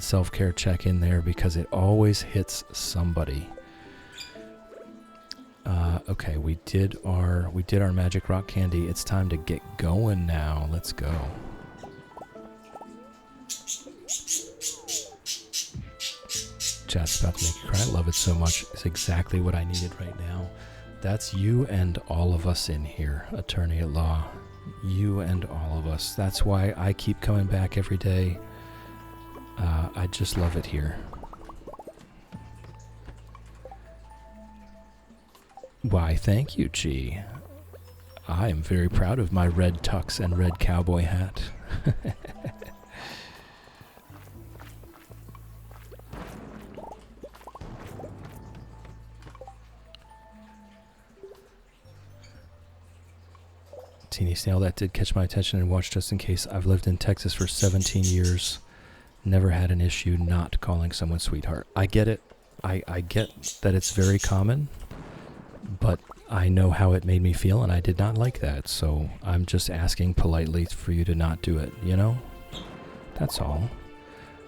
self-care check in there because it always hits somebody. Okay, we did our magic rock candy. It's time to get going now. Let's go. Chat's about to make you cry. I love it so much. It's exactly what I needed right now. That's you and all of us in here, Attorney at Law. You and all of us. That's why I keep coming back every day. I just love it here. Why, thank you, G. I am very proud of my red tux and red cowboy hat. Teeny Snail, that did catch my attention and watch just in case. I've lived in Texas for 17 years. Never had an issue not calling someone sweetheart. I get it. I get that it's very common, but I know how it made me feel, and I did not like that. So I'm just asking politely for you to not do it, you know? That's all.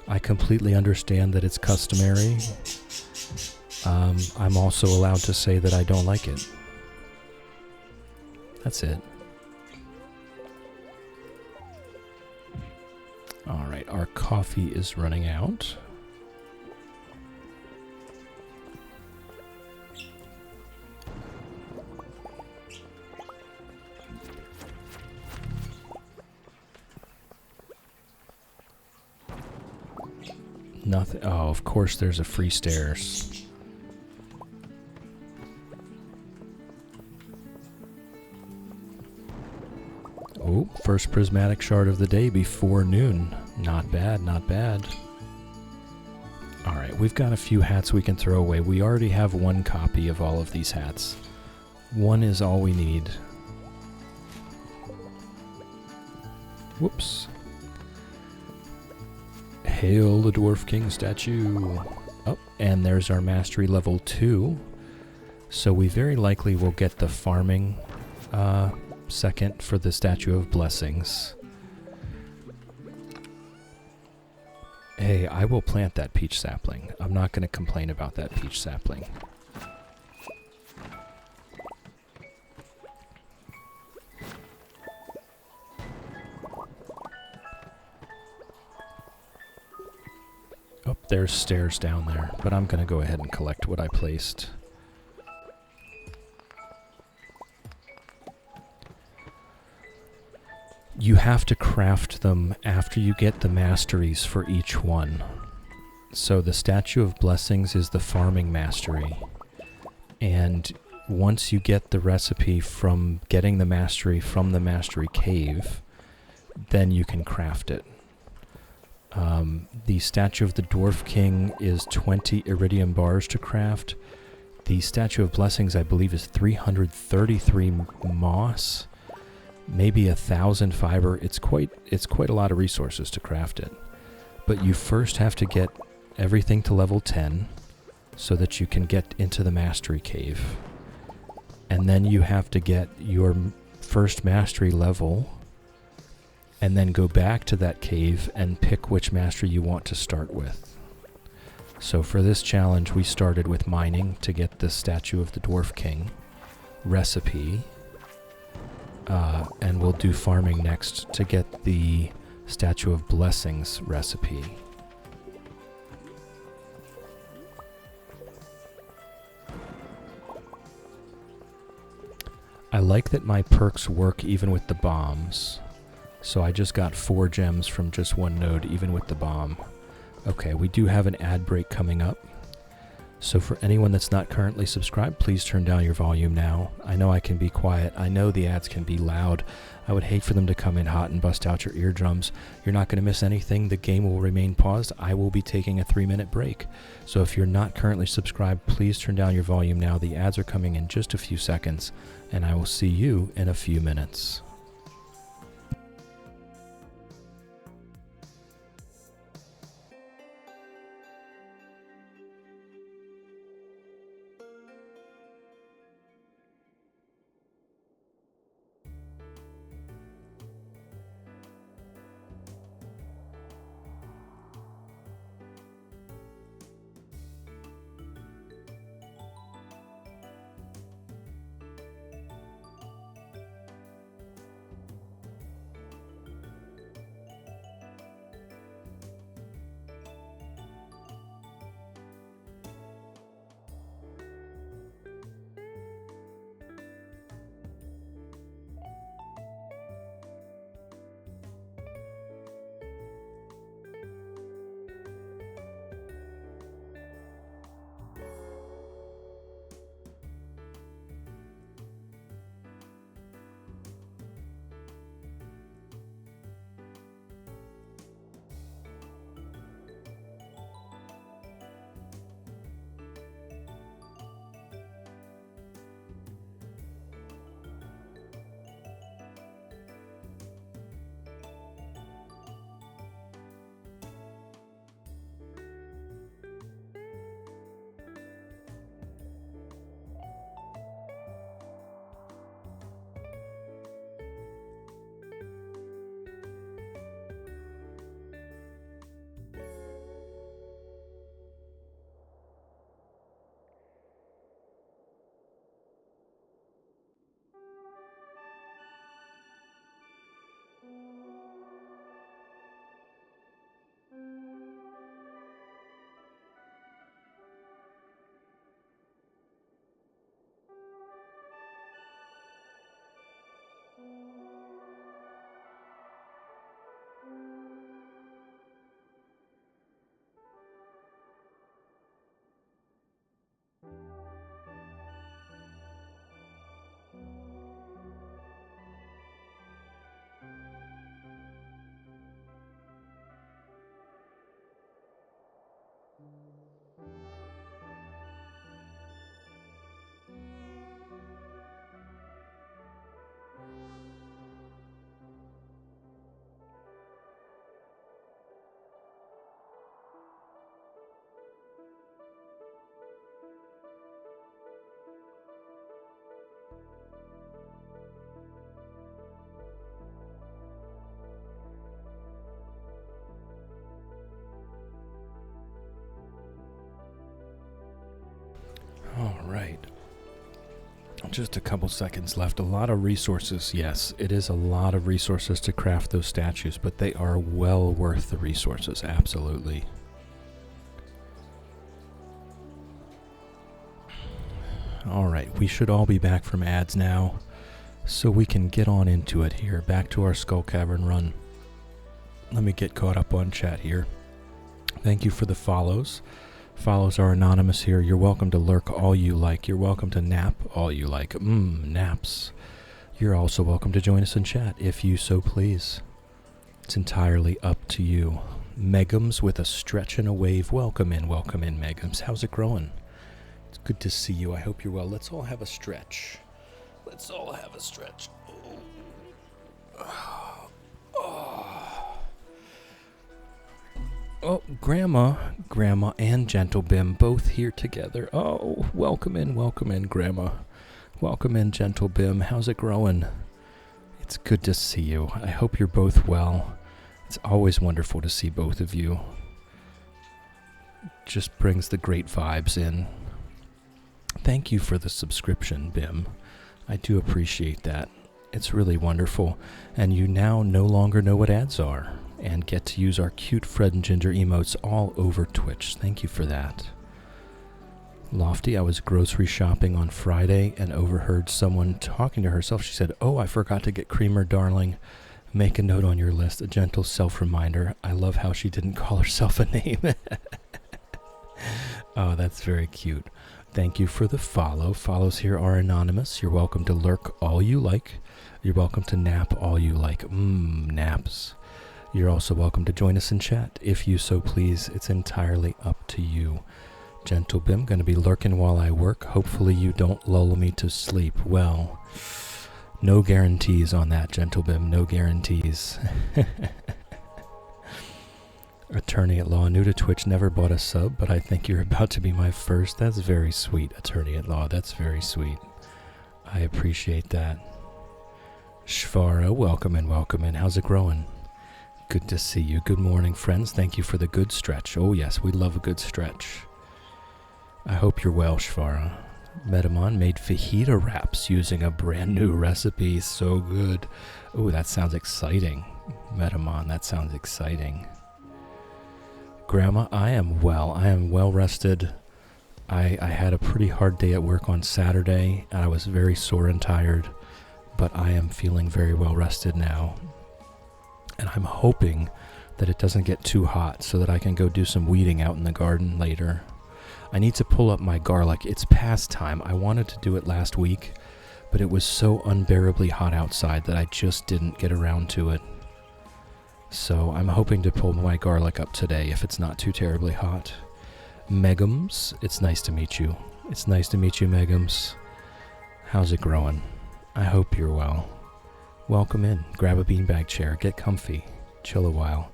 I completely understand that it's customary. I'm also allowed to say that I don't like it. That's it. All right, our coffee is running out. Nothing. Oh, of course there's a free stairs. Oh, first prismatic shard of the day before noon. Not bad, not bad. Alright, we've got a few hats we can throw away. We already have one copy of all of these hats. One is all we need. Whoops. Hail the Dwarf King statue. Oh, and there's our mastery level 2. So we very likely will get the farming second for the Statue of Blessings. Hey, I will plant that peach sapling. I'm not going to complain about that peach sapling. Oh, there's stairs down there, but I'm going to go ahead and collect what I placed. You have to craft them after you get the masteries for each one. So the Statue of Blessings is the farming mastery. And once you get the recipe from getting the mastery from the mastery cave, then you can craft it. The Statue of the Dwarf King is 20 iridium bars to craft. The Statue of Blessings, I believe, is 333 moss. Maybe 1,000 fiber. It's quite a lot of resources to craft it. But you first have to get everything to level 10 so that you can get into the mastery cave. And then you have to get your first mastery level and then go back to that cave and pick which mastery you want to start with. So for this challenge, we started with mining to get the Statue of the Dwarf King recipe. And we'll do farming next to get the Statue of Blessings recipe. I like that my perks work even with the bombs. So I just got 4 gems from just one node, even with the bomb. Okay, we do have an ad break coming up. So for anyone that's not currently subscribed, please turn down your volume now. I know I can be quiet. I know the ads can be loud. I would hate for them to come in hot and bust out your eardrums. You're not going to miss anything. The game will remain paused. I will be taking a 3-minute break. So if you're not currently subscribed, please turn down your volume now. The ads are coming in just a few seconds, and I will see you in a few minutes. All right. Just a couple seconds left. A lot of resources. Yes, it is a lot of resources to craft those statues, but they are well worth the resources. Absolutely. All right. We should all be back from ads now, so we can get on into it here. Back to our Skull Cavern run. Let me get caught up on chat here. Thank you for the follows. Follows are anonymous here. You're welcome to lurk all you like. You're welcome to nap all you like. Naps. You're also welcome to join us in chat if you so please. It's entirely up to you. Megums with a stretch and a wave. Welcome in, Megums. How's it growing? It's good to see you. I hope you're well. Let's all have a stretch. Let's all have a stretch. Oh, Grandma, and Gentle Bim both here together. Oh, welcome in, Grandma. Welcome in, Gentle Bim. How's it growing? It's good to see you. I hope you're both well. It's always wonderful to see both of you. Just brings the great vibes in. Thank you for the subscription, Bim. I do appreciate that. It's really wonderful. And you now no longer know what ads are, and get to use our cute Fred and Ginger emotes all over Twitch. Thank you for that. Lofty, I was grocery shopping on Friday and overheard someone talking to herself. She said, "Oh, I forgot to get creamer, darling. Make a note on your list, a gentle self-reminder." I love how she didn't call herself a name. Oh, that's very cute. Thank you for the follow. Follows here are anonymous. You're welcome to lurk all you like. You're welcome to nap all you like. Naps. You're also welcome to join us in chat if you so please. It's entirely up to you. Gentle Bim, going to be lurking while I work. Hopefully you don't lull me to sleep. Well, no guarantees on that, Gentle Bim. No guarantees. Attorney at Law, new to Twitch, never bought a sub, but I think you're about to be my first. That's very sweet, Attorney at Law. That's very sweet. I appreciate that. Shvara, welcome in. How's it growing? Good to see you. Good morning, friends. Thank you for the good stretch. Oh, yes, we love a good stretch. I hope you're well, Shvara. Metamon made fajita wraps using a brand new recipe. So good. Oh, that sounds exciting. Metamon, that sounds exciting. Grandma, I am well. I am well rested. I had a pretty hard day at work on Saturday, and I was very sore and tired, but I am feeling very well rested now. And I'm hoping that it doesn't get too hot so that I can go do some weeding out in the garden later. I need to pull up my garlic. It's past time. I wanted to do it last week, but it was so unbearably hot outside that I just didn't get around to it. So I'm hoping to pull my garlic up today if it's not too terribly hot. Megums, it's nice to meet you. It's nice to meet you, Megums. How's it growing? I hope you're well. Welcome in. Grab a beanbag chair. Get comfy. Chill a while.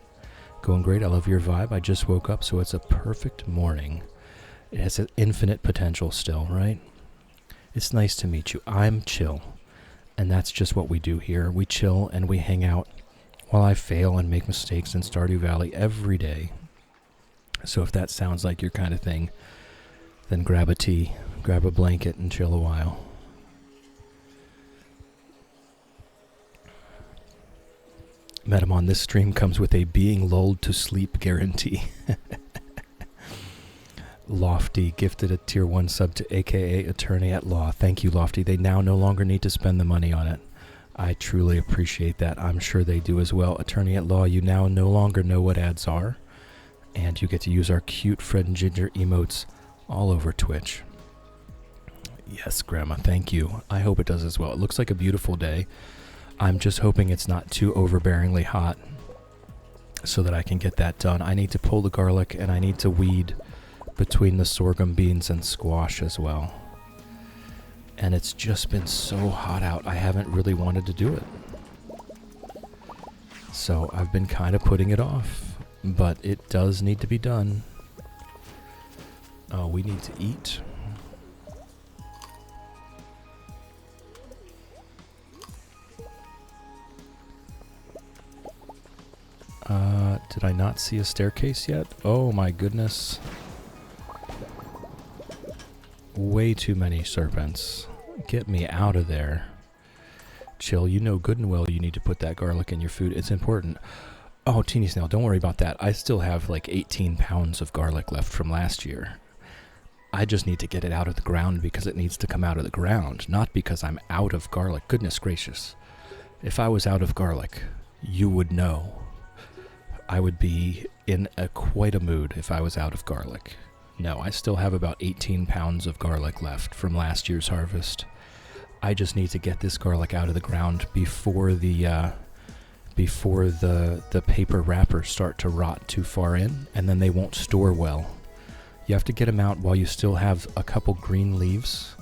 Going great. I love your vibe. I just woke up, so it's a perfect morning. It has an infinite potential still, right? It's nice to meet you. I'm chill. And that's just what we do here. We chill and we hang out while I fail and make mistakes in Stardew Valley every day. So if that sounds like your kind of thing, then grab a tea, grab a blanket, and chill a while. Metamon, this stream comes with a being lulled to sleep guarantee. Lofty gifted a tier 1 sub to AKA Attorney at Law. Thank you, Lofty. They now no longer need to spend the money on it. I truly appreciate that. I'm sure they do as well. Attorney at Law, you now no longer know what ads are, and you get to use our cute Fred and Ginger emotes all over Twitch. Yes, Grandma, thank you. I hope it does as well. It looks like a beautiful day. I'm just hoping it's not too overbearingly hot so that I can get that done. I need to pull the garlic, and I need to weed between the sorghum beans and squash as well. And it's just been so hot out, I haven't really wanted to do it. So I've been kind of putting it off, but it does need to be done. Oh, we need to eat. Did I not see a staircase yet? Oh my goodness. Way too many serpents. Get me out of there. Chill, you know good and well you need to put that garlic in your food. It's important. Oh, Teeny Snail, don't worry about that. I still have like 18 pounds of garlic left from last year. I just need to get it out of the ground because it needs to come out of the ground, not because I'm out of garlic. Goodness gracious. If I was out of garlic, you would know. I would be in quite a mood if I was out of garlic. No, I still have about 18 pounds of garlic left from last year's harvest. I just need to get this garlic out of the ground before the paper wrappers start to rot too far in, and then they won't store well. You have to get them out while you still have a couple green leaves,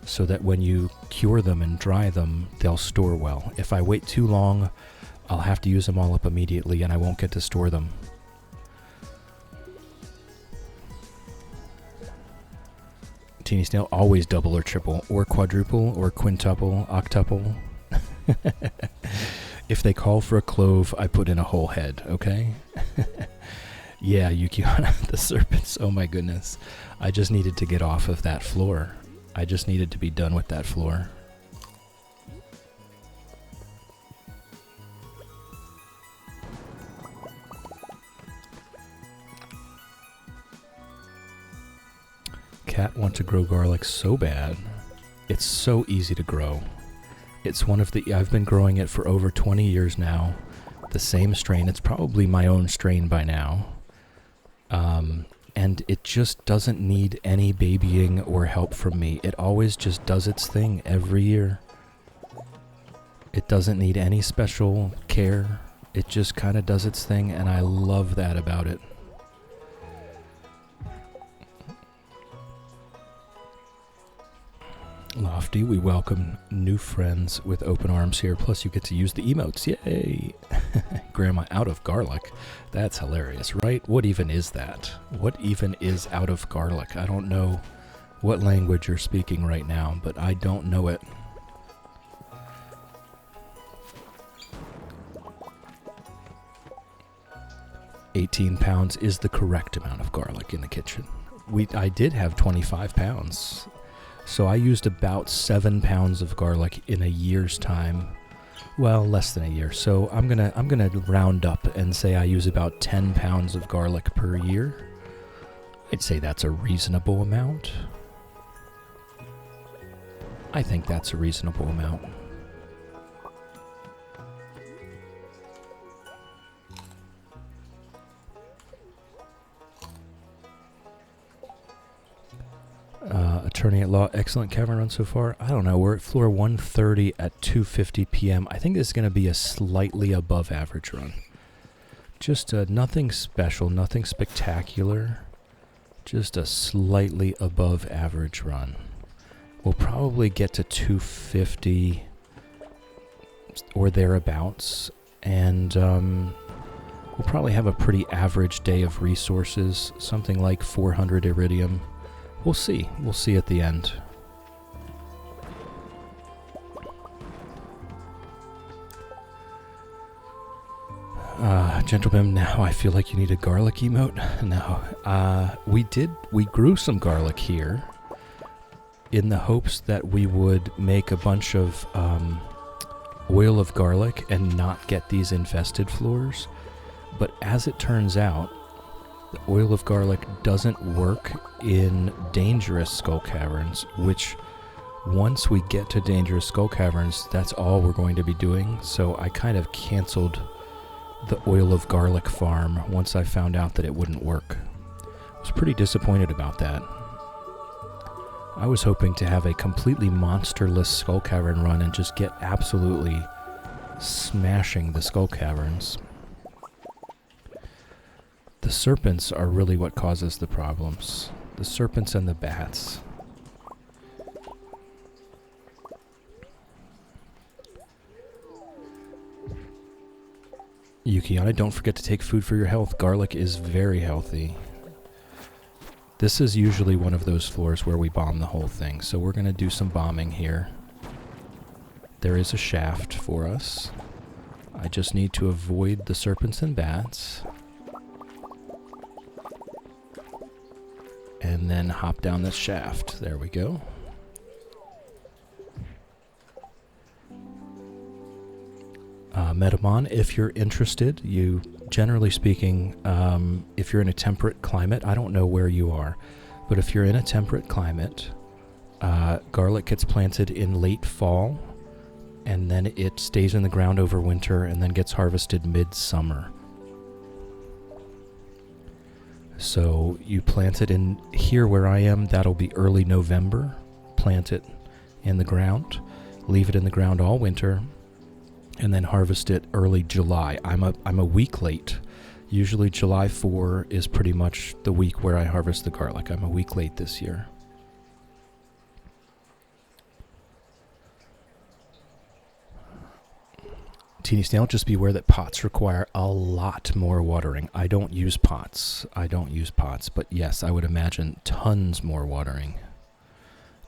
so that when you cure them and dry them, they'll store well. If I wait too long, I'll have to use them all up immediately, and I won't get to store them. Teeny Snail, always double or triple, or quadruple, or quintuple, octuple. If they call for a clove, I put in a whole head, okay? Yeah, Yukiana, the serpents, oh my goodness. I just needed to get off of that floor. I just needed to be done with that floor. Cat want to grow garlic so bad. It's so easy to grow. It's one of the... I've been growing it for over 20 years now. The same strain. It's probably my own strain by now. And it just doesn't need any babying or help from me. It always just does its thing every year. It doesn't need any special care. It just kind of does its thing, and I love that about it. Lofty, we welcome new friends with open arms here. Plus, you get to use the emotes. Yay! Grandma out of garlic. That's hilarious, right? What even is that? What even is out of garlic? I don't know what language you're speaking right now, but I don't know it. £18 is the correct amount of garlic in the kitchen. I did have 25 pounds. So I used about 7 pounds of garlic in a year's time. Well, less than a year. So I'm gonna round up and say I use about 10 pounds of garlic per year. I'd say that's a reasonable amount. I think that's a reasonable amount. Attorney at Law, excellent cavern run so far. I don't know, we're at floor 130 at 2:50 p.m. I think this is going to be a slightly above average run. Just nothing special, nothing spectacular. Just a slightly above average run. We'll probably get to 250 or thereabouts, and we'll probably have a pretty average day of resources, something like 400 iridium. We'll see. We'll see at the end. Gentlemen, now I feel like you need a garlic emote. No. We grew some garlic here in the hopes that we would make a bunch of oil of garlic and not get these infested floors. But as it turns out, the oil of garlic doesn't work in dangerous skull caverns, which once we get to dangerous skull caverns, that's all we're going to be doing. So I kind of canceled the oil of garlic farm once I found out that it wouldn't work. I was pretty disappointed about that. I was hoping to have a completely monsterless skull cavern run and just get absolutely smashing the skull caverns. The serpents are really what causes the problems. The serpents and the bats. Yukiana, don't forget to take food for your health. Garlic is very healthy. This is usually one of those floors where we bomb the whole thing, so we're going to do some bombing here. There is a shaft for us. I just need to avoid the serpents and bats. And then hop down this shaft. There we go. Metamon, if you're interested, you, generally speaking, if you're in a temperate climate, I don't know where you are, but if you're in a temperate climate, garlic gets planted in late fall, and then it stays in the ground over winter, and then gets harvested midsummer. So you plant it in here where I am, that'll be early November. Plant it in the ground, leave it in the ground all winter, and then harvest it early July. I'm a week late. Usually July 4 is pretty much the week where I harvest the garlic. I'm a week late this year. Teeny Snail, just be aware that pots require a lot more watering. I don't use pots, but yes, I would imagine tons more watering.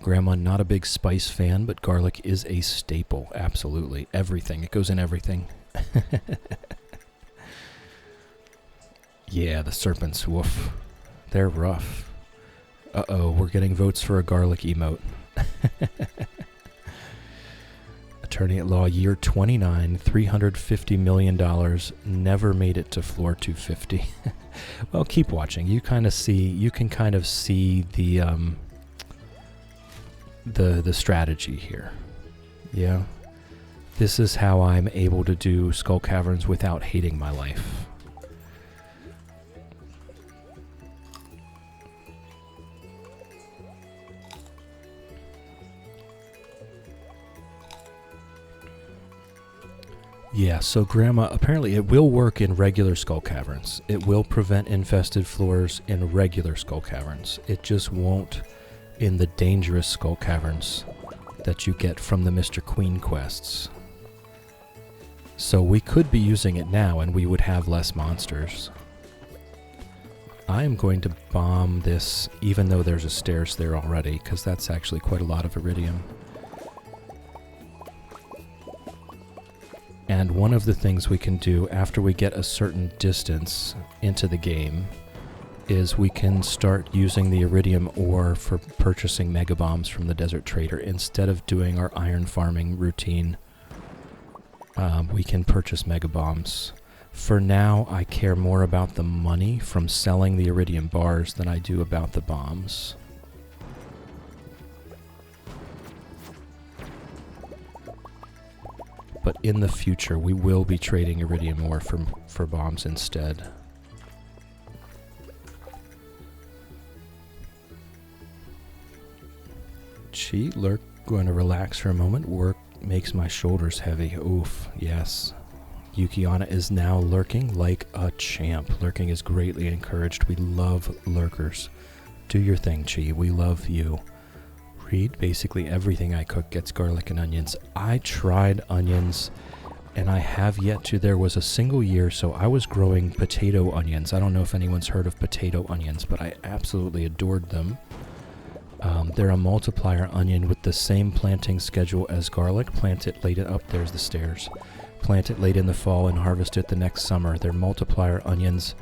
Grandma, not a big spice fan, but garlic is a staple. Absolutely. Everything. It goes in everything. Yeah, the serpents. Woof. They're rough. Uh-oh, we're getting votes for a garlic emote. Attorney at Law, year 29, $350 million, never made it to floor 250. Well, keep watching. You can kind of see the strategy here. Yeah. This is how I'm able to do Skull Caverns without hating my life. Yeah, so Grandma, apparently it will work in regular Skull Caverns. It will prevent infested floors in regular Skull Caverns. It just won't in the dangerous Skull Caverns that you get from the Mr. Queen quests. So we could be using it now and we would have less monsters. I am going to bomb this even though there's a stairs there already, because that's actually quite a lot of iridium. And one of the things we can do after we get a certain distance into the game is we can start using the iridium ore for purchasing mega bombs from the desert trader. Instead of doing our iron farming routine, we can purchase mega bombs. For now, I care more about the money from selling the iridium bars than I do about the bombs. But in the future, we will be trading iridium ore for bombs instead. Cheat, lurk, going to relax for a moment. Work makes my shoulders heavy. Oof, yes. Yukiana is now lurking like a champ. Lurking is greatly encouraged. We love lurkers. Do your thing, Chi. We love you. Read, basically everything I cook gets garlic and onions. I tried onions, and I have yet to. There was a single year, so I was growing potato onions. I don't know if anyone's heard of potato onions, but I absolutely adored them. They're a multiplier onion with the same planting schedule as garlic. Plant it late, up there's the stairs. Plant it late in the fall and harvest it the next summer. They're multiplier onions,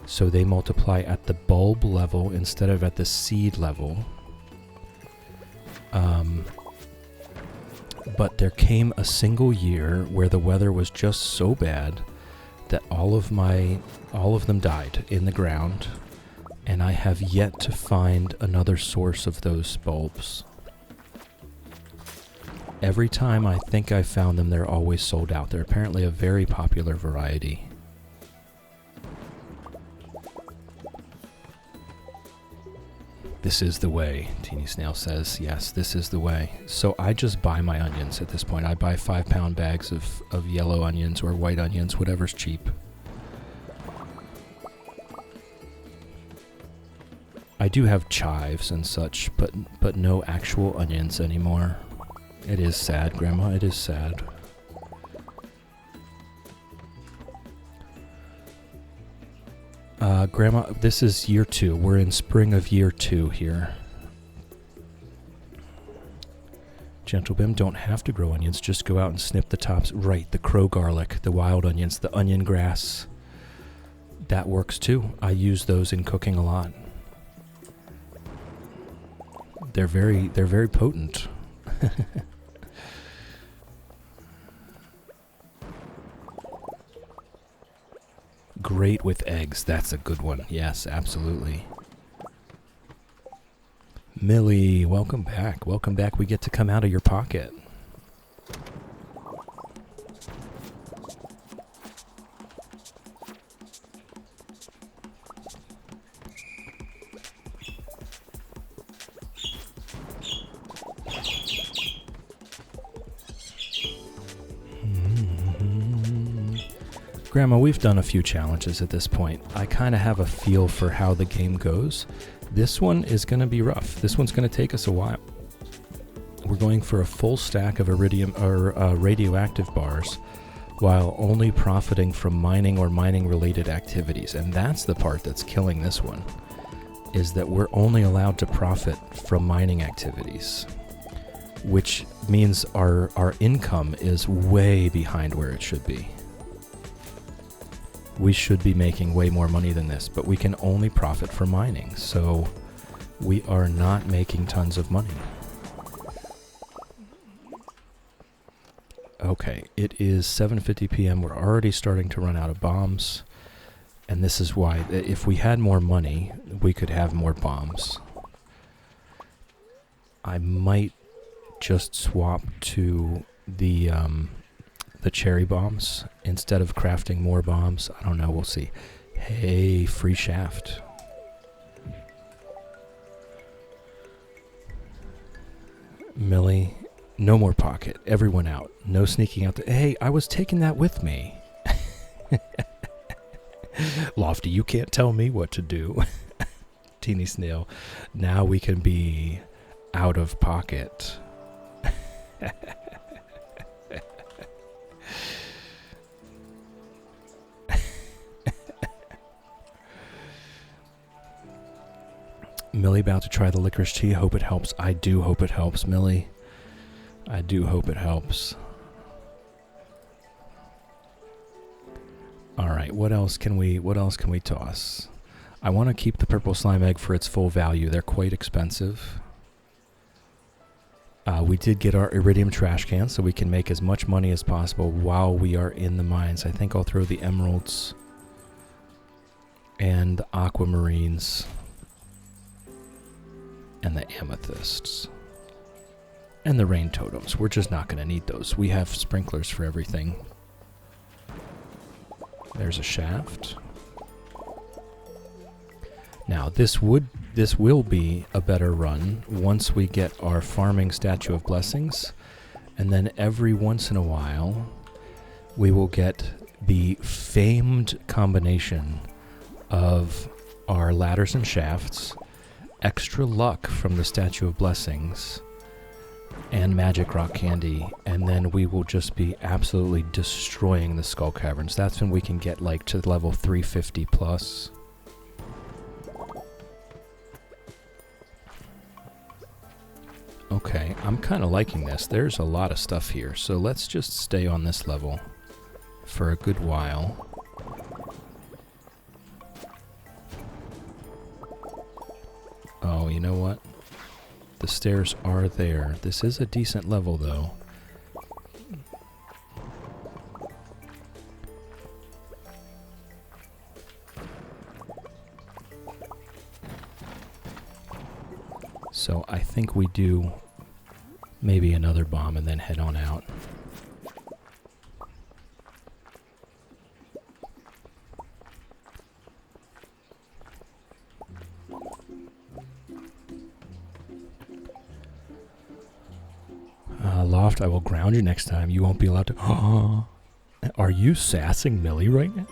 so they multiply at the bulb level instead of at the seed level. But there came a single year where the weather was just so bad that all of them died in the ground, and I have yet to find another source of those bulbs. Every time I think I found them, they're always sold out. They're apparently a very popular variety. This is the way, Teeny Snail says. Yes, this is the way. So I just buy my onions at this point. I buy 5-pound bags of yellow onions or white onions, whatever's cheap. I do have chives and such, but no actual onions anymore. It is sad, Grandma. It is sad. Grandma, this is year 2. We're in spring of year 2 here. Gentle Bim, don't have to grow onions. Just go out and snip the tops. Right, the crow garlic, the wild onions, the onion grass. That works too. I use those in cooking a lot. They're very potent. Great with eggs. That's a good one. Yes, absolutely. Millie, welcome back. Welcome back. We get to come out of your pocket. Grandma, we've done a few challenges at this point. I kind of have a feel for how the game goes. This one is going to be rough. This one's going to take us a while. We're going for a full stack of iridium or radioactive bars while only profiting from mining or mining-related activities. And that's the part that's killing this one, is that we're only allowed to profit from mining activities, which means our income is way behind where it should be. We should be making way more money than this, but we can only profit from mining, so we are not making tons of money. Okay, it is 7:50 p.m. We're already starting to run out of bombs, and this is why, if we had more money, we could have more bombs. I might just swap to the cherry bombs instead of crafting more bombs. I don't know, we'll see. Hey, free shaft. Millie, no more pocket. Everyone out. No sneaking out. Hey, I was taking that with me. Lofty, you can't tell me what to do. Teeny Snail, now we can be out of pocket. Millie about to try the licorice tea. Hope it helps. I do hope it helps, Millie. I do hope it helps. All right, what else can we toss? I want to keep the purple slime egg for its full value. They're quite expensive. We did get our iridium trash can, so we can make as much money as possible while we are in the mines. I think I'll throw the emeralds and the aquamarines and the amethysts and the rain totems. We're just not going to need those. We have sprinklers for everything. There's a shaft. Now this will be a better run once we get our farming statue of blessings, and then every once in a while we will get the famed combination of our ladders and shafts, extra luck from the Statue of Blessings, and magic rock candy, and then we will just be absolutely destroying the skull caverns. That's when we can get like to level 350 plus. Okay, I'm kind of liking this. There's a lot of stuff here, so let's just stay on this level for a good while. Oh, you know what? The stairs are there. This is a decent level, though. So I think we do maybe another bomb and then head on out. Loft, I will ground you next time. You won't be allowed to... Oh, are you sassing Millie right now?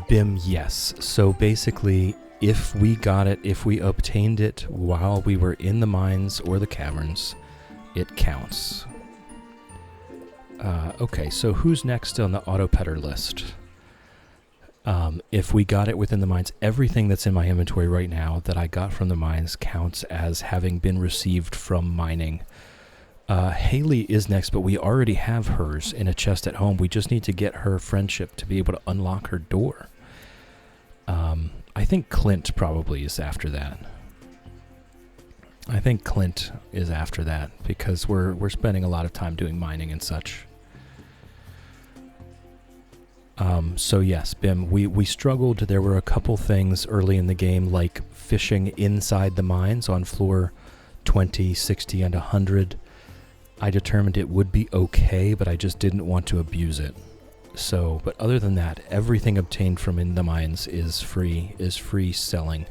BIM, yes. So basically, if we got it, if we obtained it while we were in the mines or the caverns, it counts. Okay, so who's next on the auto-petter list? If we got it within the mines, everything that's in my inventory right now that I got from the mines counts as having been received from mining. Haley is next, but we already have hers in a chest at home. We just need to get her friendship to be able to unlock her door. I think Clint probably is after that. I think Clint is after that because we're spending a lot of time doing mining and such. So yes, BIM, we struggled. There were a couple things early in the game, like fishing inside the mines on floor 20, 60, and 100. I determined it would be okay, but I just didn't want to abuse it. So, but other than that, everything obtained from in the mines is free selling.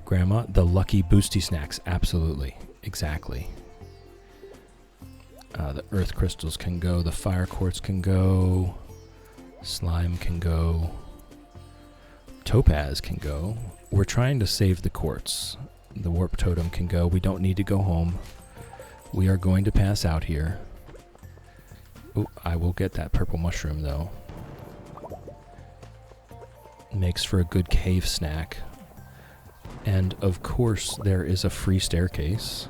Grandma, the lucky boosty snacks, absolutely, exactly. The earth crystals can go, the fire quartz can go, slime can go, topaz can go. We're trying to save the quartz. The warp totem can go. We don't need to go home. We are going to pass out here. Ooh, I will get that purple mushroom, though. Makes for a good cave snack. And, of course, there is a free staircase.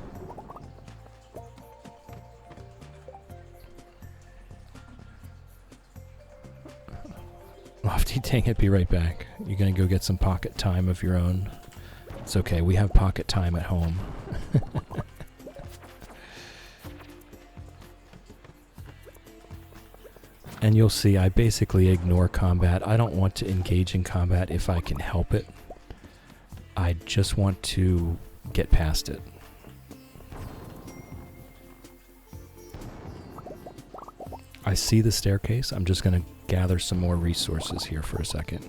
Lofty, dang it, be right back. You're gonna go get some pocket time of your own. It's okay, we have pocket time at home. And you'll see I basically ignore combat. I don't want to engage in combat if I can help it. I just want to get past it. I see the staircase. I'm just going to gather some more resources here for a second.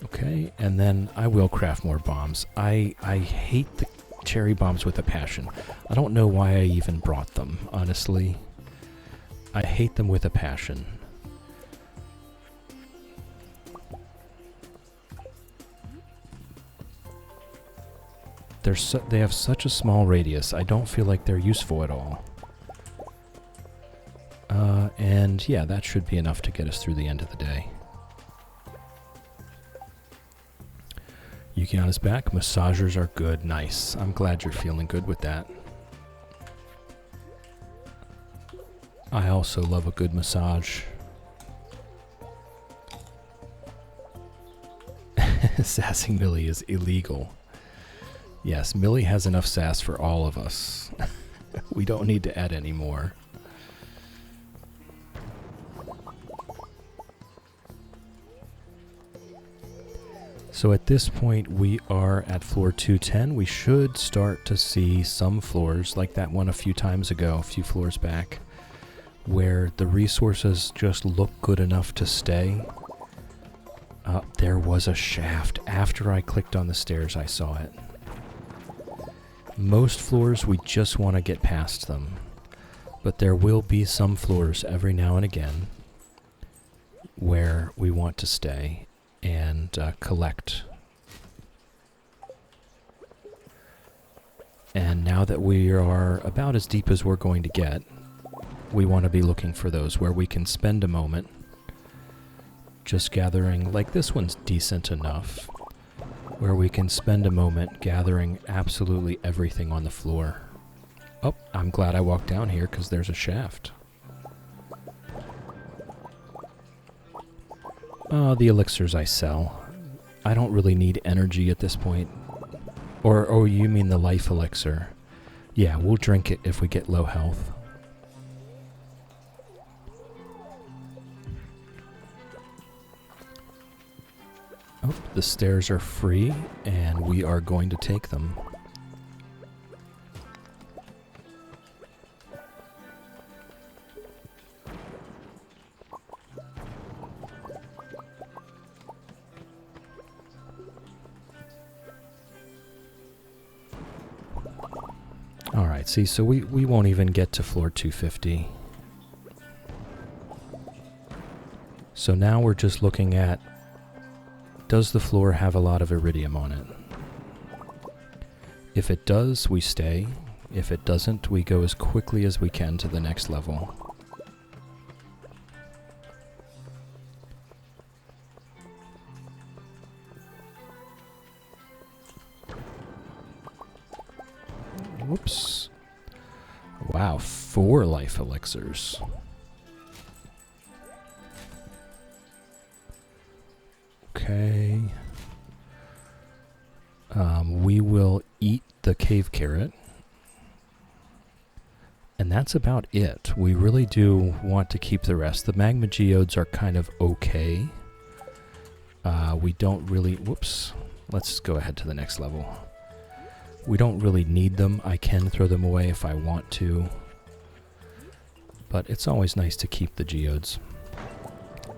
Okay, and then I will craft more bombs. I hate the cherry bombs with a passion. I don't know why I even brought them, honestly. I hate them with a passion. They have such a small radius. I don't feel like they're useful at all. And yeah, that should be enough to get us through the end of the day. Yukiana's back. Massagers are good. Nice. I'm glad you're feeling good with that. I also love a good massage. Sassing Millie is illegal. Yes, Millie has enough sass for all of us. We don't need to add any more. So at this point, we are at floor 210. We should start to see some floors, like that one a few times ago, a few floors back, where the resources just look good enough to stay. There was a shaft. After I clicked on the stairs, I saw it. Most floors, we just want to get past them. But there will be some floors every now and again where we want to stay and collect. And now that we are about as deep as we're going to get, we want to be looking for those where we can spend a moment just gathering, like this one's decent enough, where we can spend a moment gathering absolutely everything on the floor. Oh, I'm glad I walked down here because there's a shaft. The elixirs I sell. I don't really need energy at this point. Or you mean the life elixir. Yeah, we'll drink it if we get low health. Oh, the stairs are free, and we are going to take them. Alright, see, so we won't even get to floor 250. So now we're just looking at, does the floor have a lot of iridium on it? If it does, we stay. If it doesn't, we go as quickly as we can to the next level. Whoops. Wow, 4 life elixirs. Okay. We will eat the cave carrot. And that's about it. We really do want to keep the rest. The magma geodes are kind of okay. We don't really... Whoops. Let's go ahead to the next level. We don't really need them. I can throw them away if I want to. But it's always nice to keep the geodes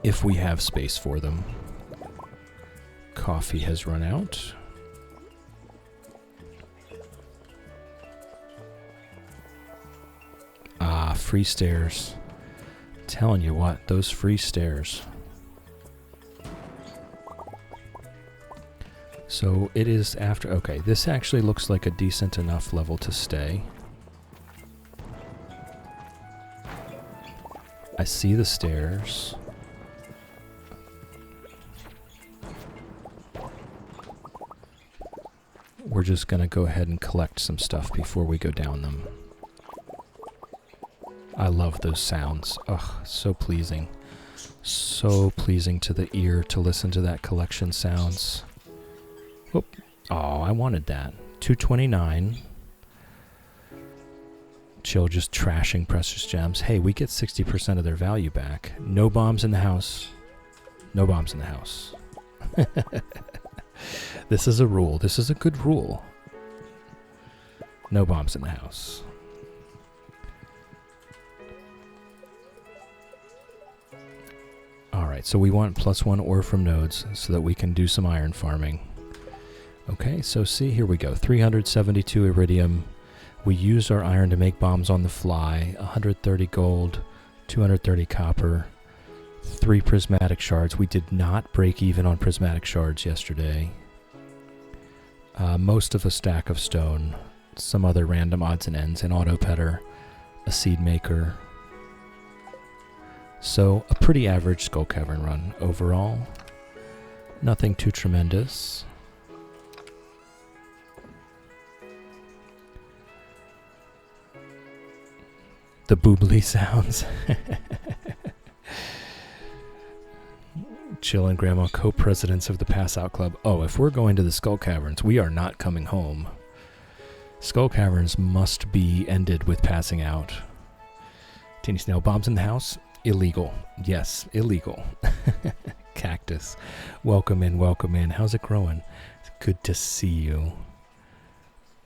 if we have space for them. Coffee has run out. Ah, free stairs. Telling you what, those free stairs. So it is after... Okay, this actually looks like a decent enough level to stay. I see the stairs. We're just going to go ahead and collect some stuff before we go down them. I love those sounds. Ugh, so pleasing. So pleasing to the ear to listen to that collection sounds. Whoop. Oh, I wanted that. 229. Chill just trashing precious gems. Hey, we get 60% of their value back. No bombs in the house. No bombs in the house. This is a rule. This is a good rule. No bombs in the house. Alright, so we want +1 ore from nodes so that we can do some iron farming. Okay, so see, here we go. 372 iridium. We used our iron to make bombs on the fly. 130 gold, 230 copper, 3 prismatic shards. We did not break even on prismatic shards yesterday. Most of a stack of stone, some other random odds and ends, an auto petter, a seed maker. So a pretty average skull cavern run overall. Nothing too tremendous. The boobly sounds. Chill and Grandma, co-presidents of the Pass Out Club. Oh, if we're going to the Skull Caverns, we are not coming home. Skull Caverns must be ended with passing out. Teeny Snail, bombs in the house? Illegal. Yes, illegal. Cactus. Welcome in, welcome in. How's it growing? It's good to see you.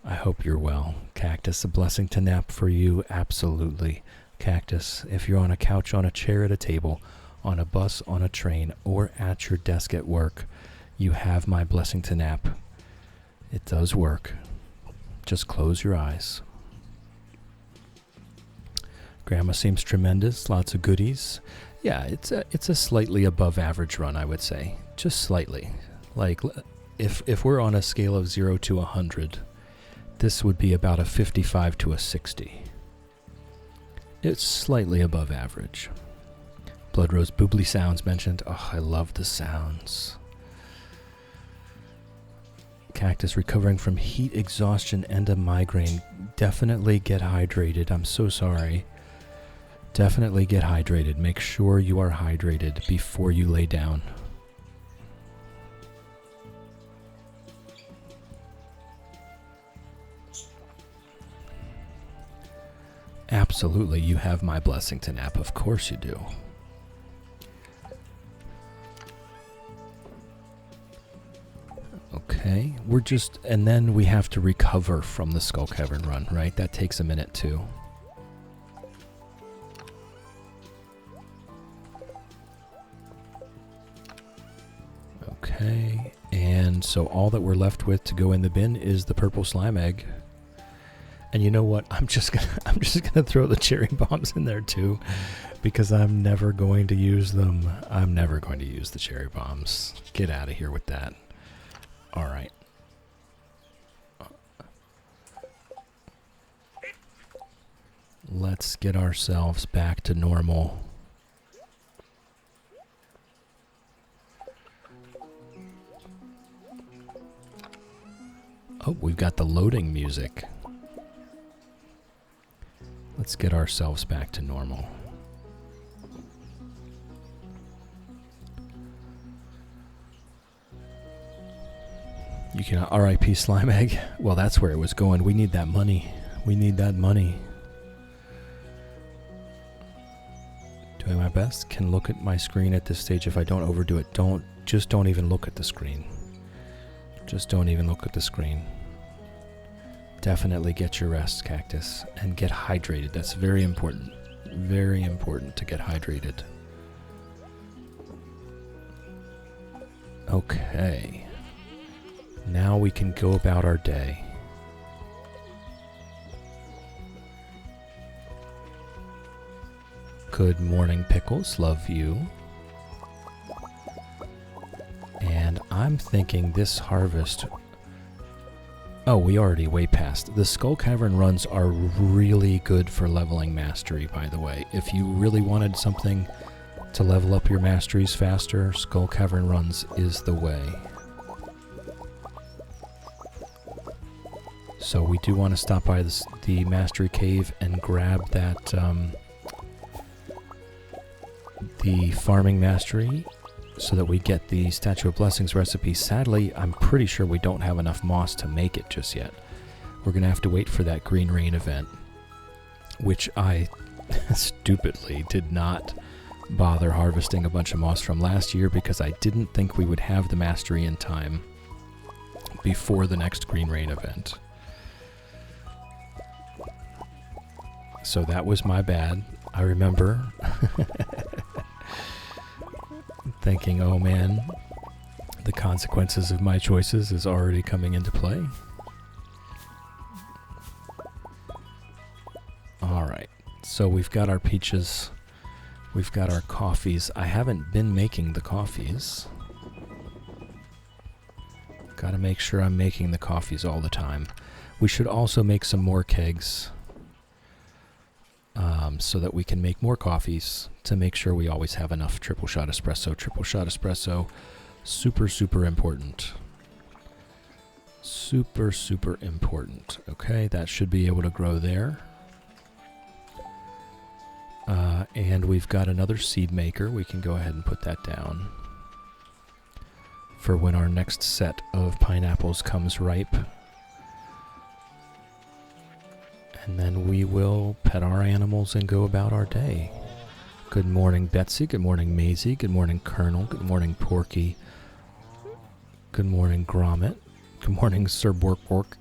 I hope you're well. Cactus, a blessing to nap for you. Absolutely. Cactus, if you're on a couch, on a chair, at a table, on a bus, on a train, or at your desk at work, you have my blessing to nap. It does work. Just close your eyes. Grandma seems tremendous. Lots of goodies. Yeah, it's a slightly above average run, I would say. Just slightly. Like, if we're on a scale of 0 to 100, this would be about a 55 to a 60. It's slightly above average. Blood Rose boobly sounds mentioned. Oh, I love the sounds. Cactus recovering from heat exhaustion and a migraine. Definitely get hydrated. I'm so sorry. Definitely get hydrated. Make sure you are hydrated before you lay down. Absolutely, you have my blessing to nap. Of course you do. Okay, we're just... And then we have to recover from the Skull Cavern run, right? That takes a minute too. Okay, and so all that we're left with to go in the bin is the purple slime egg. And you know what? I'm just gonna throw the cherry bombs in there too, because I'm never going to use them. I'm never going to use the cherry bombs. Get out of here with that. All right. Let's get ourselves back to normal. Oh, we've got the loading music. Let's get ourselves back to normal. You can RIP Slime Egg. Well, that's where it was going. We need that money. We need that money. Doing my best. Can look at my screen at this stage if I don't overdo it. Just don't even look at the screen. Just don't even look at the screen. Definitely get your rest, Cactus, and get hydrated. That's very important. Very important to get hydrated. Okay. Now we can go about our day. Good morning, Pickles. Love you. And I'm thinking this harvest... Oh, we already way past. The Skull Cavern runs are really good for leveling mastery, by the way. If you really wanted something to level up your masteries faster, Skull Cavern runs is the way. So we do want to stop by the Mastery Cave and grab that, the Farming Mastery, so that we get the Statue of Blessings recipe. Sadly, I'm pretty sure we don't have enough moss to make it just yet. We're going to have to wait for that Green Rain event, which I stupidly did not bother harvesting a bunch of moss from last year because I didn't think we would have the mastery in time before the next Green Rain event. So that was my bad. I remember thinking, oh man, the consequences of my choices is already coming into play. Alright, so we've got our peaches, we've got our coffees. I haven't been making the coffees. Gotta make sure I'm making the coffees all the time. We should also make some more kegs, so that we can make more coffees to make sure we always have enough triple shot espresso. Triple shot espresso, super, super important. Super, super important. Okay, that should be able to grow there. And we've got another seed maker. We can go ahead and put that down for when our next set of pineapples comes ripe. And then we will pet our animals and go about our day. Good morning, Betsy. Good morning, Maisie. Good morning, Colonel. Good morning, Porky. Good morning, Gromit. Good morning, Sir Bork Bork.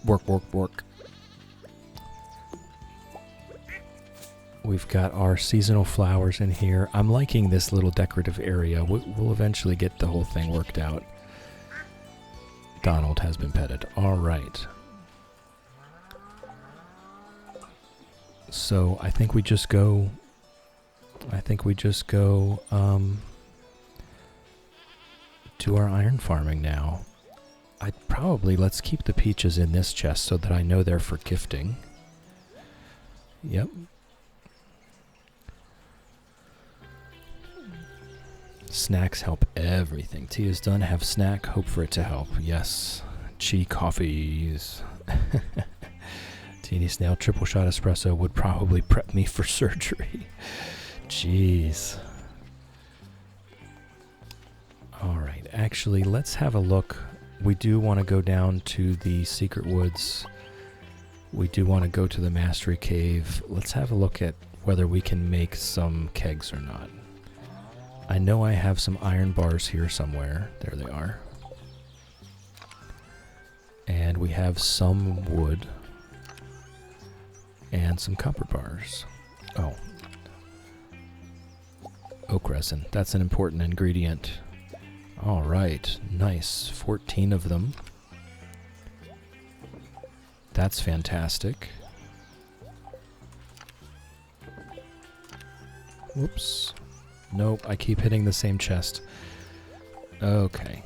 Bork Bork Bork. We've got our seasonal flowers in here. I'm liking this little decorative area. We'll eventually get the whole thing worked out. Donald has been petted. All right. So I think we just go do our iron farming now. Let's keep the peaches in this chest so that I know they're for gifting. Yep. Snacks help everything. Tea is done. Have snack. Hope for it to help. Yes. Chi coffees. Teeny Snail triple shot espresso would probably prep me for surgery. Jeez. Alright, actually, let's have a look. We do want to go down to the Secret Woods. We do want to go to the Mastery Cave. Let's have a look at whether we can make some kegs or not. I know I have some iron bars here somewhere. There they are. And we have some wood. And some copper bars. Oh. Oak resin. That's an important ingredient. Alright. Nice. 14 of them. That's fantastic. Whoops. Nope, I keep hitting the same chest. Okay.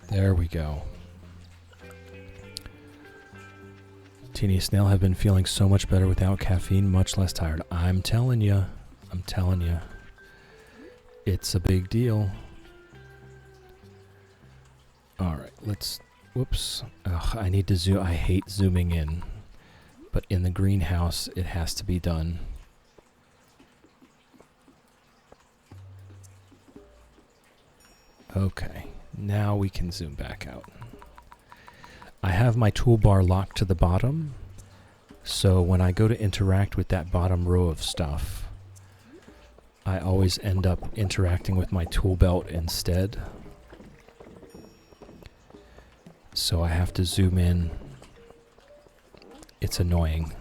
There we go. Teeny Snail have been feeling so much better without caffeine, much less tired. I'm telling you. I'm telling you. It's a big deal. Alright, let's... Whoops. Ugh, I need to zoom. I hate zooming in. But in the greenhouse, it has to be done. Okay, now we can zoom back out. I have my toolbar locked to the bottom, so when I go to interact with that bottom row of stuff, I always end up interacting with my tool belt instead. So I have to zoom in. It's annoying.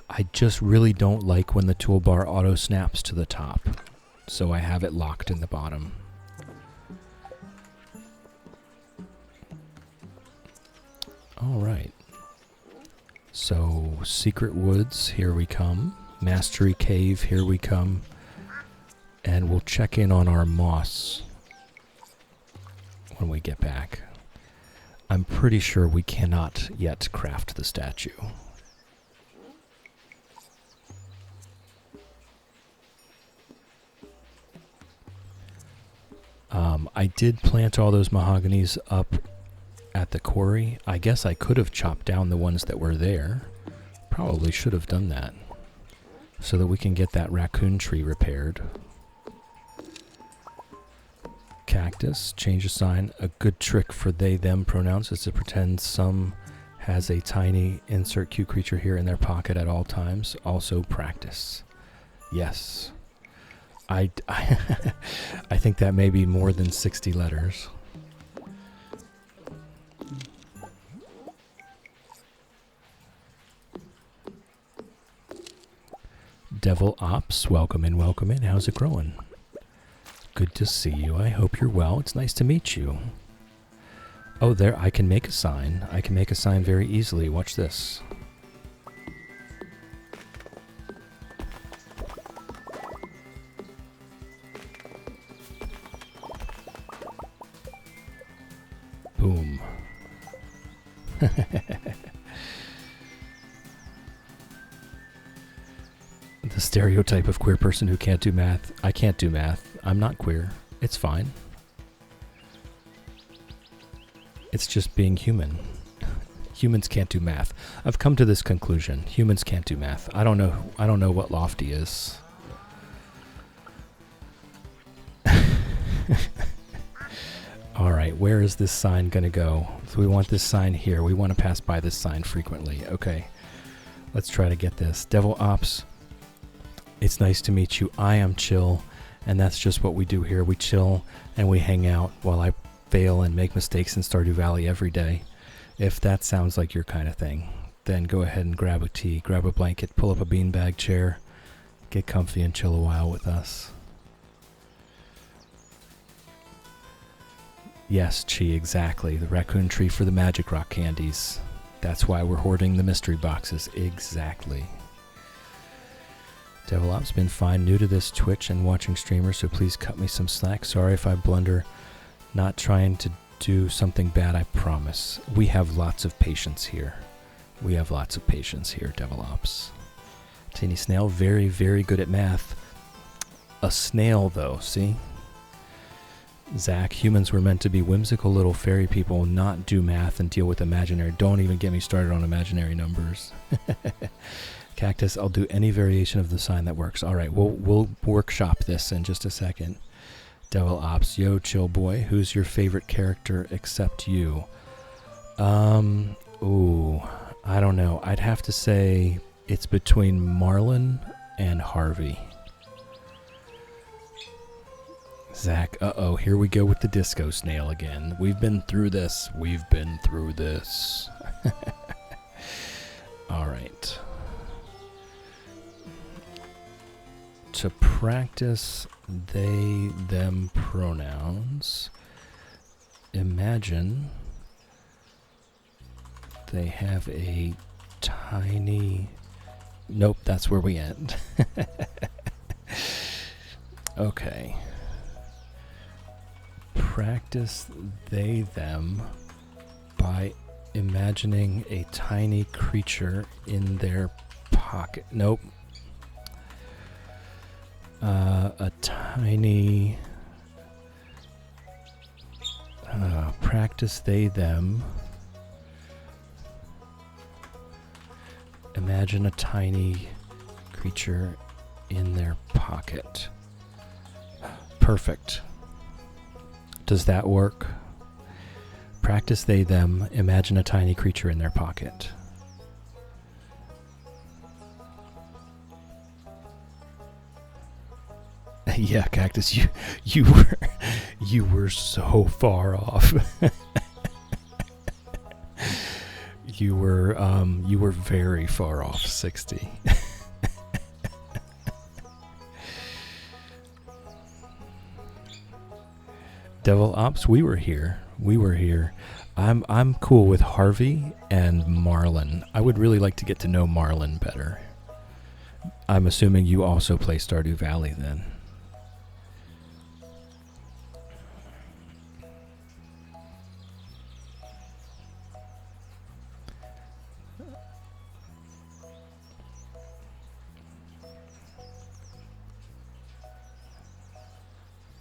I just really don't like when the toolbar auto snaps to the top, so I have it locked in the bottom. Alright. So, Secret Woods, here we come. Mastery Cave, here we come. And we'll check in on our moss when we get back. I'm pretty sure we cannot yet craft the statue. I did plant all those mahoganies up at the quarry. I guess I could have chopped down the ones that were there. Probably should have done that, so that we can get that raccoon tree repaired. Cactus, change a sign. A good trick for they, them pronouns is to pretend some has a tiny insert Q creature here in their pocket at all times. Also practice. Yes. I think that may be more than 60 letters. Devil Ops, welcome in, welcome in. How's it growing? Good to see you. I hope you're well. It's nice to meet you. Oh, there, I can make a sign. I can make a sign very easily. Watch this. Boom. The stereotype of queer person who can't do math. I can't do math. I'm not queer. It's fine. It's just being human. Humans can't do math. I've come to this conclusion. Humans can't do math. I don't know what lofty is. All right, where is this sign going to go? So we want this sign here. We want to pass by this sign frequently. Okay, let's try to get this. Devil Ops, it's nice to meet you. I am Chill, and that's just what we do here. We chill and we hang out while I fail and make mistakes in Stardew Valley every day. If that sounds like your kind of thing, then go ahead and grab a tea, grab a blanket, pull up a beanbag chair, get comfy and chill a while with us. Yes, Chi, exactly. The raccoon tree for the magic rock candies. That's why we're hoarding the mystery boxes. Exactly. Devil Op's been fine. New to this Twitch and watching streamers, so please cut me some slack. Sorry if I blunder. Not trying to do something bad, I promise. We have lots of patience here. We have lots of patience here, Devil Ops. Teeny Snail, very, very good at math. A snail, though, see? Zach, humans were meant to be whimsical little fairy people, not do math and deal with imaginary. Don't even get me started on imaginary numbers. Cactus, I'll do any variation of the sign that works. All right, we'll workshop this in just a second. Devil Ops, yo, Chill boy, who's your favorite character except you? Ooh, I don't know. I'd have to say it's between Marlin and Harvey. Zach, uh-oh, here we go with the disco snail again. We've been through this. We've been through this. All right. To practice they, them pronouns, imagine They have a tiny... Nope, that's where we end. Okay. Practice they, them by imagining a tiny creature in their pocket. Nope. A tiny... practice they, them. Imagine a tiny creature in their pocket. Perfect. Does that work? Practice they, them. Imagine a tiny creature in their pocket. Yeah, Cactus, you were so far off. You were very far off, 60. Devil Ops, we were here. I'm cool with Harvey and Marlin. I would really like to get to know Marlin better. I'm assuming you also play Stardew Valley then.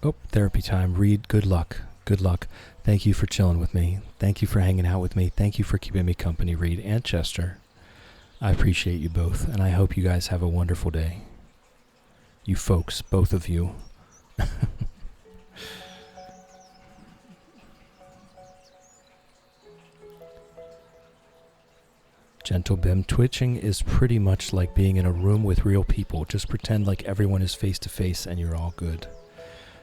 Oh, therapy time. Reed, good luck. Good luck. Thank you for chilling with me. Thank you for hanging out with me. Thank you for keeping me company, Reed and Chester. I appreciate you both, and I hope you guys have a wonderful day. You folks, both of you. Gentle Bim, twitching is pretty much like being in a room with real people. Just pretend like everyone is face to face and you're all good.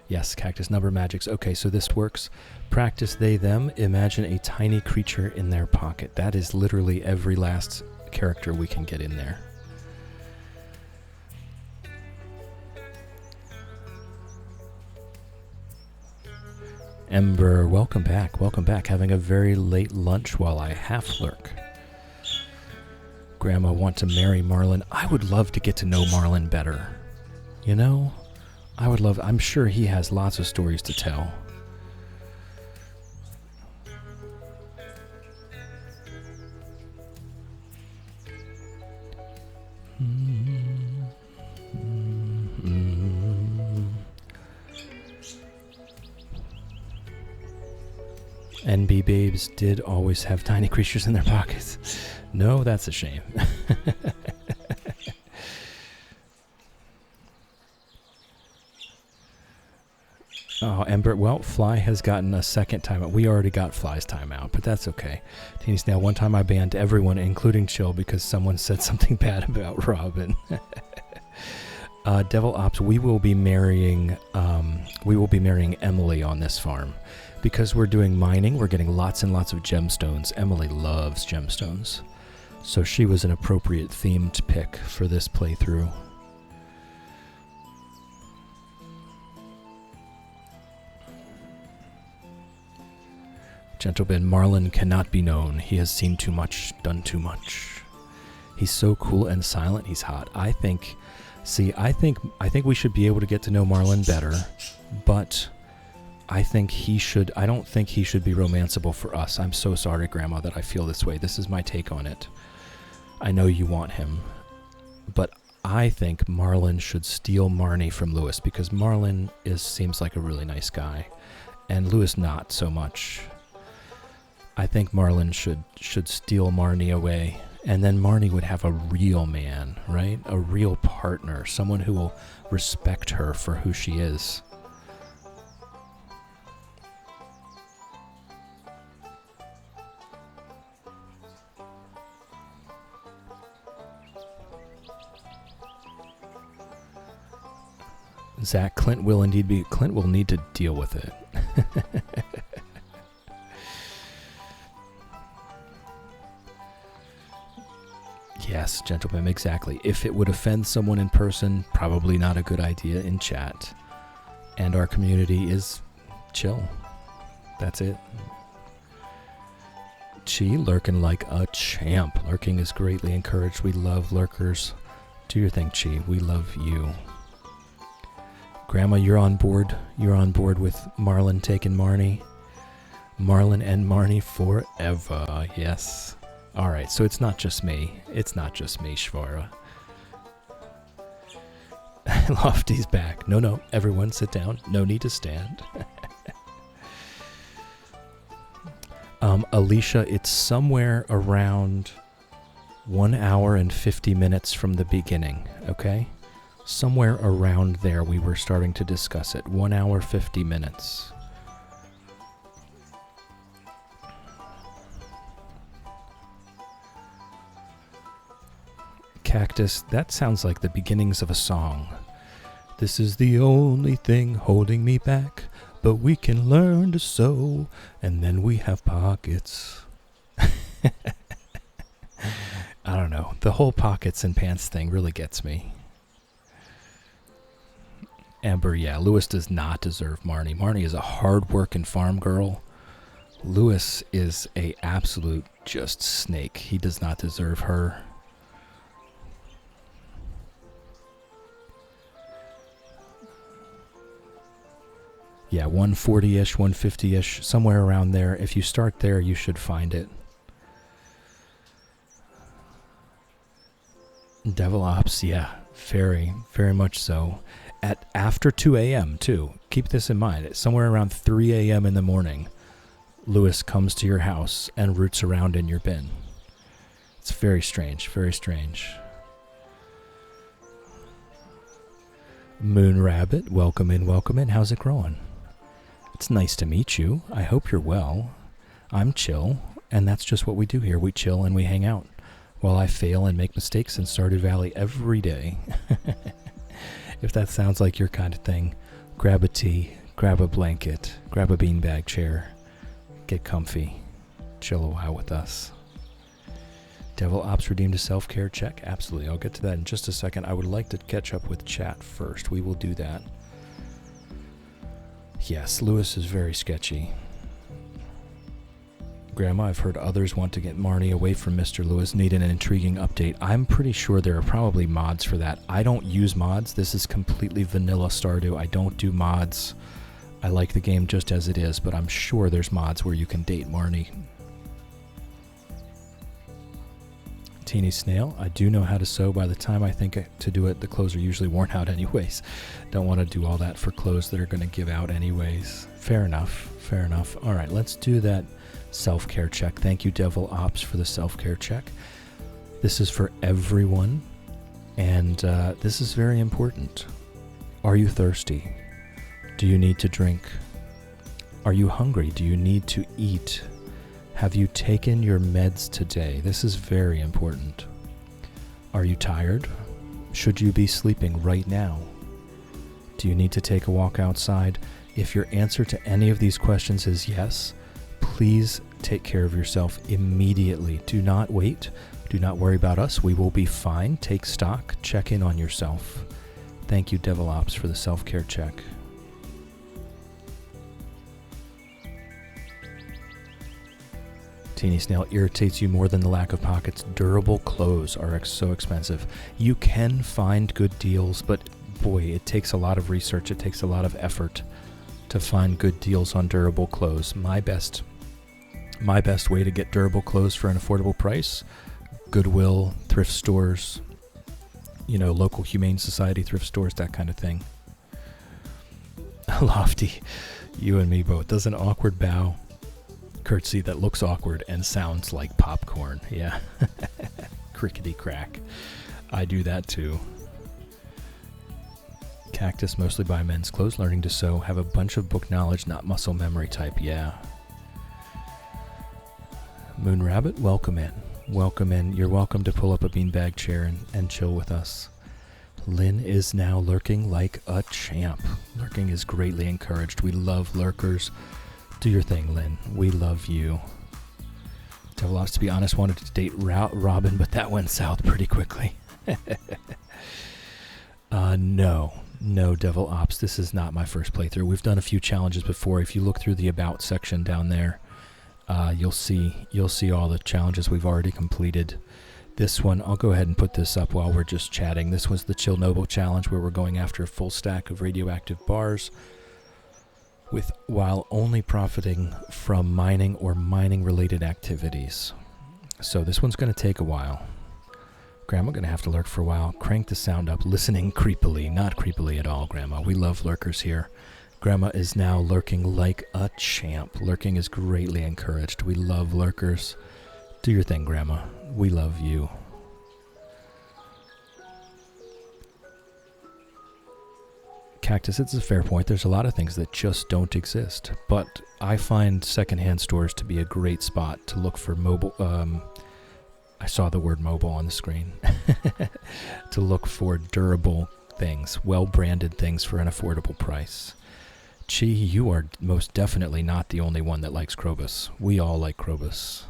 Yes, Cactus Number Magics. Okay, so this works. Practice they, them. Imagine a tiny creature in their pocket. That is literally every last character we can get in there. Ember, welcome back. Welcome back. Having a very late lunch while I half lurk. Grandma want to marry Marlin. I would love to get to know Marlin better. You know? I would love... I'm sure he has lots of stories to tell. NB babes did always have tiny creatures in their pockets. No, that's a shame. Oh, Ember, well, Fly has gotten a second timeout. We already got Fly's timeout, but that's okay. Teeny Snail, one time I banned everyone, including Chill, because someone said something bad about Robin. Devil Ops, we will be marrying Emily on this farm. Because we're doing mining, we're getting lots and lots of gemstones. Emily loves gemstones. So she was an appropriate theme to pick for this playthrough. Gentleman, Marlin cannot be known. He has seen too much, done too much. He's so cool and silent, he's hot. I think we should be able to get to know Marlin better, but I don't think he should be romanceable for us. I'm so sorry, Grandma, that I feel this way. This is my take on it. I know you want him, but I think Marlin should steal Marnie from Lewis, because Marlin seems like a really nice guy, and Lewis not so much. I think Marlin should steal Marnie away, and then Marnie would have a real man, right? A real partner, someone who will respect her for who she is. Zach, Clint will need to deal with it. Yes, gentlemen, exactly. If it would offend someone in person, probably not a good idea in chat. And our community is chill. That's it. Chi, lurking like a champ. Lurking is greatly encouraged. We love lurkers. Do your thing, Chi. We love you. Grandma, you're on board. You're on board with Marlin taking Marnie. Marlin and Marnie forever. Yes. All right, so it's not just me. It's not just me, Shvara. Lofty's back. No, everyone sit down. No need to stand. Alicia, it's somewhere around 1 hour and 50 minutes from the beginning, okay? Somewhere around there we were starting to discuss it. 1 hour, 50 minutes. Cactus, that sounds like the beginnings of a song. This is the only thing holding me back, but we can learn to sew, and then we have pockets. I don't know. The whole pockets and pants thing really gets me. Amber, yeah, Lewis does not deserve Marnie. Marnie is a hard-working farm girl. Lewis is a absolute just snake. He does not deserve her. Yeah, 140-ish, 150-ish, somewhere around there. If you start there, you should find it. Devil Ops, yeah, very, very much so. At after 2 a.m., too. Keep this in mind. It's somewhere around 3 a.m. in the morning, Lewis comes to your house and roots around in your bin. It's very strange, very strange. Moon Rabbit, welcome in, welcome in. How's it growing? It's nice to meet you. I hope you're well. I'm Chill, and that's just what we do here. We chill and we hang out while I fail and make mistakes in Stardew Valley every day. If that sounds like your kind of thing, grab a tea, grab a blanket, grab a beanbag chair, get comfy, chill a while with us. Devil Ops redeemed a self-care check? Absolutely. I'll get to that in just a second. I would like to catch up with chat first. We will do that. Yes, Lewis is very sketchy. Grandma, I've heard others want to get Marnie away from Mr. Lewis. Need an intriguing update. I'm pretty sure there are probably mods for that. I don't use mods. This is completely vanilla Stardew. I don't do mods. I like the game just as it is, but I'm sure there's mods where you can date Marnie. Teeny Snail, I do know how to sew. By the time I think to do it, the clothes are usually worn out anyways. Don't want to do all that for clothes that are going to give out anyways. Fair enough, fair enough. All right, let's do that self-care check. Thank you, Devil Ops, for the self-care check. This is for everyone, and this is very important. Are you thirsty? Do you need to drink? Are you hungry? Do you need to eat? Have you taken your meds today? This is very important. Are you tired? Should you be sleeping right now? Do you need to take a walk outside? If your answer to any of these questions is yes, please take care of yourself immediately. Do not wait. Do not worry about us. We will be fine. Take stock. Check in on yourself. Thank you, Devil Ops, for the self-care check. Teeny Snail, irritates you more than the lack of pockets. Durable clothes are so expensive. You can find good deals, but boy, it takes a lot of research. It takes a lot of effort to find good deals on durable clothes. My best way to get durable clothes for an affordable price, Goodwill, thrift stores, local Humane Society thrift stores, that kind of thing. Lofty, you and me both. Does an awkward bow curtsy that looks awkward and sounds like popcorn. Yeah. Crickety crack. I do that too. Cactus, mostly buy men's clothes, learning to sew, have a bunch of book knowledge, not muscle memory type. Yeah. Moon Rabbit, welcome in. Welcome in. You're welcome to pull up a beanbag chair and chill with us. Lynn is now lurking like a champ. Lurking is greatly encouraged. We love lurkers. Do your thing, Lynn. We love you. Devil Ops, to be honest, wanted to date Robin, but that went south pretty quickly. No, Devil Ops. This is not my first playthrough. We've done a few challenges before. If you look through the About section down there, you'll see all the challenges we've already completed. This one, I'll go ahead and put this up while we're just chatting. This was the Chillnobyl challenge, where we're going after a full stack of radioactive bars while only profiting from mining or mining related activities. So this one's going to take a while. Grandma going to have to lurk for a while. Crank the sound up, listening creepily. Not creepily at all, Grandma. We love lurkers here. Grandma is now lurking like a champ. Lurking is greatly encouraged. We love lurkers. Do your thing, Grandma. We love you. Cactus, it's a fair point. There's a lot of things that just don't exist. But I find secondhand stores to be a great spot to look for mobile... I saw the word mobile on the screen. To look for durable things, well-branded things for an affordable price. Chi, you are most definitely not the only one that likes Krobus. We all like Krobus.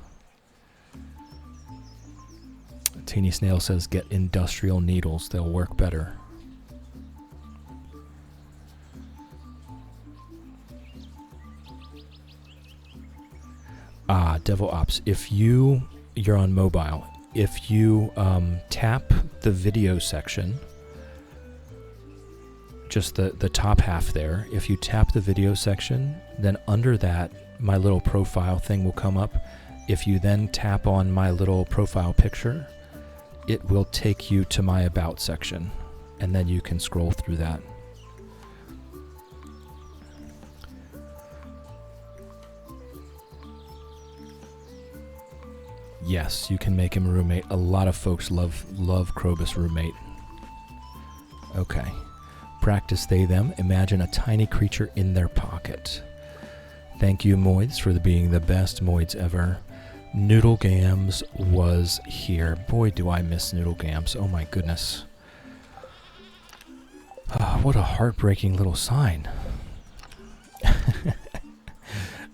Teeny Snail says, get industrial needles. They'll work better. Devil Ops. If you're on mobile, if you tap the video section, just the top half there, if you tap the video section, then under that, my little profile thing will come up. If you then tap on my little profile picture, it will take you to my About section, and then you can scroll through that. Yes, you can make him a roommate. A lot of folks love Krobus roommate. Okay. Practice they them. Imagine a tiny creature in their pocket. Thank you, Moids, for being the best Moids ever. Noodle Gams was here. Boy, do I miss Noodle Gams. Oh my goodness. What a heartbreaking little sign.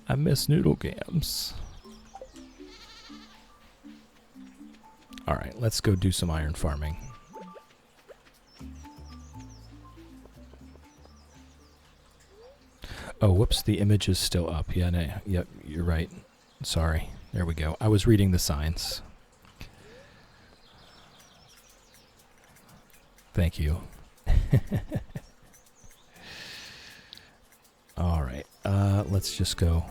I miss Noodle Gams. Alright, let's go do some iron farming. Oh, whoops, the image is still up. Yeah, no, yep, you're right. Sorry. There we go. I was reading the signs. Thank you. Alright, let's just go.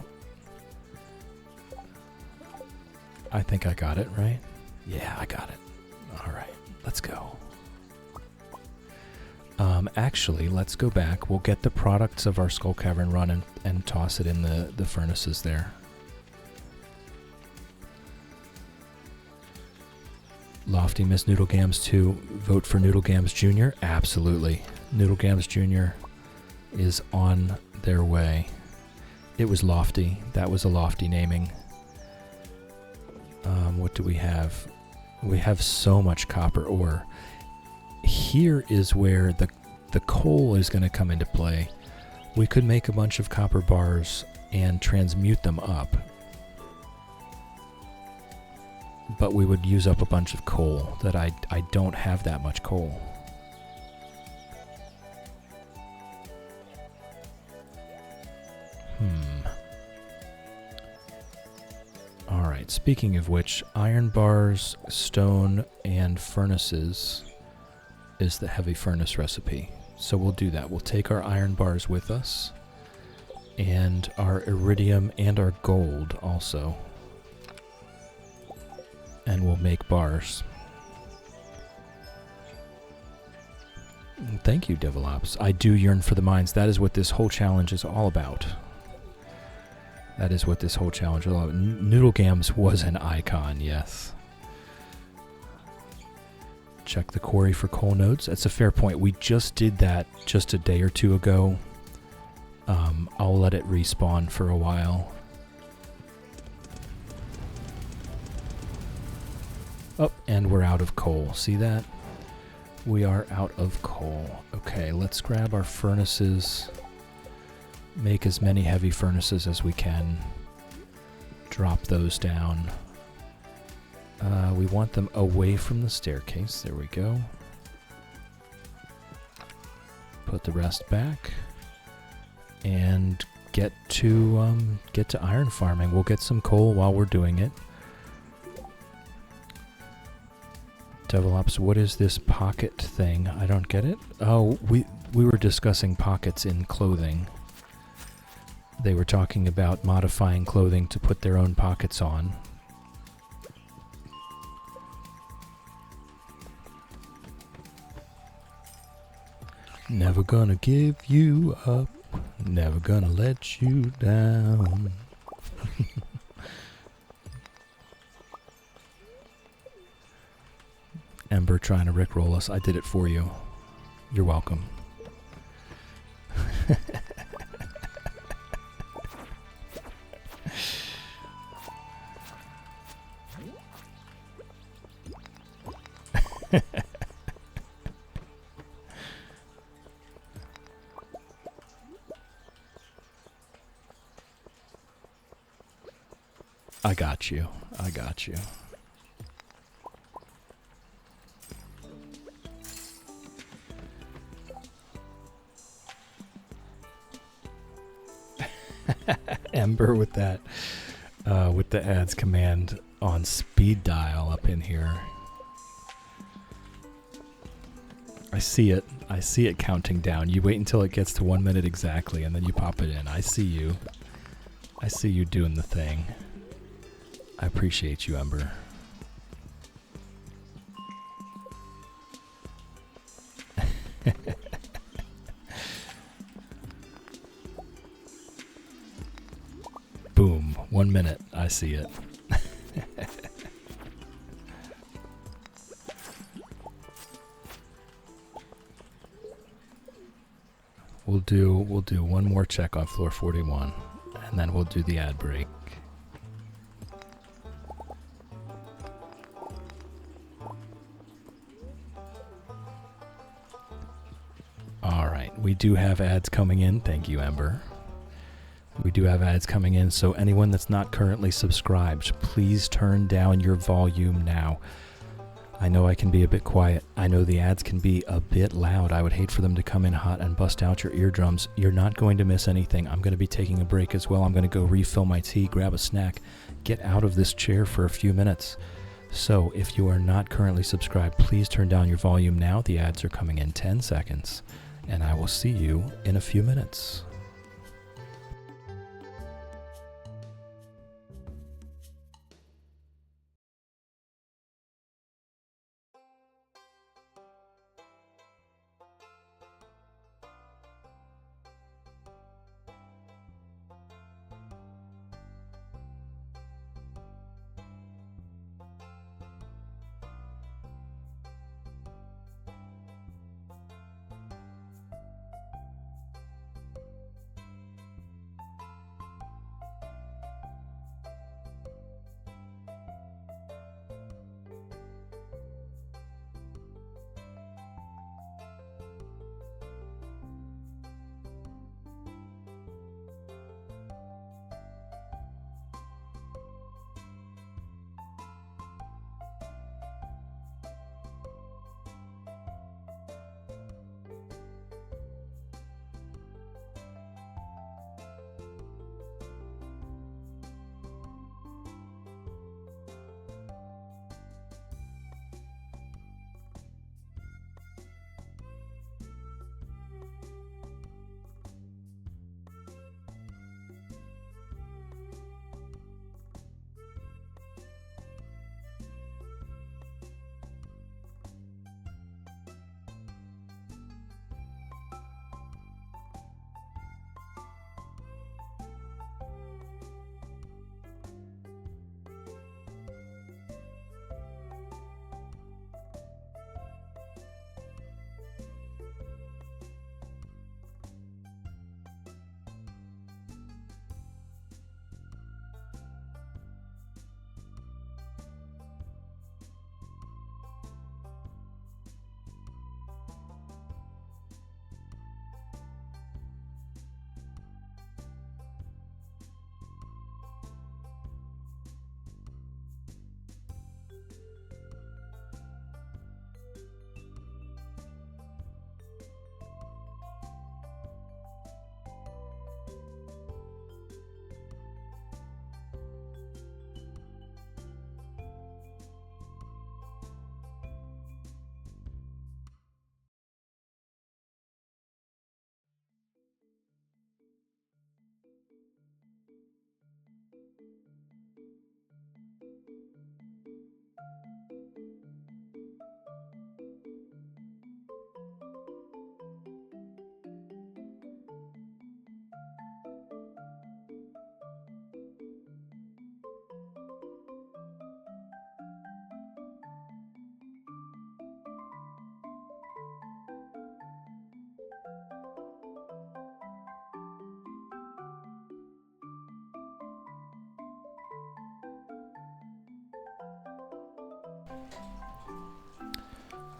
I think I got it, right? Yeah, I got it. Alright, let's go. Actually, let's go back. We'll get the products of our Skull Cavern run and toss it in the furnaces there. Lofty Miss Noodle Gams 2. Vote for Noodle Gams Jr. Absolutely. Noodle Gams Jr. is on their way. It was Lofty. That was a Lofty naming. What do we have? We have so much copper ore. Here is where the coal is going to come into play. We could make a bunch of copper bars and transmute them up. But we would use up a bunch of coal that I don't have that much coal. Alright, speaking of which, iron bars, stone, and furnaces is the heavy furnace recipe. So we'll do that. We'll take our iron bars with us, and our iridium and our gold also. And we'll make bars. Thank you, Devil Ops. I do yearn for the mines. That is what this whole challenge is all about. That is what this whole challenge is all about. Noodle Gams was an icon, yes. Check the quarry for coal nodes. That's a fair point. We just did that just a day or two ago. I'll let it respawn for a while. Oh, and we're out of coal. See that? We are out of coal. Okay, let's grab our furnaces. Make as many heavy furnaces as we can. Drop those down. We want them away from the staircase. There we go. Put the rest back. And get to iron farming. We'll get some coal while we're doing it. Develops, what is this pocket thing? I don't get it. Oh, we were discussing pockets in clothing. They were talking about modifying clothing to put their own pockets on. Never gonna give you up. Never gonna let you down. Ember trying to rickroll us. I did it for you. You're welcome. I got you. I got you. Ember with that, with the adds command on speed dial up in here. I see it. I see it counting down. You wait until it gets to 1 minute exactly, and then you pop it in. I see you. I see you doing the thing. I appreciate you, Ember. Boom. 1 minute. I see it. We'll do one more check on floor 41, and then we'll do the ad break. All right, we do have ads coming in. Thank you, Ember. We do have ads coming in, so anyone that's not currently subscribed, please turn down your volume now. I know I can be a bit quiet. I know the ads can be a bit loud. I would hate for them to come in hot and bust out your eardrums. You're not going to miss anything. I'm going to be taking a break as well. I'm going to go refill my tea, grab a snack, get out of this chair for a few minutes. So if you are not currently subscribed, please turn down your volume now. The ads are coming in 10 seconds, and I will see you in a few minutes.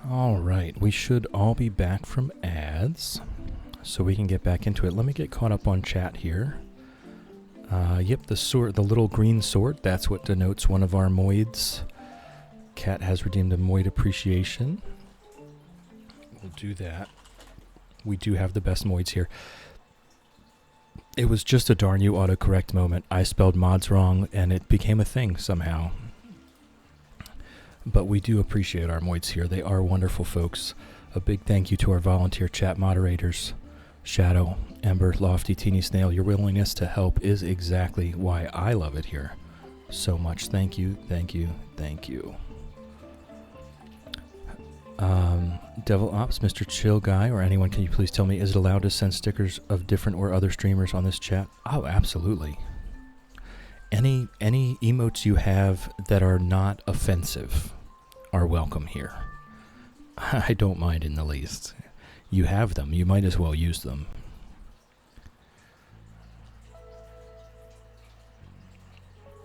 All right, we should all be back from ads, so we can get back into it. Let me get caught up on chat here. Yep, the little green sword, that's what denotes one of our moids. Cat has redeemed a moid appreciation. We'll do that. We do have the best moids here. It was just a darn you autocorrect moment. I spelled mods wrong, and it became a thing somehow. But we do appreciate our moids here. They are wonderful folks. A big thank you to our volunteer chat moderators, Shadow, Ember, Lofty, Teeny Snail. Your willingness to help is exactly why I love it here so much. Thank you, thank you, thank you. Devil Ops, Mr. Chill Guy, or anyone, can you please tell me, is it allowed to send stickers of different or other streamers on this chat? Oh, absolutely. Any emotes you have that are not offensive are welcome here. I don't mind in the least. You have them, you might as well use them.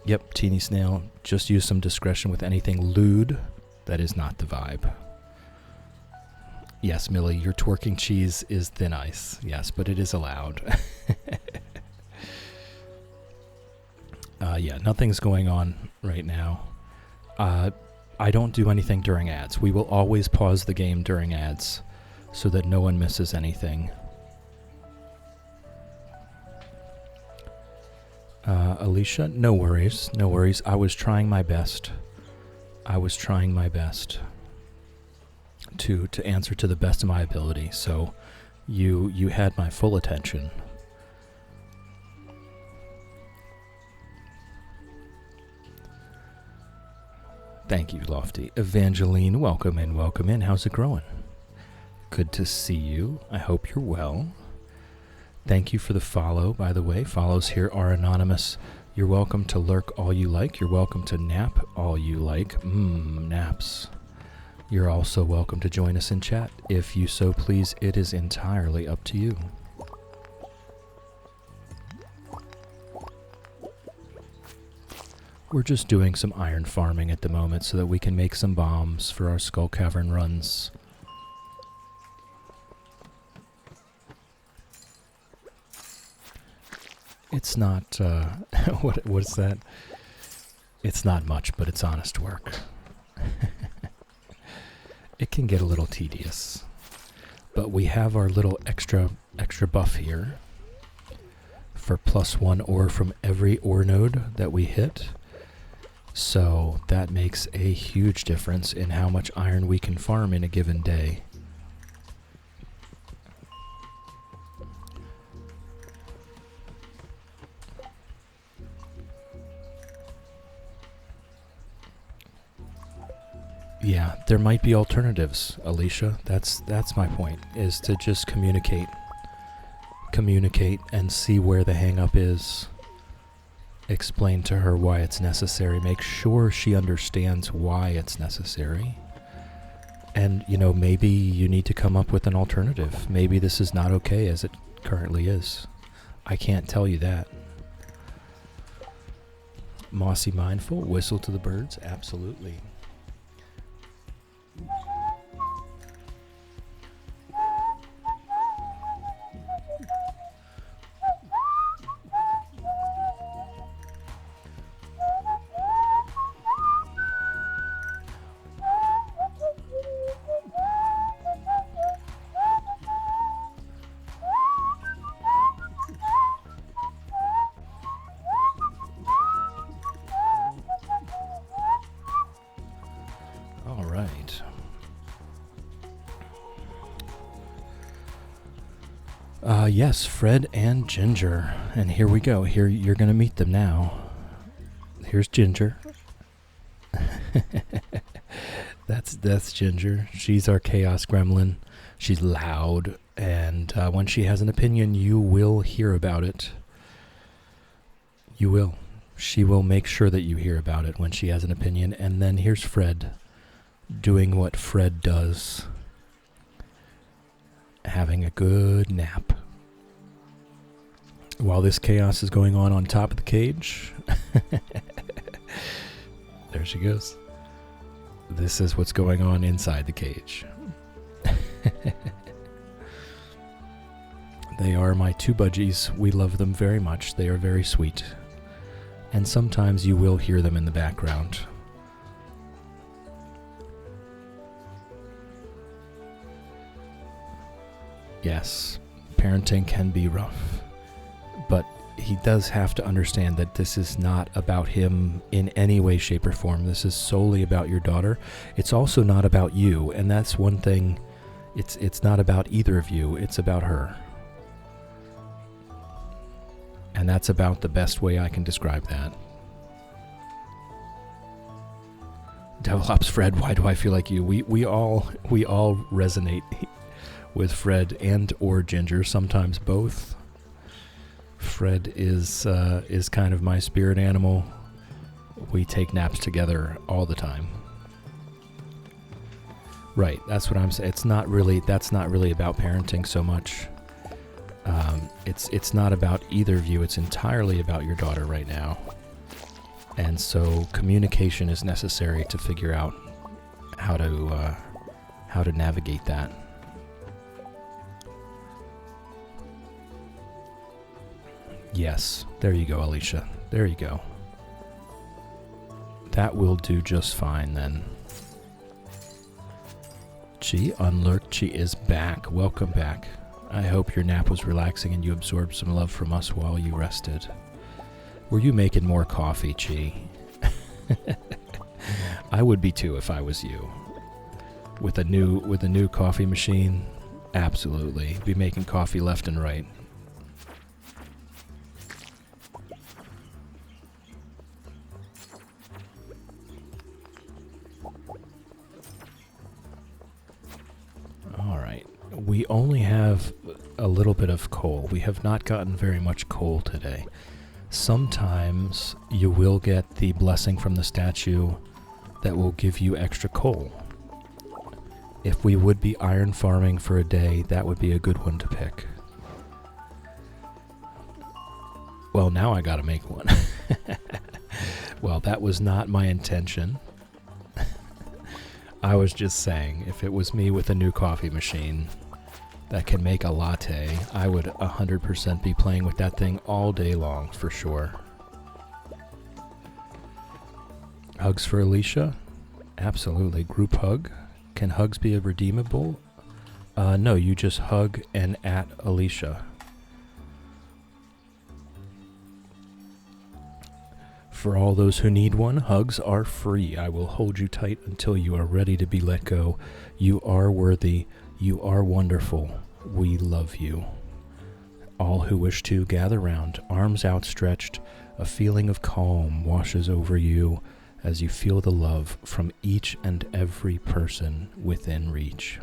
Yep, Teeny Snail, just use some discretion with anything lewd. That is not the vibe. Yes, Millie, your twerking cheese is thin ice. Yes, but it is allowed. Yeah, nothing's going on right now. I don't do anything during ads. We will always pause the game during ads so that no one misses anything. Alicia, no worries, no worries. I was trying my best. To answer to the best of my ability. So you had my full attention. Thank you, Lofty. Evangeline, welcome in, welcome in. How's it growing? Good to see you. I hope you're well. Thank you for the follow, by the way. Follows here are anonymous. You're welcome to lurk all you like. You're welcome to nap all you like. Naps. You're also welcome to join us in chat. If you so please, it is entirely up to you. We're just doing some iron farming at the moment so that we can make some bombs for our Skull Cavern runs. It's not, what's that? It's not much, but it's honest work. It can get a little tedious. But we have our little extra buff here for +1 ore from every ore node that we hit. So that makes a huge difference in how much iron we can farm in a given day. Yeah, there might be alternatives, Alicia. That's my point, is to just communicate and see where the hang-up is. Explain to her why it's necessary. Make sure she understands why it's necessary. And, you know, maybe you need to come up with an alternative. Maybe this is not okay as it currently is. I can't tell you that. Mossy Mindful, whistle to the birds, absolutely. All right. Yes, Fred and Ginger. And here we go. Here, you're going to meet them now. Here's Ginger. That's Ginger. She's our chaos gremlin. She's loud, and when she has an opinion, you will hear about it. You will. She will make sure that you hear about it when she has an opinion. And then here's Fred, doing what Fred does. Having a good nap. While this chaos is going on top of the cage. There she goes. This is what's going on inside the cage. They are my two budgies. We love them very much. They are very sweet. And sometimes you will hear them in the background. Yes, parenting can be rough. But he does have to understand that this is not about him in any way, shape, or form. This is solely about your daughter. It's also not about you, and that's one thing. It's not about either of you. It's about her. And that's about the best way I can describe that. Devil Ops Fred, why do I feel like you? We all resonate with Fred and or Ginger, sometimes both. Fred is kind of my spirit animal. We take naps together all the time. Right, that's what I'm saying. That's not really about parenting so much. It's not about either of you. It's entirely about your daughter right now. And so communication is necessary to figure out how to navigate that. Yes, there you go, Alicia. There you go. That will do just fine then. She unlurked. She is back. Welcome back. I hope your nap was relaxing and you absorbed some love from us while you rested. Were you making more coffee, Chi? I would be too if I was you. With a new coffee machine, absolutely. Be making coffee left and right. We only have a little bit of coal. We have not gotten very much coal today. Sometimes you will get the blessing from the statue that will give you extra coal. If we would be iron farming for a day, that would be a good one to pick. Well, now I gotta make one. Well, that was not my intention. I was just saying, if it was me with a new coffee machine that can make a latte, I would 100% be playing with that thing all day long, for sure. Hugs for Alicia? Absolutely. Group hug? Can hugs be redeemable? No, you just hug and at Alicia. For all those who need one, hugs are free. I will hold you tight until you are ready to be let go. You are worthy. You are wonderful. We love you. All who wish to gather round, arms outstretched. A feeling of calm washes over you as you feel the love from each and every person within reach.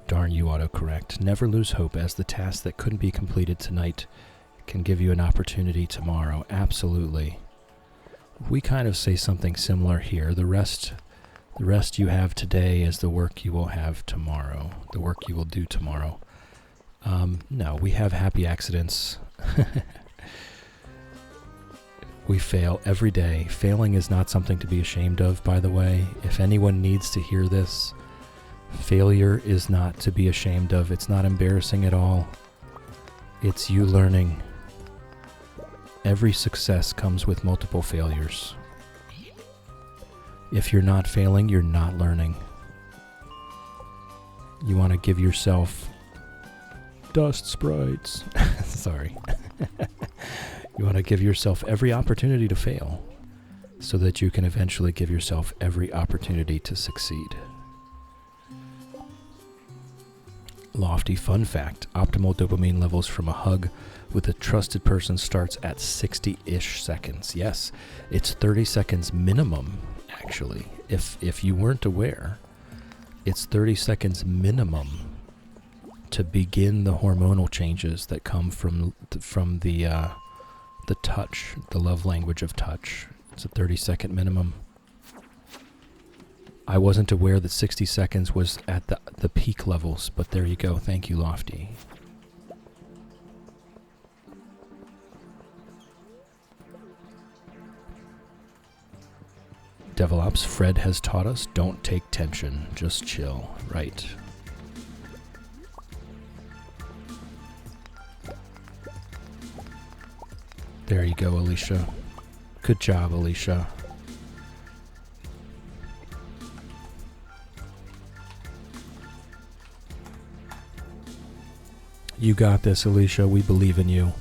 Darn you, autocorrect. Never lose hope, as the task that couldn't be completed tonight can give you an opportunity tomorrow. Absolutely. We kind of say something similar here. The rest you have today is the work you will have tomorrow. The work you will do tomorrow. No, we have happy accidents. We fail every day. Failing is not something to be ashamed of, by the way. If anyone needs to hear this, failure is not to be ashamed of. It's not embarrassing at all. It's you learning. Every success comes with multiple failures. If you're not failing, you're not learning. You want to give yourself dust sprites. Sorry. You want to give yourself every opportunity to fail so that you can eventually give yourself every opportunity to succeed. Lofty fun fact. Optimal dopamine levels from a hug with a trusted person starts at 60-ish seconds. Yes, it's 30 seconds minimum, actually. If you weren't aware, it's 30 seconds minimum to begin the hormonal changes that come from the touch, the love language of touch. It's a 30-second minimum. I wasn't aware that 60 seconds was at the peak levels, but there you go. Thank you, Lofty. Devil Ops, Fred has taught us, don't take tension, just chill. Right. There you go, Alicia. Good job, Alicia. You got this, Alicia. We believe in you.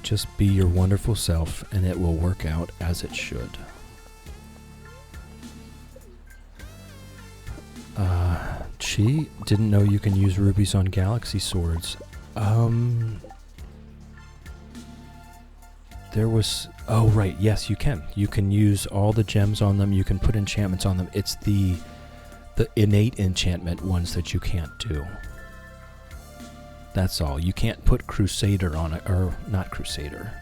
Just be your wonderful self, and it will work out as it should. She didn't know you can use rubies on galaxy swords. There was... Oh, right. Yes, you can. You can use all the gems on them. You can put enchantments on them. It's the innate enchantment ones that you can't do. That's all. You can't put Crusader on it, or not Crusader.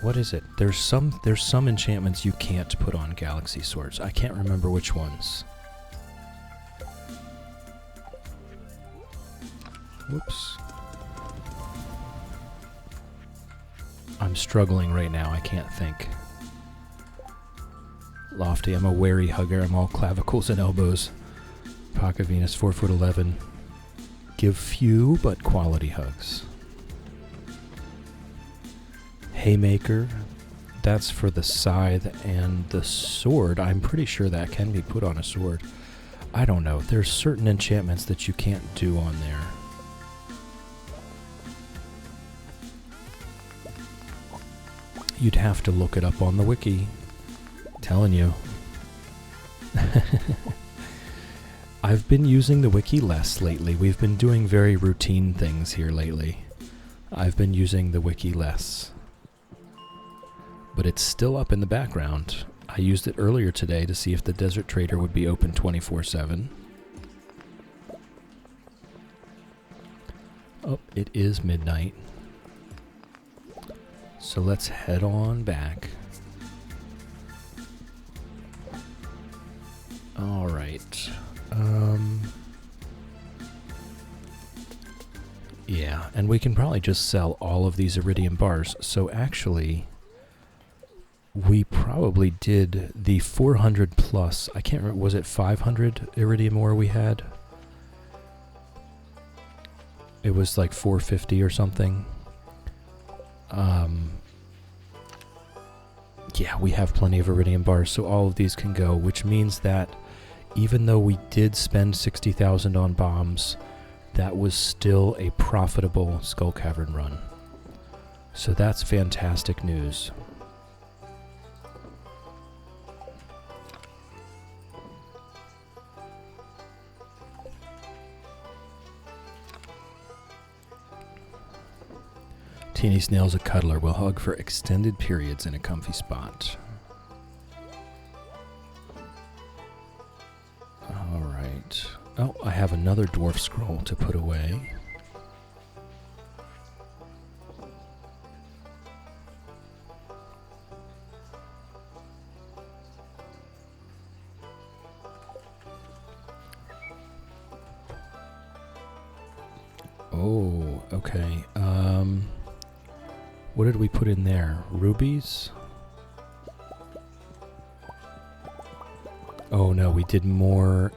What is it? There's some enchantments you can't put on galaxy swords. I can't remember which ones. Whoops. I'm struggling right now. I can't think. Lofty, I'm a wary hugger. I'm all clavicles and elbows. Pocket Venus, 4'11". Give few but quality hugs. Haymaker, that's for the scythe and the sword. I'm pretty sure that can be put on a sword. I don't know. There's certain enchantments that you can't do on there. You'd have to look it up on the wiki. Telling you. I've been using the wiki less lately. We've been doing very routine things here lately. I've been using the wiki less. But it's still up in the background. I used it earlier today to see if the Desert Trader would be open 24/7. Oh, it is midnight. So let's head on back. All right. Yeah, and we can probably just sell all of these iridium bars. So actually, we probably did the 400 plus. I can't remember, was it 500 iridium ore we had? It was like 450 or something. Yeah, we have plenty of iridium bars, so all of these can go, which means that even though we did spend 60,000 on bombs, that was still a profitable Skull Cavern run. So that's fantastic news. Teeny Snail's a cuddler, will hug for extended periods in a comfy spot. Alright. Oh, I have another dwarf scroll to put away. Oh, okay. What did we put in there? Rubies? Oh no, we did more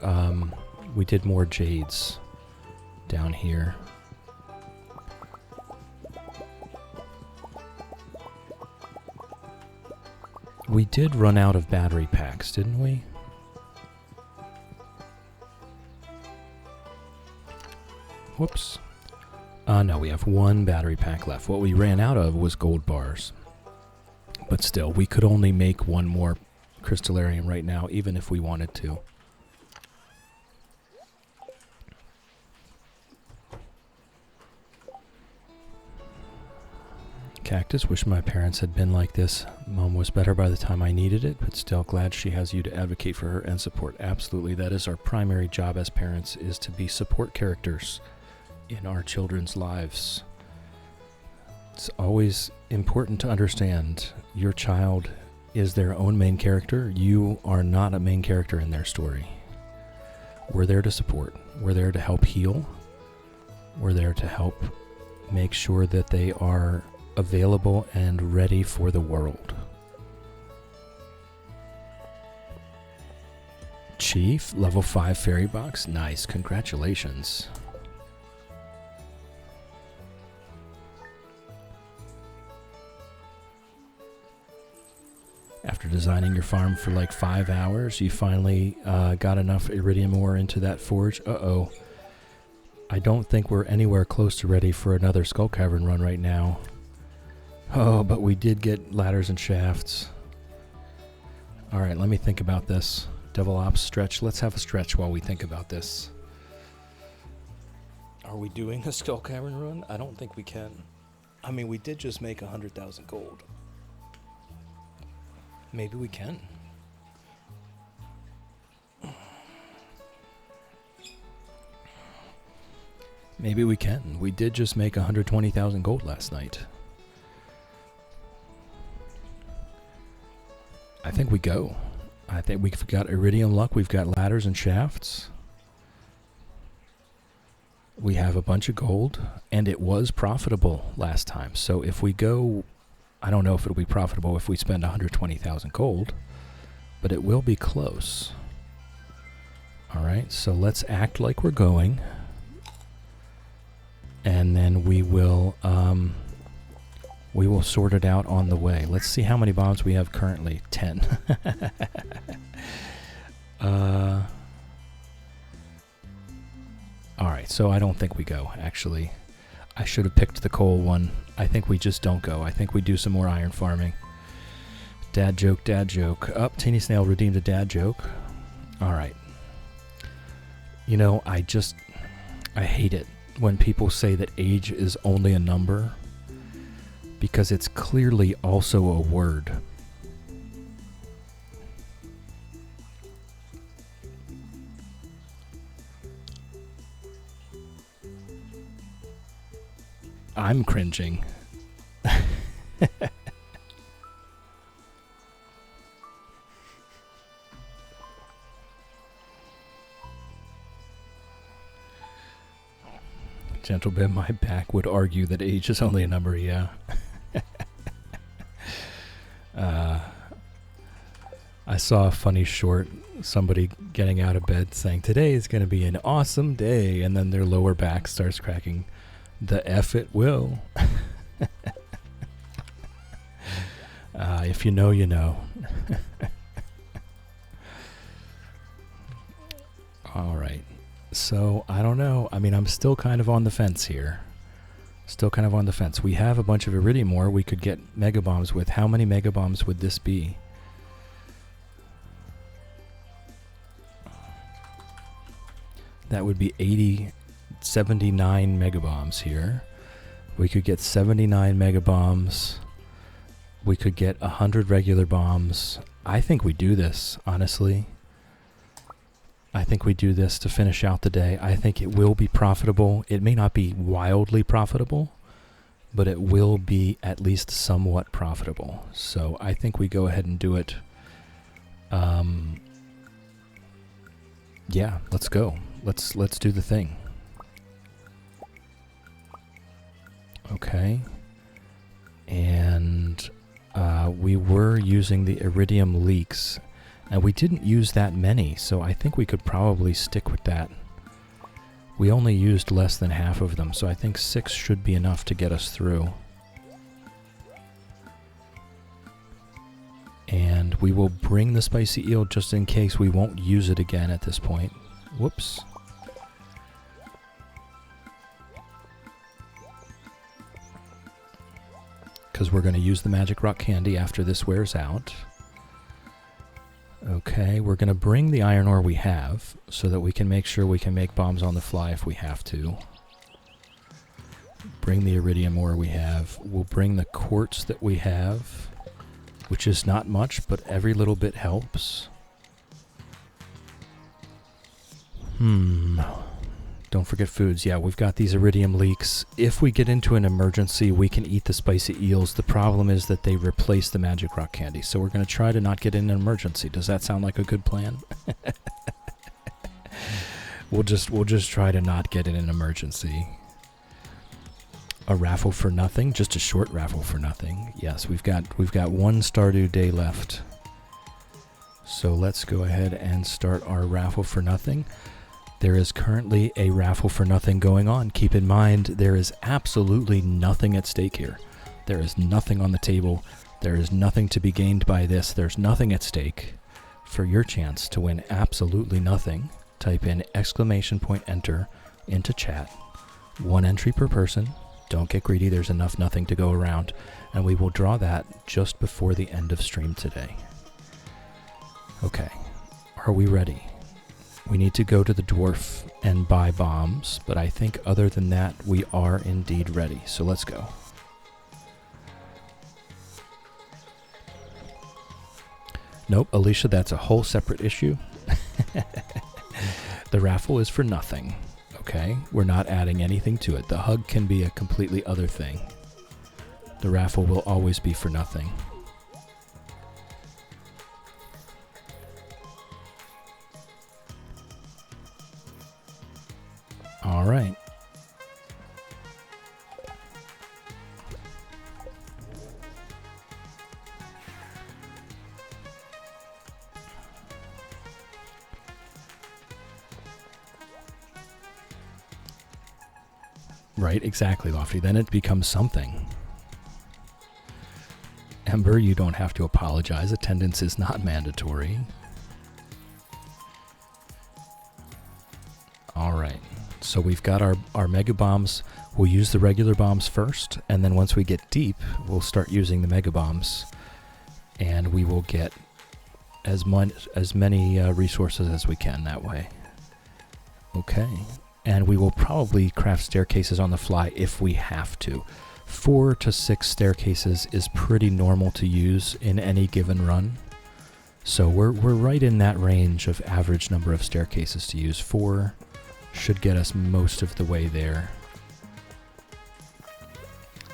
jades down here. We did run out of battery packs, didn't we? Whoops. No, we have one battery pack left. What we ran out of was gold bars. But still, we could only make one more crystallarium right now, even if we wanted to. Cactus. Wish my parents had been like this. Mom was better by the time I needed it, but still glad she has you to advocate for her and support. Absolutely. That is our primary job as parents, is to be support characters in our children's lives. It's always important to understand your child is their own main character. You are not a main character in their story. We're there to support. We're there to help heal. We're there to help make sure that they are available and ready for the world. Chief, level 5 fairy box. Nice, congratulations. After designing your farm for like 5 hours, you finally got enough iridium ore into that forge. Uh-oh. I don't think we're anywhere close to ready for another Skull Cavern run right now. Oh, but we did get ladders and shafts. Alright, let me think about this. Double ops stretch. Let's have a stretch while we think about this. Are we doing a Skull Cavern run? I don't think we can. I mean, we did just make 100,000 gold. Maybe we can. Maybe we can. We did just make 120,000 gold last night. I think we go. I think we've got iridium luck. We've got ladders and shafts. We have a bunch of gold. And it was profitable last time. So if we go... I don't know if it'll be profitable if we spend 120,000 gold. But it will be close. Alright, so let's act like we're going. And then we will sort it out on the way. Let's see how many bombs we have currently. 10. Alright, so I don't think we go, actually. I should have picked the coal one. I think we just don't go. I think we do some more iron farming. Dad joke, dad joke. Up, Teeny Snail redeemed a dad joke. Alright. You know, I hate it when people say that age is only a number, because it's clearly also a word. I'm cringing. Gentle bit, my back would argue that age is only a number, yeah. I saw a funny short, somebody getting out of bed saying, today is going to be an awesome day, and then their lower back starts cracking. The F it will. If you know, you know. All right. So, I don't know. I mean, I'm still kind of on the fence here. Still kind of on the fence. We have a bunch of iridium ore we could get mega bombs with. How many mega bombs would this be? That would be 79 mega bombs here. We could get 79 mega bombs. We could get 100 regular bombs. I think we do this, honestly. I think we do this to finish out the day. I think it will be profitable. It may not be wildly profitable, but it will be at least somewhat profitable. So I think we go ahead and do it. Yeah, let's go. Let's do the thing. Okay. And we were using the iridium leaks. And we didn't use that many, so I think we could probably stick with that. We only used less than half of them, so I think 6 should be enough to get us through. And we will bring the spicy eel just in case we won't use it again at this point. Whoops. Because we're going to use the magic rock candy after this wears out. Okay, we're going to bring the iron ore we have so that we can make sure we can make bombs on the fly if we have to. Bring the iridium ore we have. We'll bring the quartz that we have, which is not much, but every little bit helps. Don't forget foods. Yeah, we've got these iridium leeks. If we get into an emergency, we can eat the spicy eels. The problem is that they replace the magic rock candy, so we're going to try to not get in an emergency. Does that sound like a good plan? We'll just try to not get in an emergency. A raffle for nothing, just a short raffle for nothing. Yes, we've got one Stardew day left. So let's go ahead and start our raffle for nothing. There is currently a raffle for nothing going on. Keep in mind, there is absolutely nothing at stake here. There is nothing on the table. There is nothing to be gained by this. There's nothing at stake. For your chance to win absolutely nothing, type in !enter into chat. 1 entry per person. Don't get greedy. There's enough nothing to go around. And we will draw that just before the end of stream today. Okay. Are we ready? We need to go to the dwarf and buy bombs, but I think other than that, we are indeed ready. So let's go. Nope, Alicia, that's a whole separate issue. The raffle is for nothing, okay? We're not adding anything to it. The hug can be a completely other thing. The raffle will always be for nothing. All right. Right, exactly, Lofty. Then it becomes something. Ember, you don't have to apologize. Attendance is not mandatory. All right. So we've got our mega bombs. We'll use the regular bombs first, and then once we get deep, we'll start using the mega bombs, and we will get as many resources as we can that way. Okay. And we will probably craft staircases on the fly if we have to. 4 to 6 staircases is pretty normal to use in any given run. So we're right in that range of average number of staircases to use. 4 should get us most of the way there.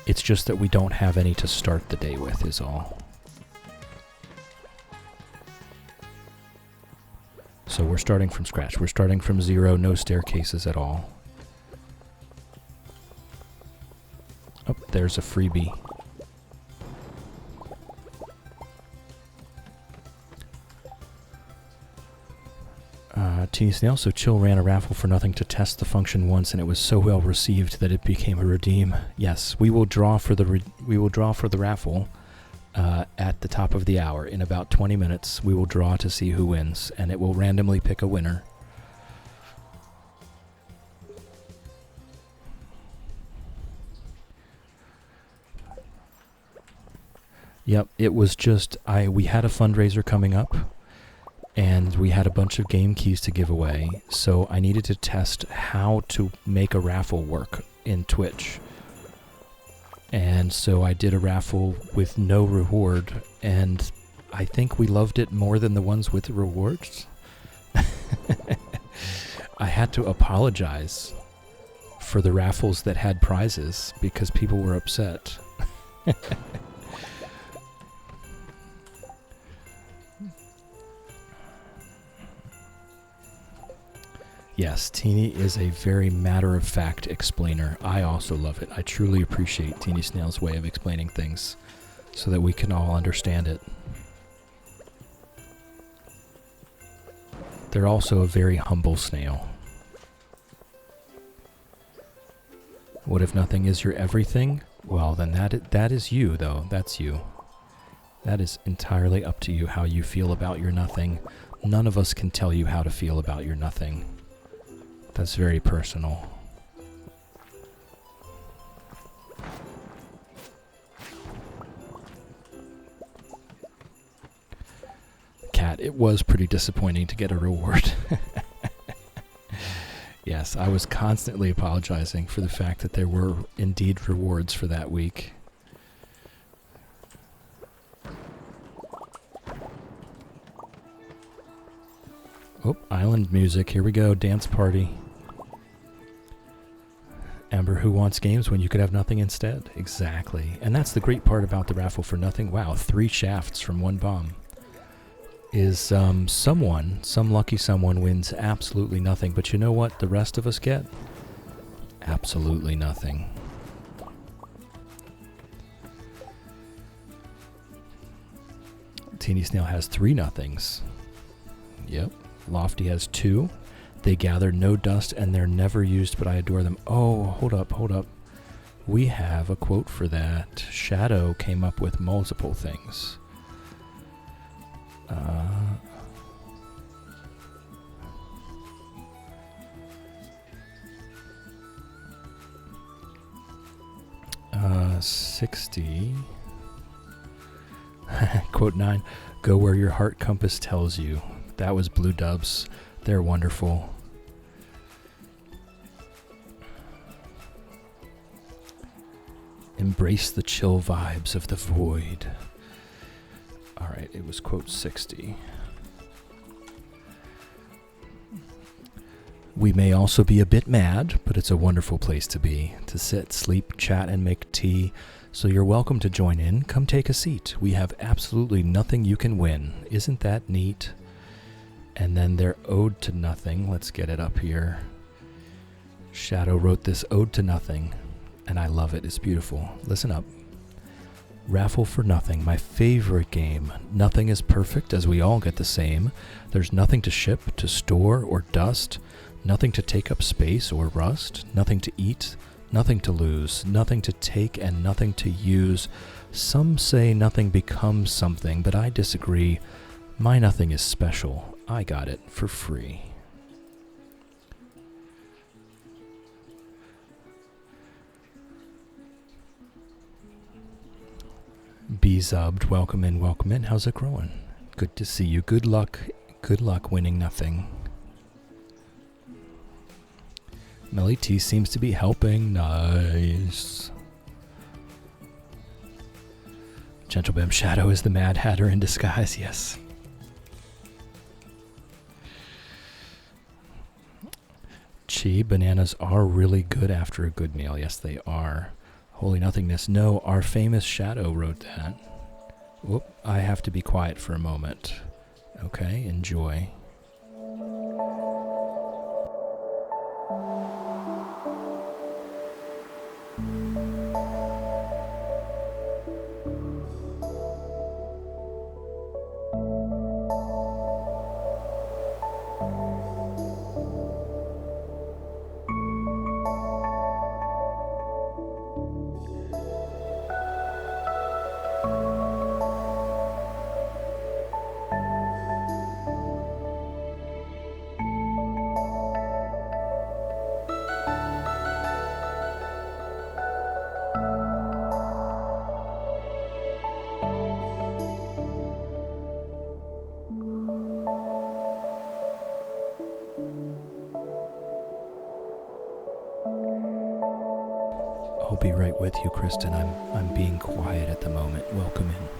It's just that we don't have any to start the day with is all. So we're starting from scratch. We're starting from 0, no staircases at all. Oh, there's a freebie. Teeny Snail, so Chill ran a raffle for nothing to test the function once, and it was so well received that it became a redeem. Yes, we will draw for the raffle at the top of the hour. In about 20 minutes, we will draw to see who wins, and it will randomly pick a winner. Yep, it was just we had a fundraiser coming up. And we had a bunch of game keys to give away, so I needed to test how to make a raffle work in Twitch. And so I did a raffle with no reward, and I think we loved it more than the ones with rewards. I had to apologize for the raffles that had prizes because people were upset. Yes, Teeny is a very matter-of-fact explainer. I also love it. I truly appreciate Teeny Snail's way of explaining things so that we can all understand it. They're also a very humble snail. What if nothing is your everything? Well, then that is you, though. That's you. That is entirely up to you how you feel about your nothing. None of us can tell you how to feel about your nothing. That's very personal. Cat, it was pretty disappointing to get a reward. Yes, I was constantly apologizing for the fact that there were indeed rewards for that week. Oh, island music. Here we go. Dance party. Amber, who wants games when you could have nothing instead? Exactly. And that's the great part about the raffle for nothing. Wow, 3 shafts from 1 bomb. Is some lucky someone wins absolutely nothing. But you know what the rest of us get? Absolutely nothing. Teeny Snail has 3 nothings. Yep. Lofty has 2. They gather no dust and they're never used, but I adore them. Oh, hold up. We have a quote for that. Shadow came up with multiple things. Uh, 60. Quote 9. Go where your heart compass tells you. That was Blue Dubs. They're wonderful. Embrace the chill vibes of the void. Alright, it was quote 60. We may also be a bit mad, but it's a wonderful place to be. To sit, sleep, chat, and make tea. So you're welcome to join in. Come take a seat. We have absolutely nothing you can win. Isn't that neat? And then their ode to nothing. Let's get it up here. Shadow wrote this ode to nothing, and I love it. It's beautiful. Listen up. Raffle for nothing, my favorite game. Nothing is perfect, as we all get the same. There's nothing to ship, to store, or dust. Nothing to take up space or rust. Nothing to eat, nothing to lose. Nothing to take and nothing to use. Some say nothing becomes something, but I disagree. My nothing is special. I got it for free. B-Zubbed, welcome in. How's it growing? Good to see you. Good luck winning nothing. Melly T seems to be helping. Nice. Gentle Bim Shadow is the Mad Hatter in disguise, yes. Chi, bananas are really good after a good meal. Yes, they are. Holy nothingness. No, our famous Shadow wrote that. Whoop, I have to be quiet for a moment. Okay, enjoy. I'll be right with you, Kristen. I'm being quiet at the moment. Welcome in.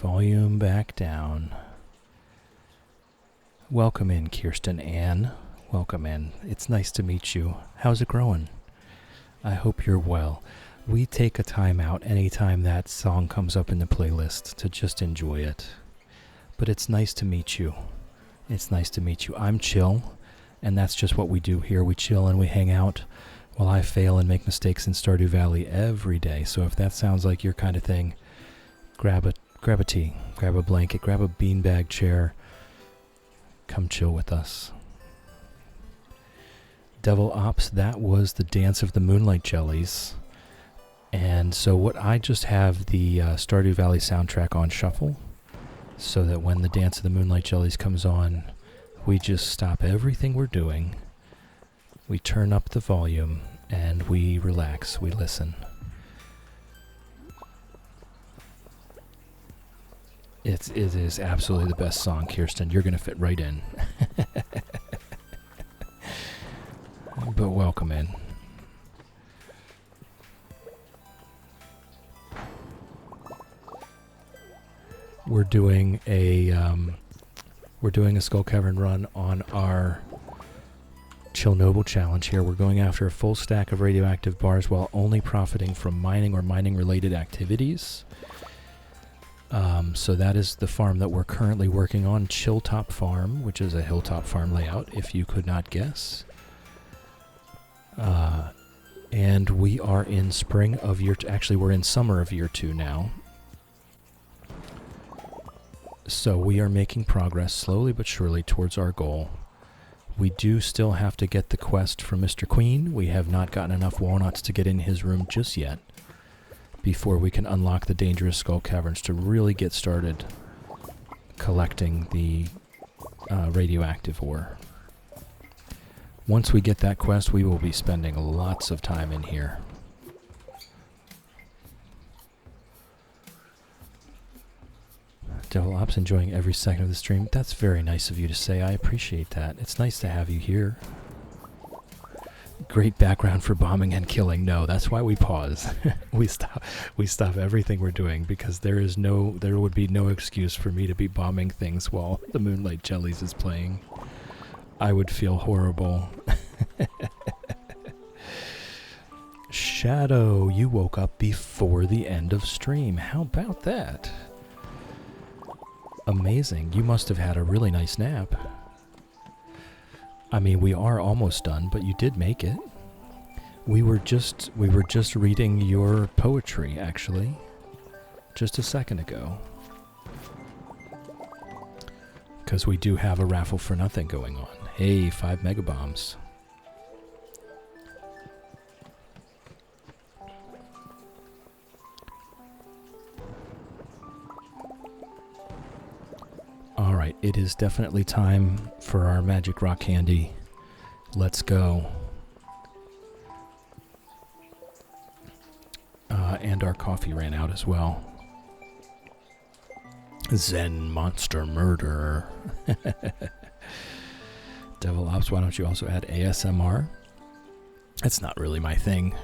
Volume back down. Welcome in, Kirsten Ann. Welcome in. It's nice to meet you. How's it growing? I hope you're well. We take a time out anytime that song comes up in the playlist to just enjoy it. But it's nice to meet you. It's nice to meet you. I'm Chill, and that's just what we do here. We chill and we hang out. Well, I fail and make mistakes in Stardew Valley every day, so if that sounds like your kind of thing, grab a tea, grab a blanket, grab a beanbag chair, come chill with us. Devil Ops, that was the Dance of the Moonlight Jellies. And so what I just have the Stardew Valley soundtrack on shuffle, so that when the Dance of the Moonlight Jellies comes on, we just stop everything we're doing, we turn up the volume, and we relax, we listen. It is absolutely the best song, Kirsten. You're going to fit right in. But welcome in. We're doing a Skull Cavern run on our Chillnobyl challenge here. We're going after a full stack of radioactive bars while only profiting from mining or mining-related activities. So that is the farm that we're currently working on, Chilltop Farm, which is a hilltop farm layout, if you could not guess. And we are in spring of year... Actually, we're in summer of year 2 now. So we are making progress slowly but surely towards our goal. We do still have to get the quest from Mr. Queen. We have not gotten enough walnuts to get in his room just yet before we can unlock the dangerous skull caverns to really get started collecting the radioactive ore. Once we get that quest, we will be spending lots of time in here. Devil Ops enjoying every second of the stream. That's very nice of you to say. I appreciate that. It's nice to have you here. Great background for bombing and killing. No, that's why we pause. we stop everything we're doing because there would be no excuse for me to be bombing things while the Moonlight Jellies is playing. I would feel horrible. Shadow, you woke up before the end of stream. How about that? Amazing. You must have had a really nice nap. I mean, we are almost done, but you did make it. We were just reading your poetry, actually, just a second ago. Because we do have a raffle for nothing going on. Hey, 5 megabombs. Alright, it is definitely time for our magic rock candy. Let's go. And our coffee ran out as well. Zen Monster Murder. Devil Ops, why don't you also add ASMR? That's not really my thing.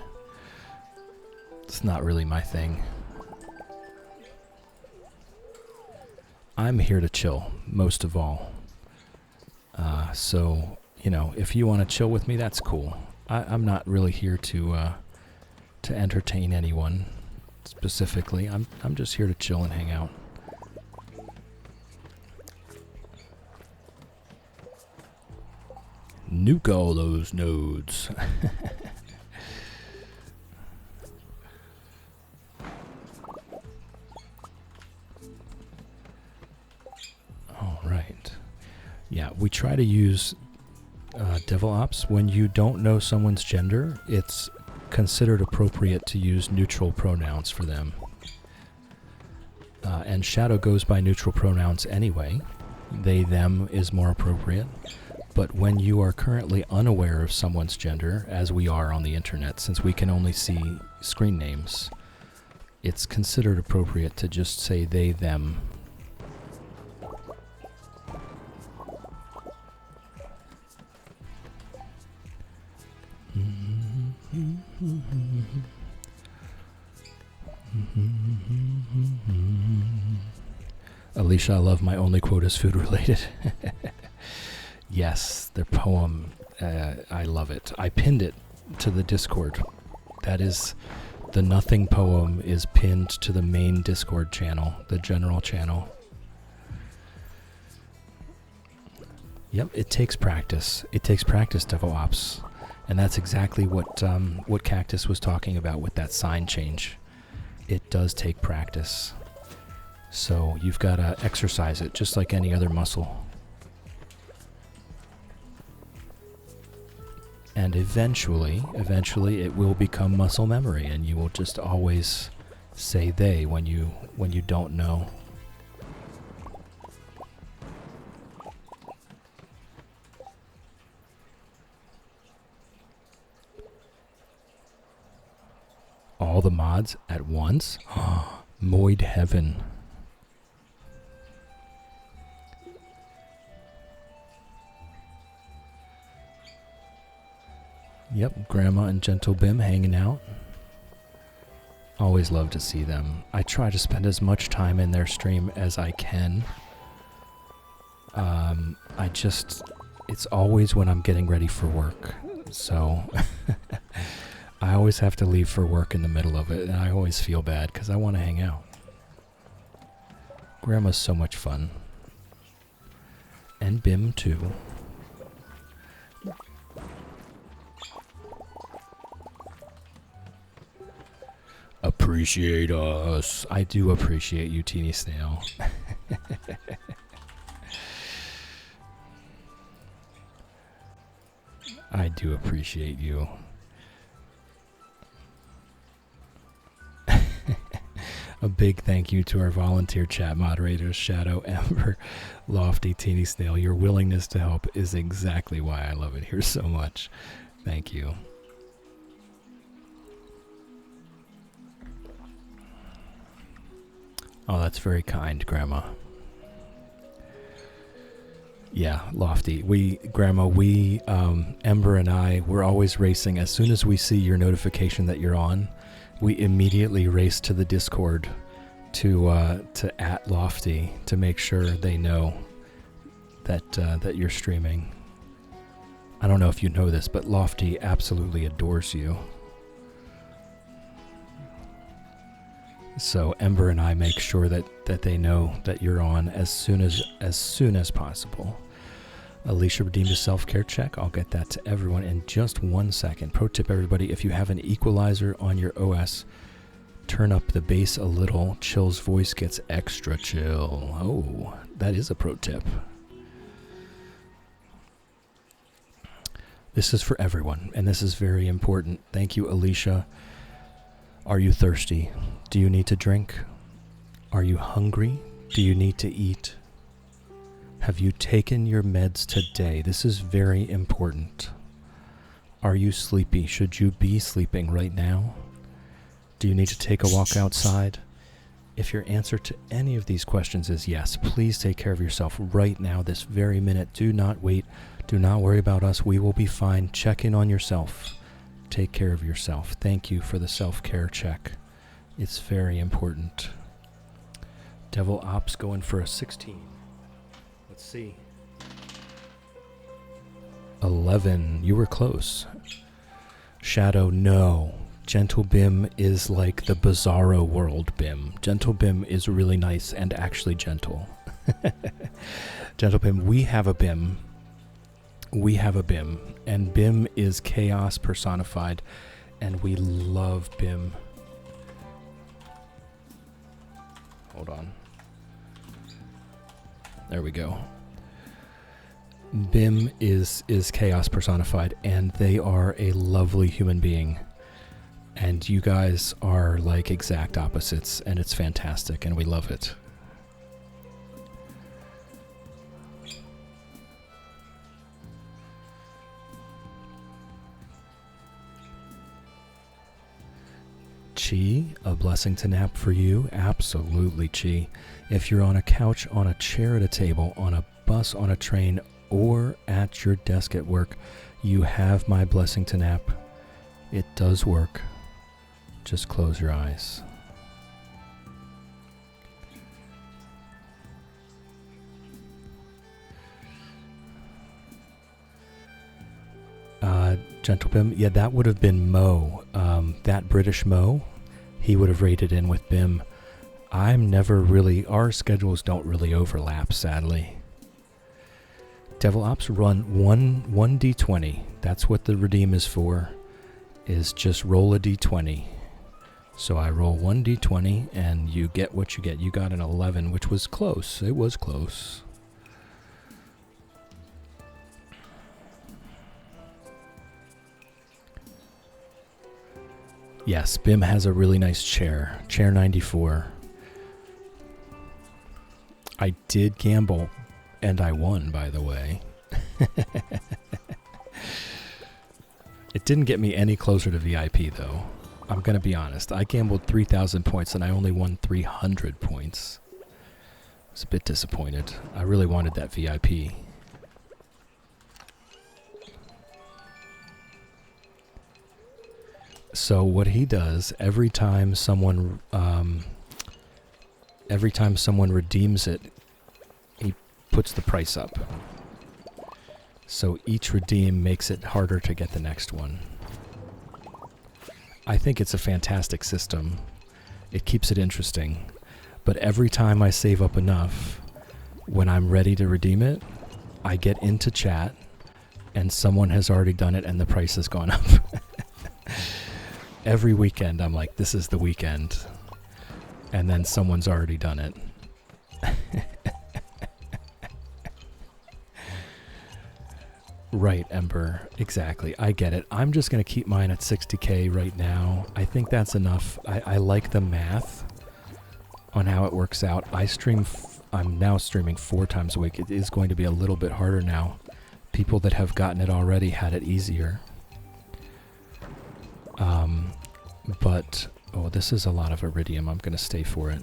It's not really my thing. I'm here to chill, most of all. So, you know, if you want to chill with me, that's cool. I'm not really here to entertain anyone specifically. I'm just here to chill and hang out. Nuke all those nodes. All right. Yeah, we try to use Devil Ops. When you don't know someone's gender, it's considered appropriate to use neutral pronouns for them. And Shadow goes by neutral pronouns anyway. They, them is more appropriate. But when you are currently unaware of someone's gender, as we are on the internet, since we can only see screen names, it's considered appropriate to just say they, them. Alicia, I love my only quote is food related. Yes, their poem, I love it. I pinned it to the Discord. That is, the Nothing poem is pinned to the main Discord channel, the general channel. Yep, it takes practice. It takes practice, Devil Ops. And that's exactly what Cactus was talking about with that sign change. It does take practice. So you've got to exercise it just like any other muscle. And eventually it will become muscle memory, and you will just always say they when you don't know. All the mods at once? Moid heaven. Yep, Grandma and Gentle Bim hanging out. Always love to see them. I try to spend as much time in their stream as I can. It's always when I'm getting ready for work. So I always have to leave for work in the middle of it, and I always feel bad because I want to hang out. Grandma's so much fun. And Bim too. Appreciate us. I do appreciate you, Teeny Snail. I do appreciate you. A big thank you to our volunteer chat moderators, Shadow, Ember, Lofty, Teeny Snail. Your willingness to help is exactly why I love it here so much. Thank you. Oh, that's very kind, Grandma. Yeah, Lofty. Grandma, Ember and I, we're always racing. As soon as we see your notification that you're on, we immediately race to the Discord to at Lofty to make sure they know that you're streaming. I don't know if you know this, but Lofty absolutely adores you. So Ember and I make sure that they know that you're on as soon as possible. Alicia redeemed a self-care check. I'll get that to everyone in just 1 second. Pro tip, everybody, if you have an equalizer on your OS, turn up the bass a little. Chill's voice gets extra chill. Oh, that is a pro tip. This is for everyone, and this is very important. Thank you, Alicia. Are you thirsty? Do you need to drink? Are you hungry? Do you need to eat? Have you taken your meds today? This is very important. Are you sleepy? Should you be sleeping right now? Do you need to take a walk outside? If your answer to any of these questions is yes, please take care of yourself right now, this very minute. Do not wait. Do not worry about us. We will be fine. Check in on yourself. Take care of yourself. Thank you for the self-care check. It's very important. Devil Ops going for a 16. Let's see. 11. You were close. Shadow, no. Gentle Bim is like the Bizarro World Bim. Gentle Bim is really nice and actually gentle. Gentle Bim, we have a Bim. We have a Bim. And Bim is chaos personified. And we love Bim. Hold on. There we go. Bim is chaos personified, and they are a lovely human being. And you guys are like exact opposites, and it's fantastic, and we love it. Chi, a blessing to nap for you. Absolutely, Chi. If you're on a couch, on a chair at a table, on a bus, on a train, or at your desk at work, you have my blessing to nap. It does work. Just close your eyes. Gentle Bim, yeah, that would have been Mo. That British Mo, he would have rated in with Bim. I'm never really, our schedules don't really overlap, sadly. Devil Ops, run one d20. That's what the redeem is for, is just roll a d20. So I roll 1d20 and you get what you get. You got an 11, which was close. It was close. Yes, Bim has a really nice chair. Chair 94. I did gamble, and I won, by the way. It didn't get me any closer to VIP, though. I'm going to be honest. I gambled 3,000 points, and I only won 300 points. I was a bit disappointed. I really wanted that VIP. So what he does, every time someone redeems it, he puts the price up. So each redeem makes it harder to get the next one. I think it's a fantastic system. It keeps it interesting. But every time I save up enough, when I'm ready to redeem it, I get into chat and someone has already done it and the price has gone up. Every weekend I'm like, this is the weekend. And then someone's already done it. Right, Ember. Exactly. I get it. I'm just going to keep mine at 60k right now. I think that's enough. I like the math on how it works out. I'm now streaming 4 times a week. It is going to be a little bit harder now. People that have gotten it already had it easier. But, oh, this is a lot of iridium. I'm going to stay for it.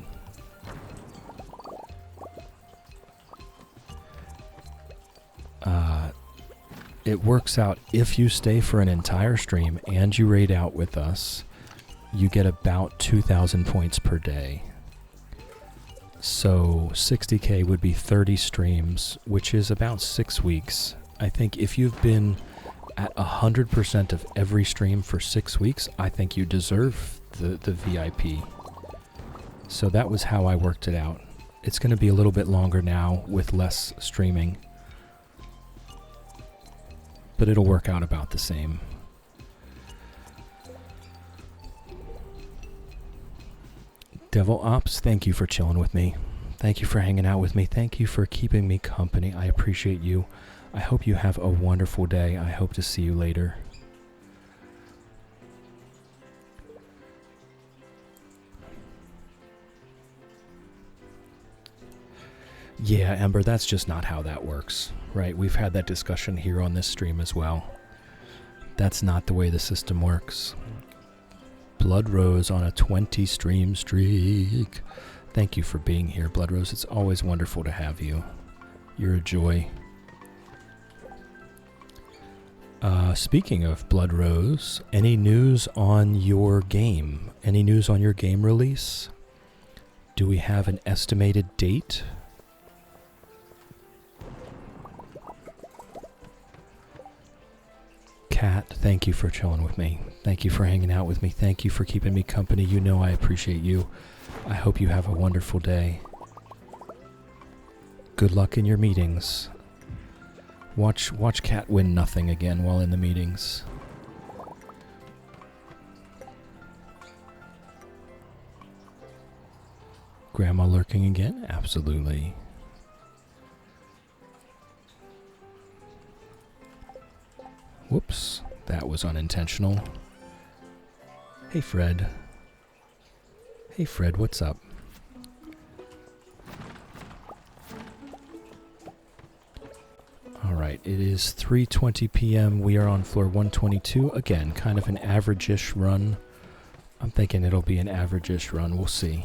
It works out if you stay for an entire stream and you raid out with us, you get about 2,000 points per day. So 60k would be 30 streams, which is about 6 weeks. I think if you've been at 100% of every stream for 6 weeks, I think you deserve the VIP. So that was how I worked it out. It's going to be a little bit longer now with less streaming, but it'll work out about the same. Devil Ops, thank you for chilling with me. Thank you for hanging out with me. Thank you for keeping me company. I appreciate you. I hope you have a wonderful day. I hope to see you later. Yeah, Ember, that's just not how that works, right? We've had that discussion here on this stream as well. That's not the way the system works. Blood Rose on a 20 stream streak. Thank you for being here, Blood Rose. It's always wonderful to have you. You're a joy. Speaking of Blood Rose, any news on your game? Any news on your game release? Do we have an estimated date? Kat, thank you for chilling with me. Thank you for hanging out with me. Thank you for keeping me company. You know I appreciate you. I hope you have a wonderful day. Good luck in your meetings. Watch Kat win nothing again while in the meetings. Grandma lurking again? Absolutely. Whoops, that was unintentional. Hey Fred. Hey Fred, what's up? Alright, it is 3:20 p.m. We are on floor 122. Again, kind of an average-ish run. I'm thinking it'll be an average-ish run. We'll see.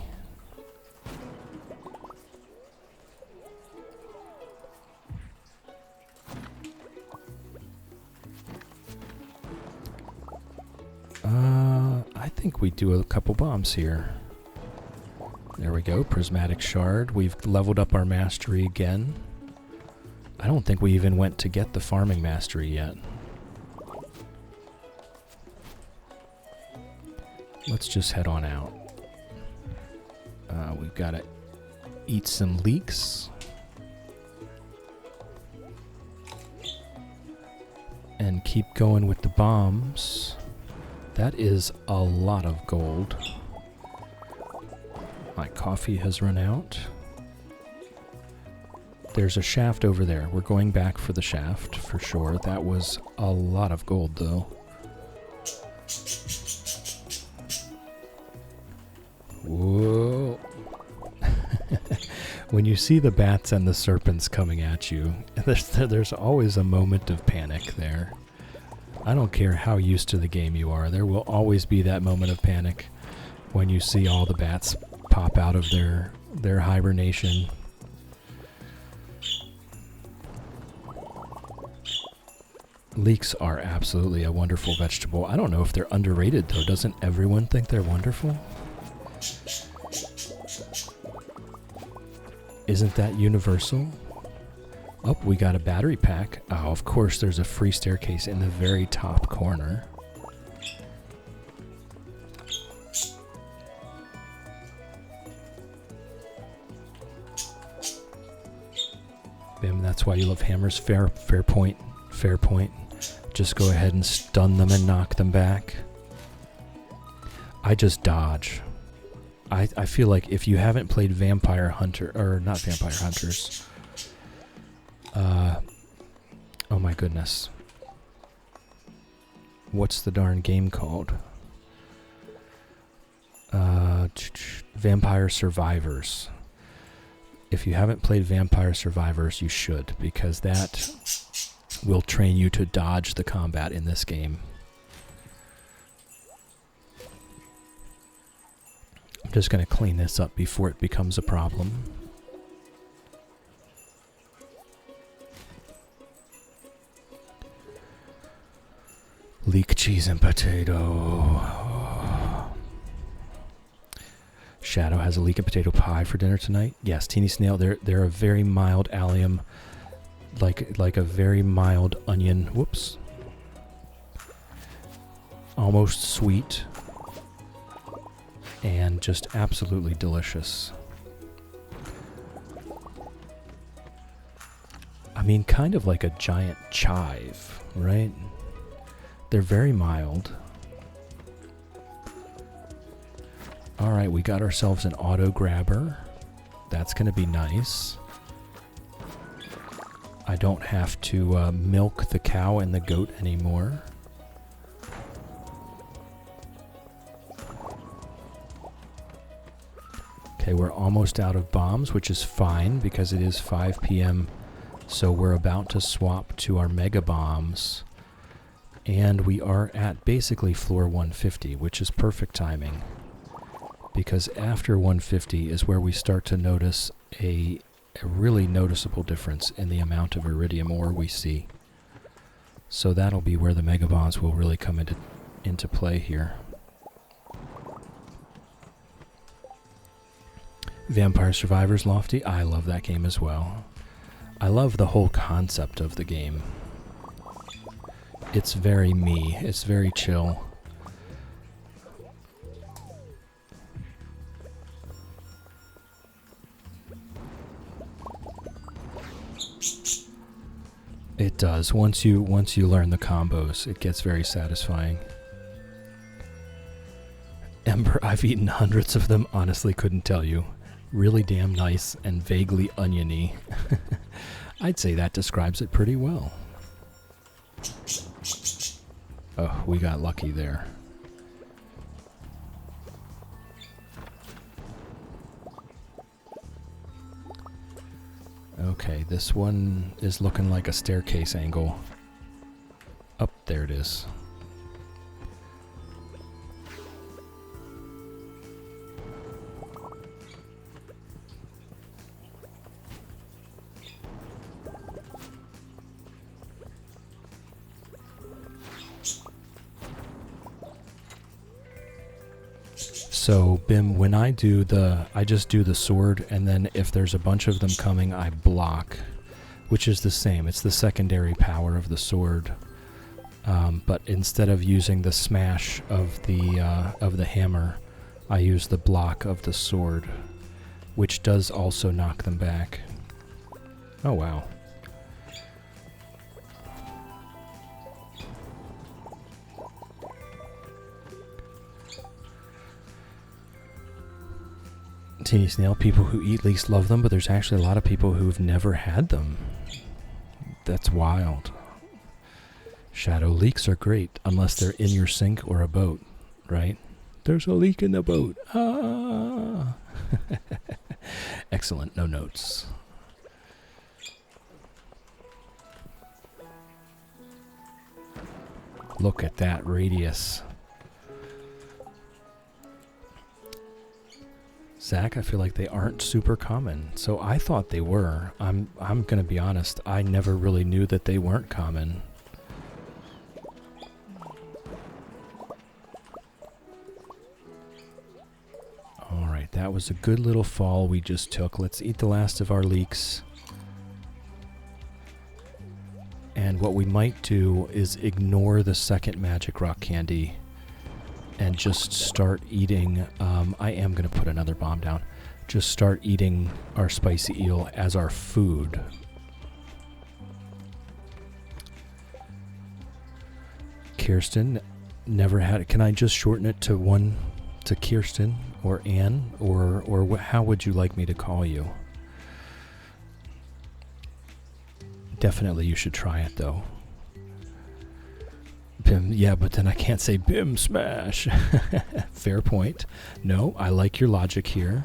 I think we do a couple bombs here. There we go, Prismatic Shard. We've leveled up our mastery again. I don't think we even went to get the farming mastery yet. Let's just head on out. We've got to eat some leeks. and keep going with the bombs. That is a lot of gold. My coffee has run out. There's a shaft over there. We're going back for the shaft for sure. That was a lot of gold though. Whoa. When you see the bats and the serpents coming at you, there's always a moment of panic there. I don't care how used to the game you are, there will always be that moment of panic when you see all the bats pop out of their hibernation. Leeks are absolutely a wonderful vegetable. I don't know if they're underrated though. Doesn't everyone think they're wonderful? Isn't that universal? Oh, we got a battery pack. Oh, of course there's a free staircase in the very top corner. Bim, that's why you love hammers. Fair point. Fair point. Just go ahead and stun them and knock them back. I just dodge. I feel like if you haven't played Vampire Hunter, or not Vampire Hunters, oh my goodness. What's the darn game called? Vampire Survivors. If you haven't played Vampire Survivors, you should, because that will train you to dodge the combat in this game. I'm just going to clean this up before it becomes a problem. Leek, cheese, and potato. Shadow has a leek and potato pie for dinner tonight. Yes, Teeny Snail, they're a very mild allium, like a very mild onion. Whoops. Almost sweet. And just absolutely delicious. I mean, kind of like a giant chive, right? They're very mild. Alright, we got ourselves an auto grabber. That's going to be nice. I don't have to milk the cow and the goat anymore. Okay, we're almost out of bombs, which is fine because it is 5 p.m. So we're about to swap to our mega bombs. And we are at basically floor 150, which is perfect timing. Because after 150 is where we start to notice a really noticeable difference in the amount of iridium ore we see. So that'll be where the mega bombs will really come into play here. Vampire Survivors Lofty, I love that game as well. I love the whole concept of the game. It's very me, it's very chill. It does. Once you learn the combos, it gets very satisfying. Ember, I've eaten hundreds of them, honestly couldn't tell you. Really damn nice and vaguely oniony. I'd say that describes it pretty well. Oh, we got lucky there. Okay, this one is looking like a staircase angle. Up there it is. So, Bim, when I just do the sword, and then if there's a bunch of them coming, I block, which is the same. It's the secondary power of the sword. But instead of using the smash of the hammer, I use the block of the sword, which does also knock them back. Oh, wow. Teeny Snail, people who eat leeks love them, but there's actually a lot of people who've never had them. That's wild. Shadow leeks are great, unless they're in your sink or a boat, right? There's a leak in the boat. Ah! Excellent, no notes. Look at that radius. Zach, I feel like they aren't super common. So I thought they were. I'm gonna be honest, I never really knew that they weren't common. Alright, that was a good little fall we just took. Let's eat the last of our leeks. And what we might do is ignore the second magic rock candy and just start eating. I am going to put another bomb down. Just start eating our spicy eel as our food. Kirsten, never had it. Can I just shorten it to one, to Kirsten or Anne, or how would you like me to call you? Definitely you should try it though. Bim, yeah, but then I can't say Bim Smash. Fair point. No, I like your logic here.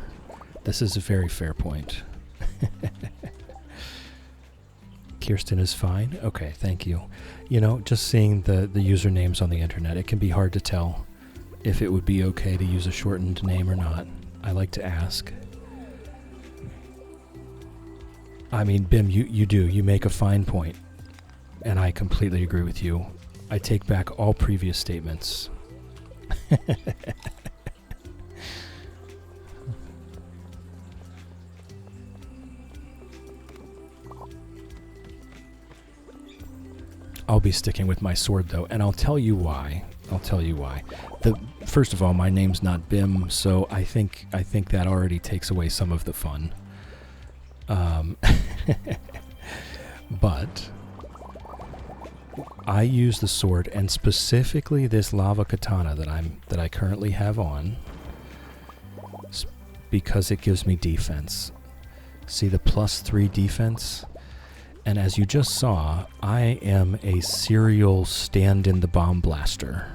This is a very fair point. Kirsten is fine? Okay, thank you. You know, just seeing the usernames on the internet, it can be hard to tell if it would be okay to use a shortened name or not. I like to ask. I mean, Bim, you do. You make a fine point. And I completely agree with you. I take back all previous statements. I'll be sticking with my sword, though, and I'll tell you why. First of all, my name's not Bim, so I think that already takes away some of the fun. But I use the sword, and specifically this lava katana that I currently have on, because it gives me defense. See the +3 defense? And as you just saw, I am a serial stand in the bomb blaster.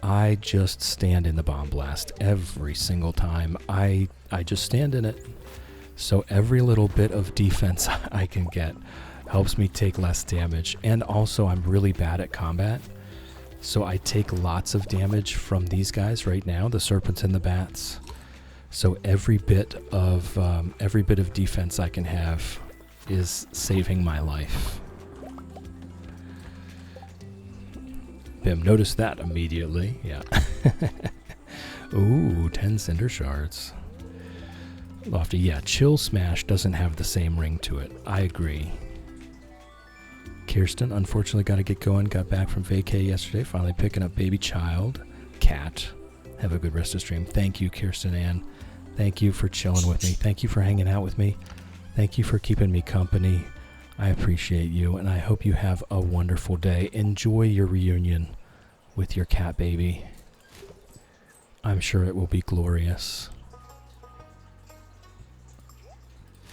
I just stand in the bomb blast every single time. I just stand in it. So every little bit of defense I can get helps me take less damage. And also I'm really bad at combat. So I take lots of damage from these guys right now, the serpents and the bats. So every bit of defense I can have is saving my life. Bim noticed that immediately. Yeah. Ooh, 10 cinder shards. Lofty, yeah, Chill Smash doesn't have the same ring to it. I agree. Kirsten, unfortunately got to get going. Got back from vacay yesterday. Finally picking up baby child. Cat. Have a good rest of stream. Thank you, Kirsten Ann. Thank you for chilling with me. Thank you for hanging out with me. Thank you for keeping me company. I appreciate you, and I hope you have a wonderful day. Enjoy your reunion with your cat baby. I'm sure it will be glorious.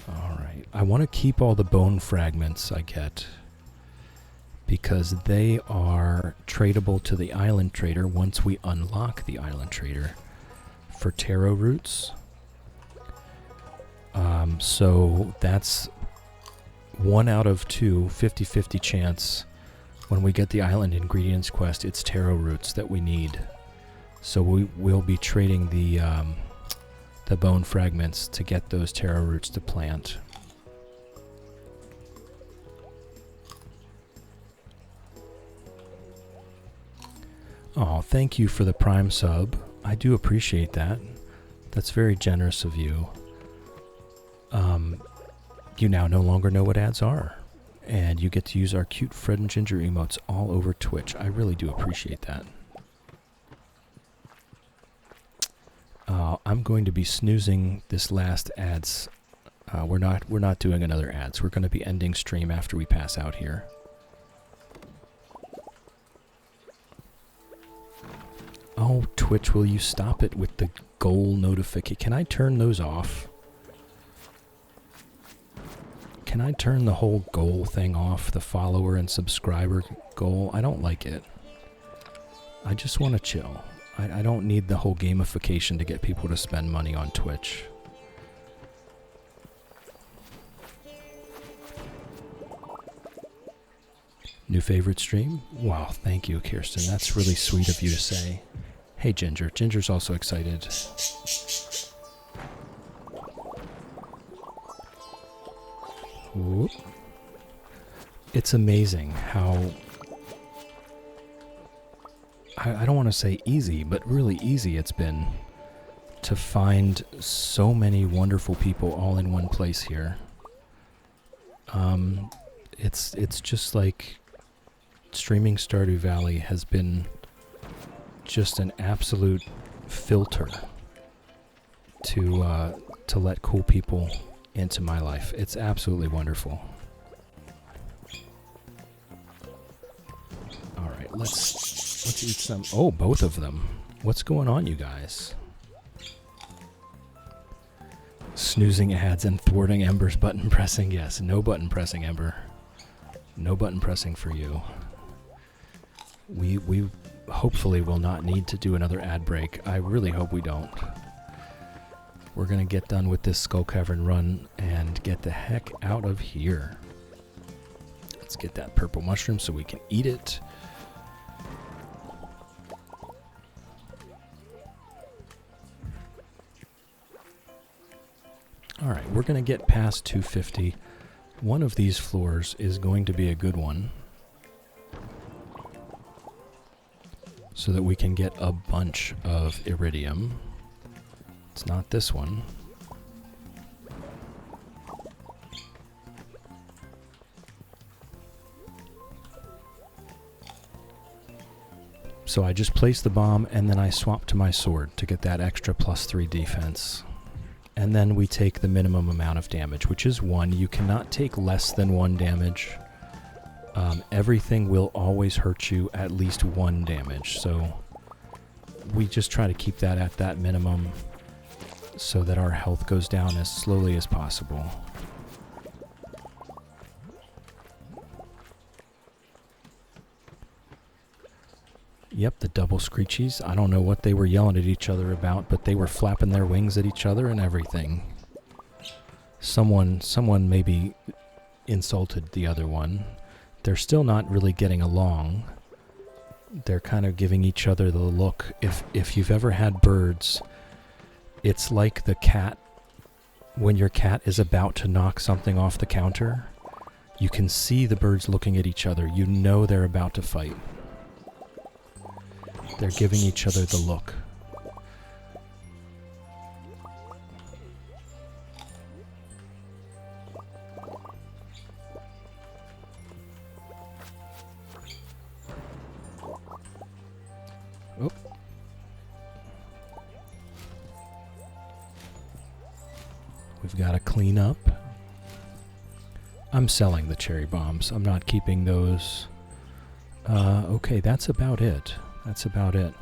Alright, I want to keep all the bone fragments I get, because they are tradable to the island trader once we unlock the island trader for taro roots. So that's 1 out of 2, 50-50 chance. When we get the island ingredients quest, it's taro roots that we need. So we will be trading the bone fragments to get those taro roots to plant. Oh, thank you for the Prime sub. I do appreciate that. That's very generous of you. You now no longer know what ads are. And you get to use our cute Fred and Ginger emotes all over Twitch. I really do appreciate that. I'm going to be snoozing this last ads. We're not doing another ads. We're going to be ending stream after we pass out here. Oh, Twitch, will you stop it with the goal notification? Can I turn those off? Can I turn the whole goal thing off, the follower and subscriber goal? I don't like it. I just want to chill. I don't need the whole gamification to get people to spend money on Twitch. New favorite stream? Wow, thank you, Kirsten. That's really sweet of you to say. Hey, Ginger. Ginger's also excited. Whoop. It's amazing how... I don't want to say easy, but really easy it's been to find so many wonderful people all in one place here. It's just like streaming Stardew Valley has been just an absolute filter to let cool people into my life. It's absolutely wonderful. All right, let's eat some. Oh, both of them. What's going on, you guys? Snoozing ads and thwarting Ember's button pressing. Yes, no button pressing, Ember. No button pressing for you. We hopefully will not need to do another ad break. I really hope we don't. We're going to get done with this Skull Cavern run and get the heck out of here. Let's get that purple mushroom so we can eat it. Alright, we're going to get past 250. One of these floors is going to be a good one, so that we can get a bunch of iridium. It's not this one. So I just placed the bomb and then I swapped to my sword to get that extra +3 defense. And then we take the minimum amount of damage, which is 1. You cannot take less than 1 damage. Everything will always hurt you at least 1 damage. So we just try to keep that at that minimum so that our health goes down as slowly as possible. Yep, the double screechies. I don't know what they were yelling at each other about, but they were flapping their wings at each other and everything. Someone maybe insulted the other one. They're still not really getting along. They're kind of giving each other the look. If you've ever had birds, it's like the cat. When your cat is about to knock something off the counter, you can see the birds looking at each other. You know they're about to fight. They're giving each other the look. Oh. We've got to clean up. I'm selling the cherry bombs. I'm not keeping those. Okay, that's about it. That's about it.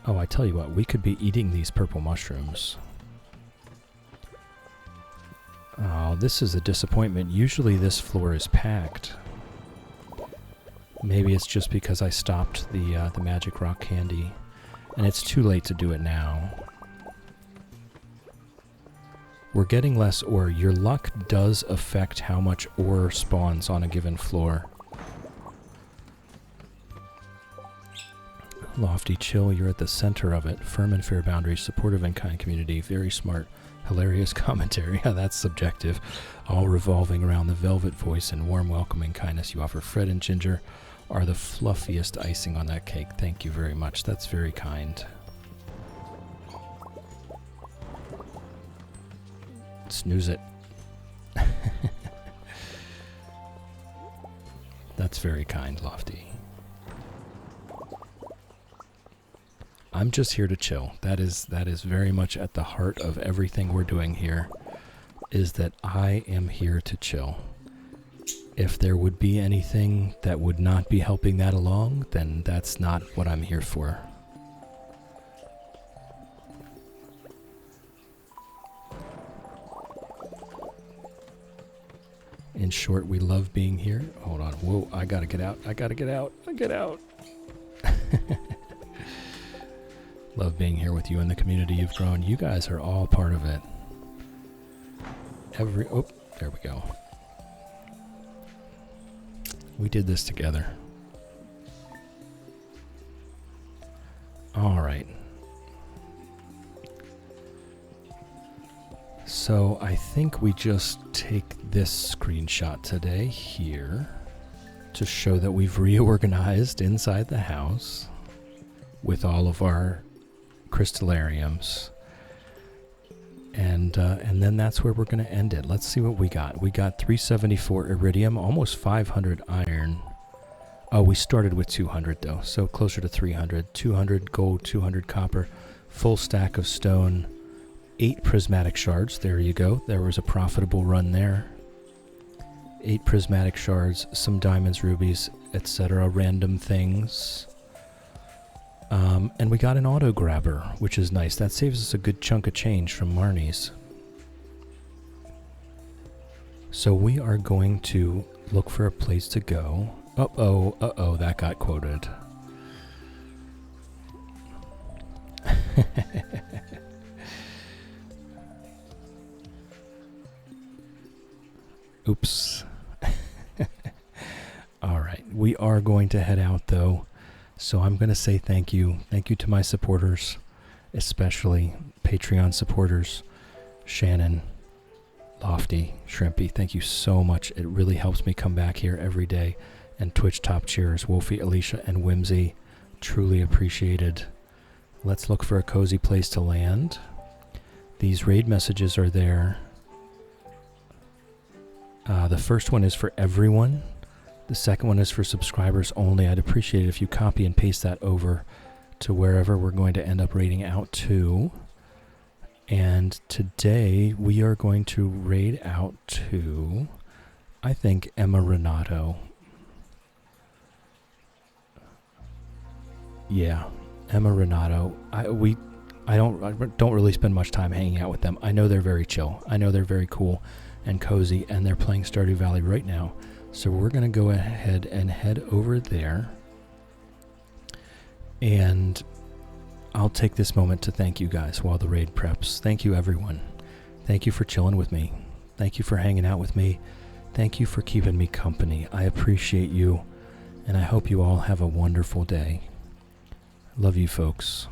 Oh, I tell you what, we could be eating these purple mushrooms. Oh, this is a disappointment. Usually this floor is packed. Maybe it's just because I stopped the magic rock candy, and it's too late to do it now. We're getting less ore. Your luck does affect how much ore spawns on a given floor. Lofty chill, you're at the center of it. Firm and fair boundaries, supportive and kind community, very smart, hilarious commentary. That's subjective. All revolving around the velvet voice and warm welcoming kindness you offer. Fred and Ginger are the fluffiest icing on that cake. Thank you very much. That's very kind. Snooze it. That's very kind, Lofty. I'm just here to chill. That is very much at the heart of everything we're doing here, is that I am here to chill. If there would be anything that would not be helping that along, then that's not what I'm here for. In short, we love being here. Hold on. Whoa, I gotta get out. I gotta get out. I get out. Love being here with you in the community you've grown. You guys are all part of it. Oh, there we go. We did this together. All right. So I think we just take this screenshot today here to show that we've reorganized inside the house with all of our crystallariums. And then that's where we're going to end it. Let's see what we got. We got 374 iridium, almost 500 iron. Oh, we started with 200 though, so closer to 300. 200 gold, 200 copper, full stack of stone, 8 prismatic shards. There you go. There was a profitable run there. 8 prismatic shards, some diamonds, rubies, etc. Random things. And we got an auto grabber, which is nice. That saves us a good chunk of change from Marnie's. So we are going to look for a place to go. Uh-oh, that got quoted. Oops. All right, we are going to head out though. So I'm going to say thank you. Thank you to my supporters, especially Patreon supporters, Shannon, Lofty, Shrimpy. Thank you so much. It really helps me come back here every day. And Twitch top cheers, Wolfie, Alicia, and Whimsy. Truly appreciated. Let's look for a cozy place to land. These raid messages are there. The first one is for everyone. The second one is for subscribers only. I'd appreciate it if you copy and paste that over to wherever we're going to end up raiding out to. And today we are going to raid out to, I think, Emma Renato. Yeah, Emma Renato. I don't really spend much time hanging out with them. I know they're very chill. I know they're very cool and cozy, and they're playing Stardew Valley right now. So we're going to go ahead and head over there. And I'll take this moment to thank you guys while the raid preps. Thank you, everyone. Thank you for chilling with me. Thank you for hanging out with me. Thank you for keeping me company. I appreciate you, and I hope you all have a wonderful day. Love you, folks.